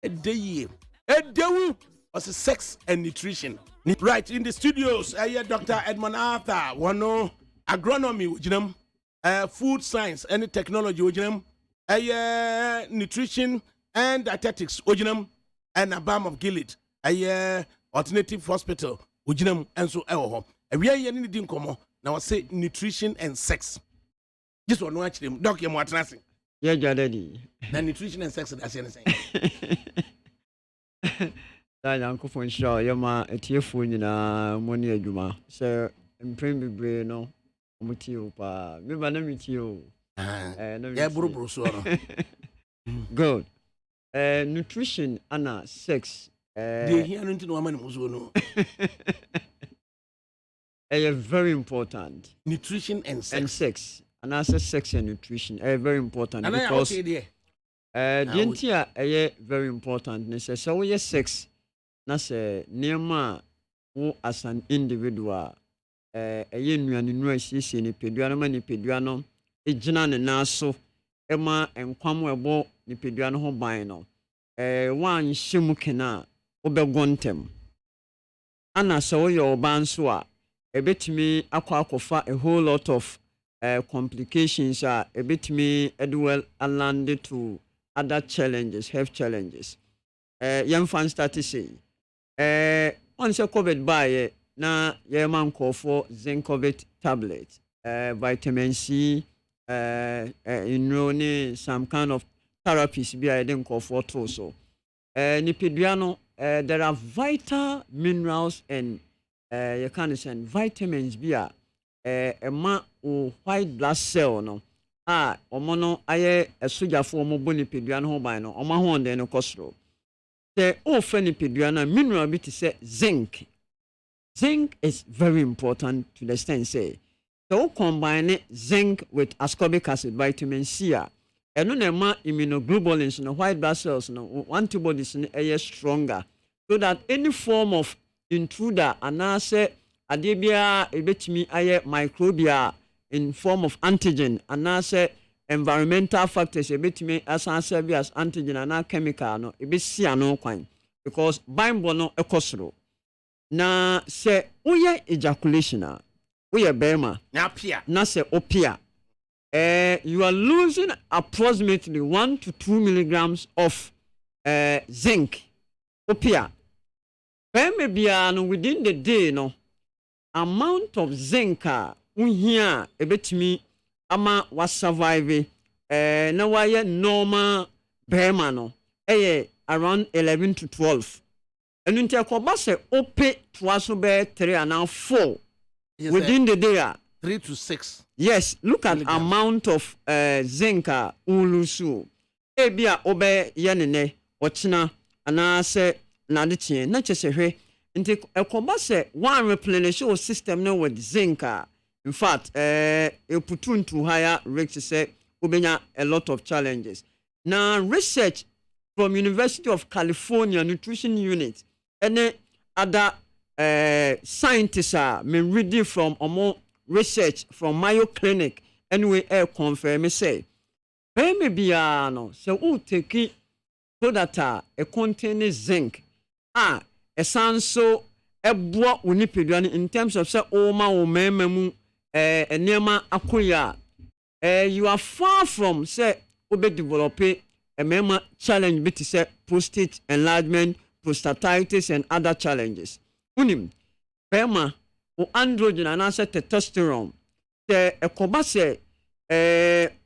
a day was sex and nutrition right in the studios Dr. Edmond Arthur one agronomy ujinam food science and technology ujinam nutrition and dietetics ujinam and a balm of Gilead alternative hospital ujinam and so we are in the komo now say nutrition and sex just one watch them doc you what nothing yeah daddy na nutrition and sex that's anything that uncle for sure you ma etiefo nyina moni adwuma so mpren bebre no omutio pa me ba na mitio yeah buru so no good nutrition and sex they hear nothing no man muzo no very important nutrition and sex and also sex and nutrition very important because the entire very important necessary so sex na say niema wo as an individual nnuane nu asiesie ne pedua no ma ne pedua no egina ne naso ema enkwam ebo ne pedua no ho ban no wan hyemu kena obegontem ana so yo ban so a ebetimi akwa akofa a whole lot of complications are a bit me edwell landed to other challenges, health challenges. Young fan start to say, once a COVID by na man call for zinc COVID tablet, vitamin C, some kind of therapies be I didn't call for also. Nipidiano, there are vital minerals and you can say vitamins be a ma o white blood cell no omono aye esoja fo mo boni pedua no ho ban no omo ho onde no kosro the o fa ni pedua na mineral bi say zinc is very important to the extent say so combine zinc with ascorbic acid vitamin C eno na ma immunoglobulins no white blood cells no antibodies no aye stronger so that any form of intruder anase ade bia ebetimi aye microbia in form of antigen anase environmental factors ebetimi asanse bi as antigen ana chemical no ebesi ano kwan because bimbo no ekosoro na se uye ejaculation uye bema na se opia you are losing approximately 1 to 2 milligrams of zinc opia bema bia no within the day no amount of zinc here ebetimi ama was survive na waye normal bema no around 11 to 12 and until akoba se ope twaso be 3 and 4 within the day 3 to 6 yes look at amount of zinc ulusu ebia obe yenene ochina anase na de tie na chesehwe nti akoba se one replenish your system no with zinc in fact you put into higher rates say obenya a lot of challenges now research from University of California Nutrition Unit and other scientists are reading from research from Mayo Clinic anyway confirm say maybe no so who take so that a contain zinc esanso eboa unipeduane in terms of say oma o memamu enema akoya you are far from say obe develop a mema challenge bit say prostate enlargement prostatitis and other challenges unim pema o androgen and answer testosterone the ekoba say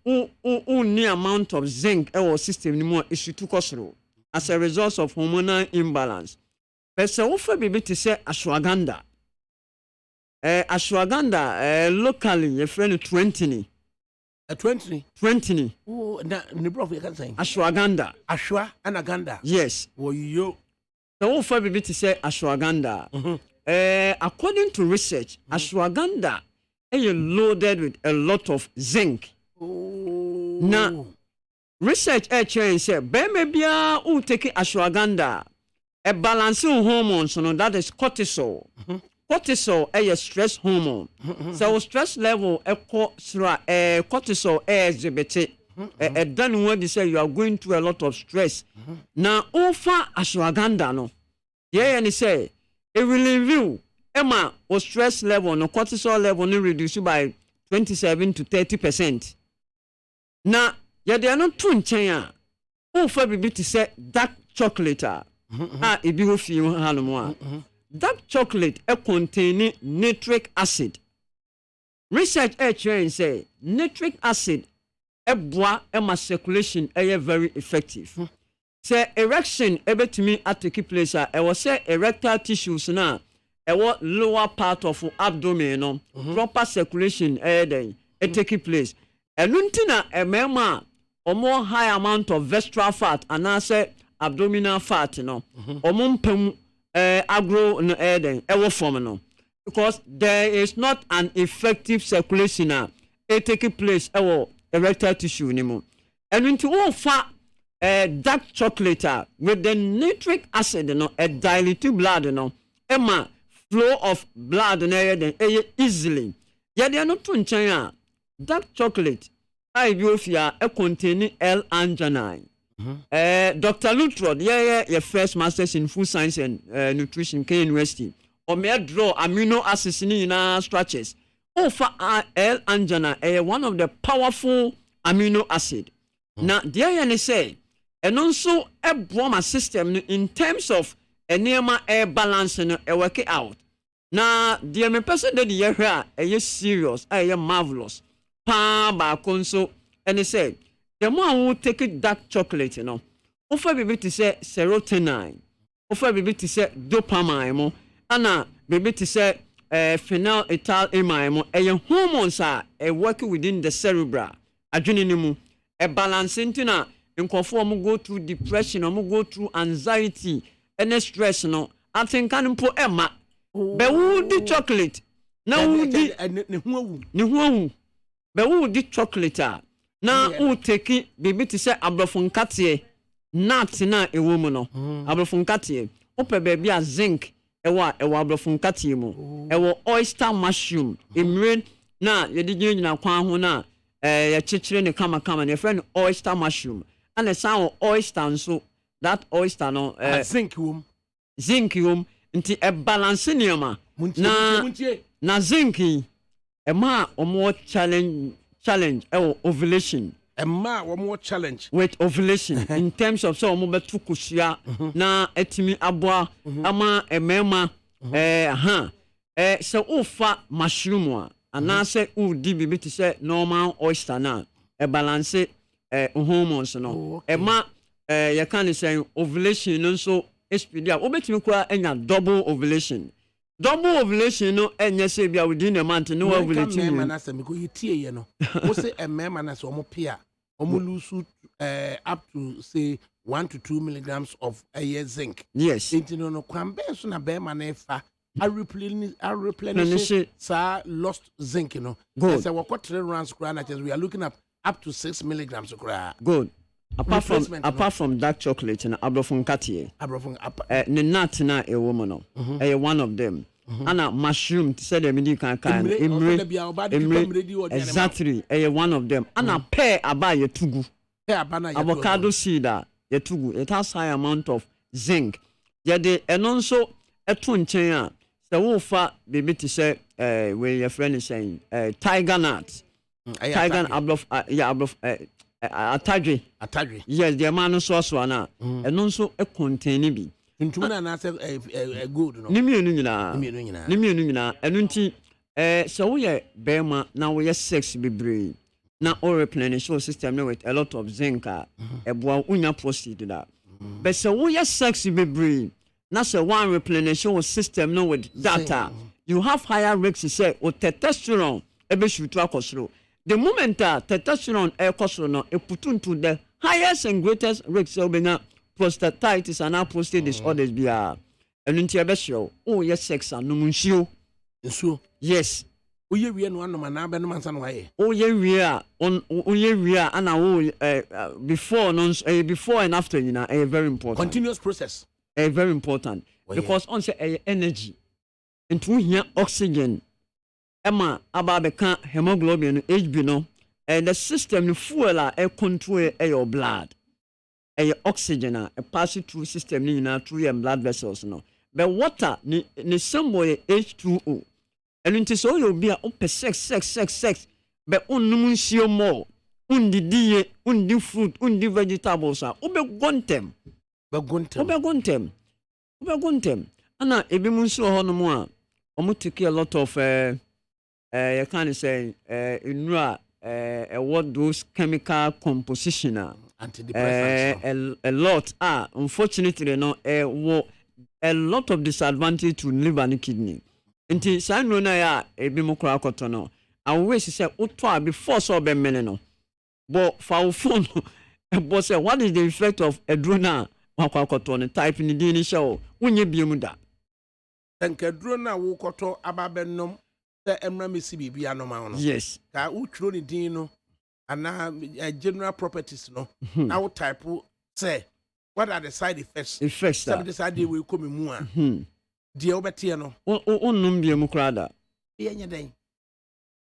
ni amount of zinc our system ni mo issue to kosoro as a result of hormonal imbalance. Pese wofa bibi ti se ashwagandha. Ashwagandha locally your friend 20 ni. 20 ni. Oh, na ni prof you can say. Ashwagandha. Ashwa and aganda. Yes. Oh yo. So wofa bibi ti se ashwagandha. According to research, ashwagandha is loaded with a lot of zinc. Oh. Now research say be bia who take ashwagandha a balancing hormones no that is cortisol. Cortisol is a stress hormone. So stress level cortisol exhibit then when they say you are going through a lot of stress. Now over ashwagandha no and say it will review Emma or stress level no cortisol level no reduced by 27 to 30%. Now they are not too nchen over bibi to say dark chocolate ebi ho fi hanom dark chocolate contain nitric acid. Research say nitric acid boa ema circulation very effective. Say erection ebetimi atake place was say erectile tissues na lower part of abdomen no proper circulation take place. Enuntina emema more high amount of visceral fat and say abdominal fat no mpem agro no ewo form no because there is not an effective circulation take place erectile tissue ni mu enunti wo fa dark chocolate with the nitric acid no dilute blood no ema flow of blood na easily yede no to nchen dark chocolate Ibiofia contain L-arginine. Dr. Lutrod, your first masters in food science and nutrition, K University. Or may draw amino acids in structures. Ofa L-angina one of the powerful amino acid. Na deɛ yɛ ne sɛ ɛno nso ɛboa ma system no in terms of nneɛma air balance no work out. Na deɛ me person de yɛ hwɛ a ɛyɛ serious a ɛyɛ marvelous paa baako nso ɛne sɛ the more wo take dark chocolate no ofa bibi te sɛ serotonin ofa bibi te sɛ dopamine mo ana bibi te sɛ phenylethylamine mo ɛyɛ hormones a work within the cerebral adwene ne mu balance into na nkɔfo mo go through depression mo go through anxiety and stress no atenka no mpo ɛma be wo di chocolate na wo di ne ho awu be wo di chocolate a na wo take bibi te sɛ abrofo nkateɛ nut na ewo mu no abrofo nkateɛ opɛ baabi a zinc ɛwɔ abrofo nkateɛ mu ɛwɔ oyster mushroom emire na yɛde gyina kwan ho na ya chichire ne kama ne friend oyster mushroom and the sound oyster nso that oyster no zinc wom nti balance niema na zinc ma omo challenge ovulation ma omo challenge with ovulation in terms of so omo betu kusia na etimi aboa ama emema so ufa mushroom a anase udi bibi te say normal oyster na balance hormones no ma you can say ovulation no so speed up obetimi kwa enya double ovulation no enye say bia within a month no ovulating me na say me go yitie ye no wo say emema na say omo pia omo lose up to say 1 to 2 milligrams of zinc. Yes. Intino no kwambe so na be ma na fa a replenish lost zinc, you know. Good. So what 3 rounds we are looking at up to 6 milligrams of good. Apart from dark chocolate and abrofon katie. Ne nut na a woman no. One of them. Ana mushroom said the midi kan exactly one of them. Ana pear aba ye tugu. Avocado seed ye tugu. It has high amount of zinc. Yede enonso eto nchen a se wo fa baby to say where your friend is saying tiger nut. Tiger abrof atadwe. Yes, the man so na enonso e contain bi. Ntuna na say good no. Nimienu nyina enu nti so wo ye bema na wo ye sex bebre na o replenish your system with a lot of zinc eboa unya proceed that. But so wo ye sex bebre na say one replenish your system with data you have higher risks say o testosterone ebe shoot akosoro. The moment testosterone ekosoro no e put into the highest and greatest risks obenya prostatitis and prostate disorders bia enu nti ebe show oh yes sex anum nsuo yes oye wie no anoma na abe no mansa no waye oye wie a ana wo before before and after you know very important continuous process very important because on say energy into here oxygen ema aba be kan hemoglobin HB no and the system the fuel a control your blood oxygen a pass through system ni na through your blood vessels no but water ni symbol H2O and into so you be a sex but unnum nsuo more undi fruit undi vegetables obe gontem ana ebi mu nsuo ho no mu a omo take a lot of you can say inura what those chemical composition antidepressants a lot unfortunately no a lot of disadvantage to liver and kidney nti say no na ya ebi mu kura akoto no always say utwa before so be mene no but for phone but say what is the effect of adrona akoto no type ni din ni show wonye biemu da enkedro na wo koto ababenom se emra mesi bibia no ma no yes ka utwro ni din no ana general properties no now type say what are the side effects some decide we come mu a die obetie no onnum bia mu krada yenye den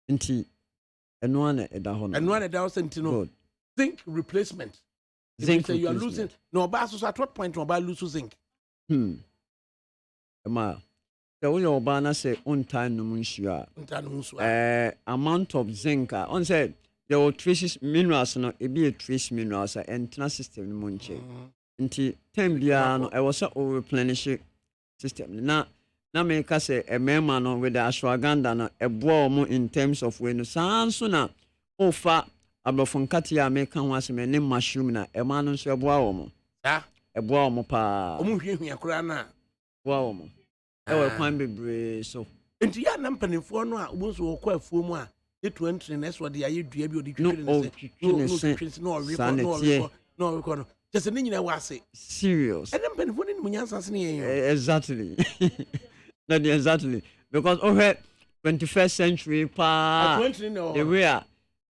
nti eno ana eda ho no zinc replacement zinc you are losing no ba so at what point no ba lose zinc ema we obana say on time no munshua. Amount of zinc on said there were traces minerals no e be a trace minerals and tena system no munche. Nti time bia no e was a replenish system. Na make us a member no with the ashwagandha no e boa mo in terms of we no sanso na ofa abrofonkati ya make kan waseme ne mushroom na e ma no so e boa wo mo. E boa mo pa. Omo hwehwe akura na. Boa wo mo. E we kwan bebre so. Nti ya na mpanimfo no a obo so okọ afuo mu a etu entry na so de aye dua bi odi twitwire no just ni nyina wase serious and mpanimfo ni munyansa se ne exactly that exactly because over 21st century pa the way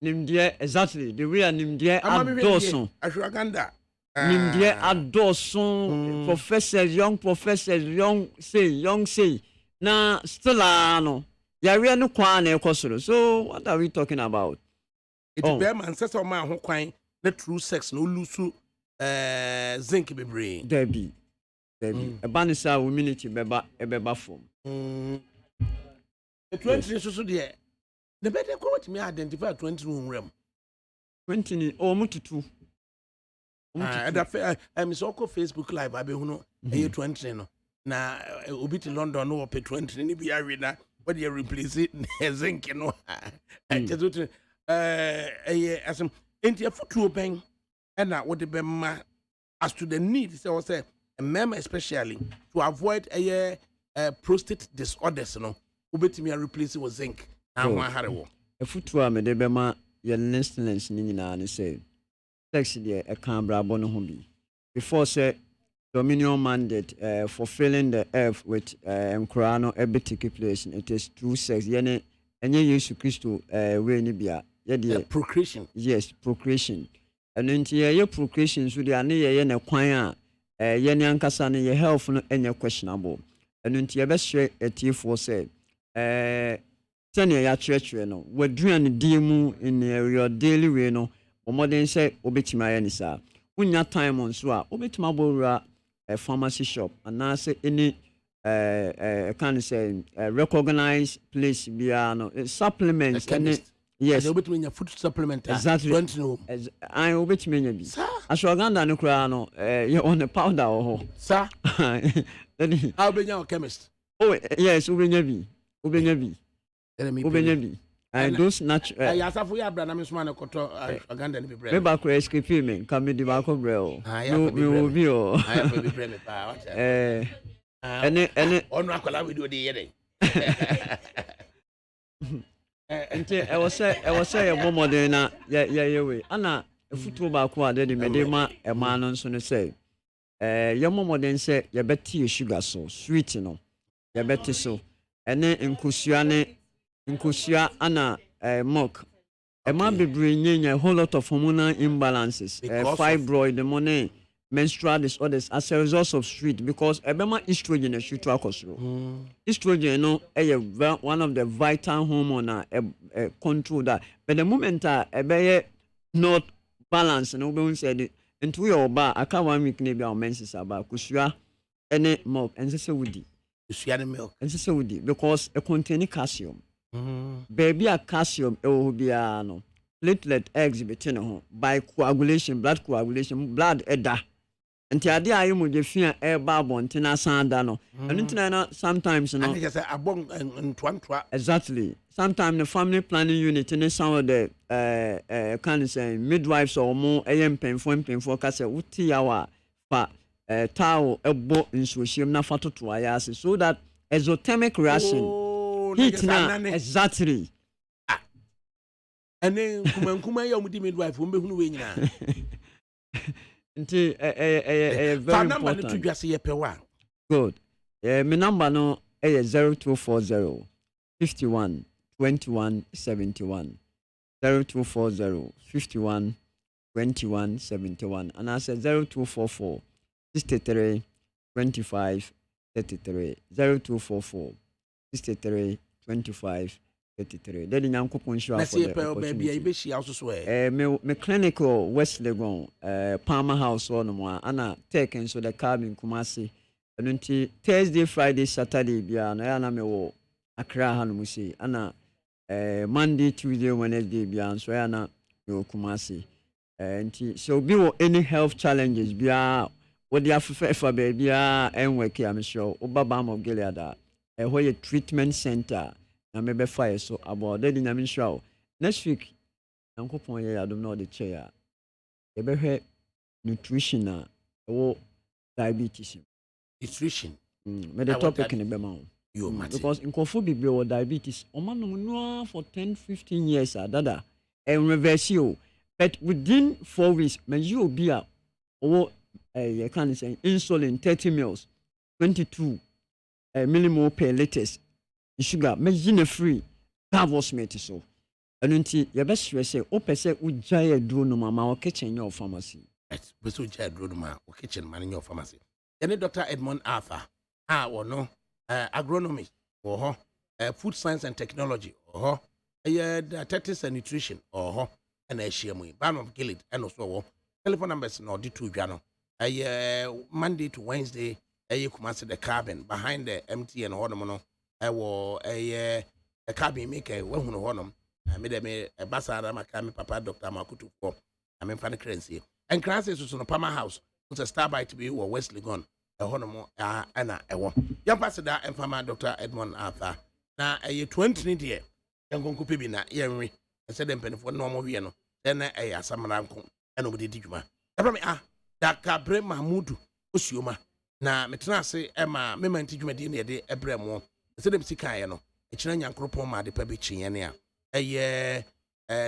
nimdie exactly the way nimdie adoso ashwagandha nimdie adoso professors young say na still no yare no kwan na ekosoro so what are we talking about it be man say so man ho kwan na true sex no lusu zinc bebre debi ebanisa community beba form the 20 so de the better ko what me identify 20 no nwram 20 ni o mututu I'm so ko Facebook live abehu no 20 no na obi ti London no pe 20 ni bia wi na what you replace it zinc no just asem enti afutuo ben na what the bema as to the need say a member especially to avoid prostate disorders no obetimi replace with zinc na ho harewo afutuo me de bema your listeners ni nyina ne say sex there e kan brabo no ho bi before say Dominion mandate fulfilling the earth with Nkurano ebiticipation. It is true sex. Yene enye Yesu Kristo we ni bia. Ye procreation. Yes, procreation. And nti ye procreation so dia ne ye na kwan a ye ne ankasa ne ye health no enye questionable. And nti ye be share etifo say tene ya church no waduan di mu in your daily way no modern say obetima ye ni sa. Unya time on so a obetima borura a pharmacy shop and now say any can say recognized place biano supplements and yes obetumi food supplement exactly I obetumi nya bi ashwagandha no kra no you on the powder oh sir how benya chemist oh yes ubenya bi and those natural ya safu ya bra na me soma na koto aganda ni bebre me ba ko escape me kan me di ba ko bre o me obi o I be bebre me pa what ene onu akola we do dey here ente e was say e bomode na ye we ana efutuo ba ko ade de me de ma e ma no nso no say ye momode say ye beti sugar so sweet no ye beti so ene nkusua ana milk ema bebre nyenya a whole lot of hormonal imbalances fibroid the money menstrual disorders as a result of sweet because ebema estrogen shoot to akosro estrogen no one of the vital hormone control that but the moment ebeye not balance no be said into your ba aka 1 week na bia o menses aba kusua ene milk ensese wudi kusua the milk ensese wudi because it contain calcium baby a calcium bia no platelet eggs between ho by coagulation blood eda nti ade ayi mo je fia e ba bontina sanda no ntina na sometimes no and just abon ntwantwa exactly sometimes the family planning unit in some of the can say midwives or more empemfo ka say wuti yawa fa tawo ebo nsuohiem na fatoto ayase so that exothermic reaction heat na exactly and then kuma ya umudi midwife umbe hunu we nyina nti very important to dwase ye pewa good my number no 0240 51 21 71 0240 51 21 71 and I said 0244 63 25 33 0244 63 25 33 then in ankopon show for the baby be she also so me clinical West Legon Palmer House on mo ana take so the cabin Kumasi ɛno nti Thursday Friday Saturday bia na ya na me wo Accra ha no musi ana Monday Tuesday Wednesday bia so ya na me wo Kumasi nti so bi wo any health challenges bia wo dia fa baby a enweke am sure obaba am of Gilead ɛhɔ yɛ treatment center na me be fire so about that in am sure next week yankopon yɛ adom na ɔde kyɛ ya yɛbɛhwɛ nutrition a ɛwɔ diabetes nutrition me the topic in the bema because in kofu bibre or diabetes omanom no for 10-15 years dada and reverse you but within 4 weeks me you be a or you can say insulin 30 mils 22 millimole per liters sugar me you free carvos mate so and until you best say o pese u jaya duro no mama o kitchen your pharmacy right we so jaya duro no ma o kitchen man in your pharmacy any Dr. Edmond Arthur or no agronomy or food science and technology or dietetics and nutrition or and a shame Bam of Gilead and also telephone numbers no D2 Jano Monday to Wednesday you come answer the cabin behind the MTN Hormono a cabin maker when honum I made a basara makami papa Dr. Makutu for I mean funny currency and classes was on a Palmer house was a star by to be or Wesley gone a honomo ana ewo young pastor and farmer Dr. Edmond Arthur na a 20 year young kupi bi na yenri and said them penny for normal we no then a samaranko and nobody did you ADAKABRI Mahmudu Usioma na metena se ema me manti dwumadi na de ebremo se dem sika ye no e kira nyankropon ma de pa bi chinyene a eye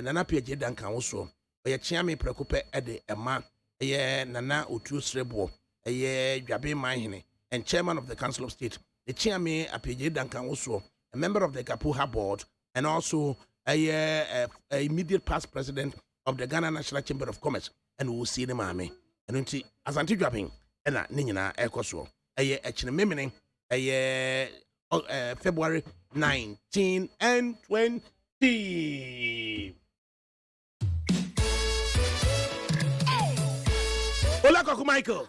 nana page dankan wo so ye chia me prekope e de ema eye nana otu srebo eye dwabe manhene and chairman of the council of state the chairman apage dankan wo so a member of the Kapuha board and also a immediate past president of the Ghana National Chamber of Commerce and we will see them ame and unti asante dwapin ena ne nyina ekoso eye echine memene eye February 19 and 20 Ola Koku Michael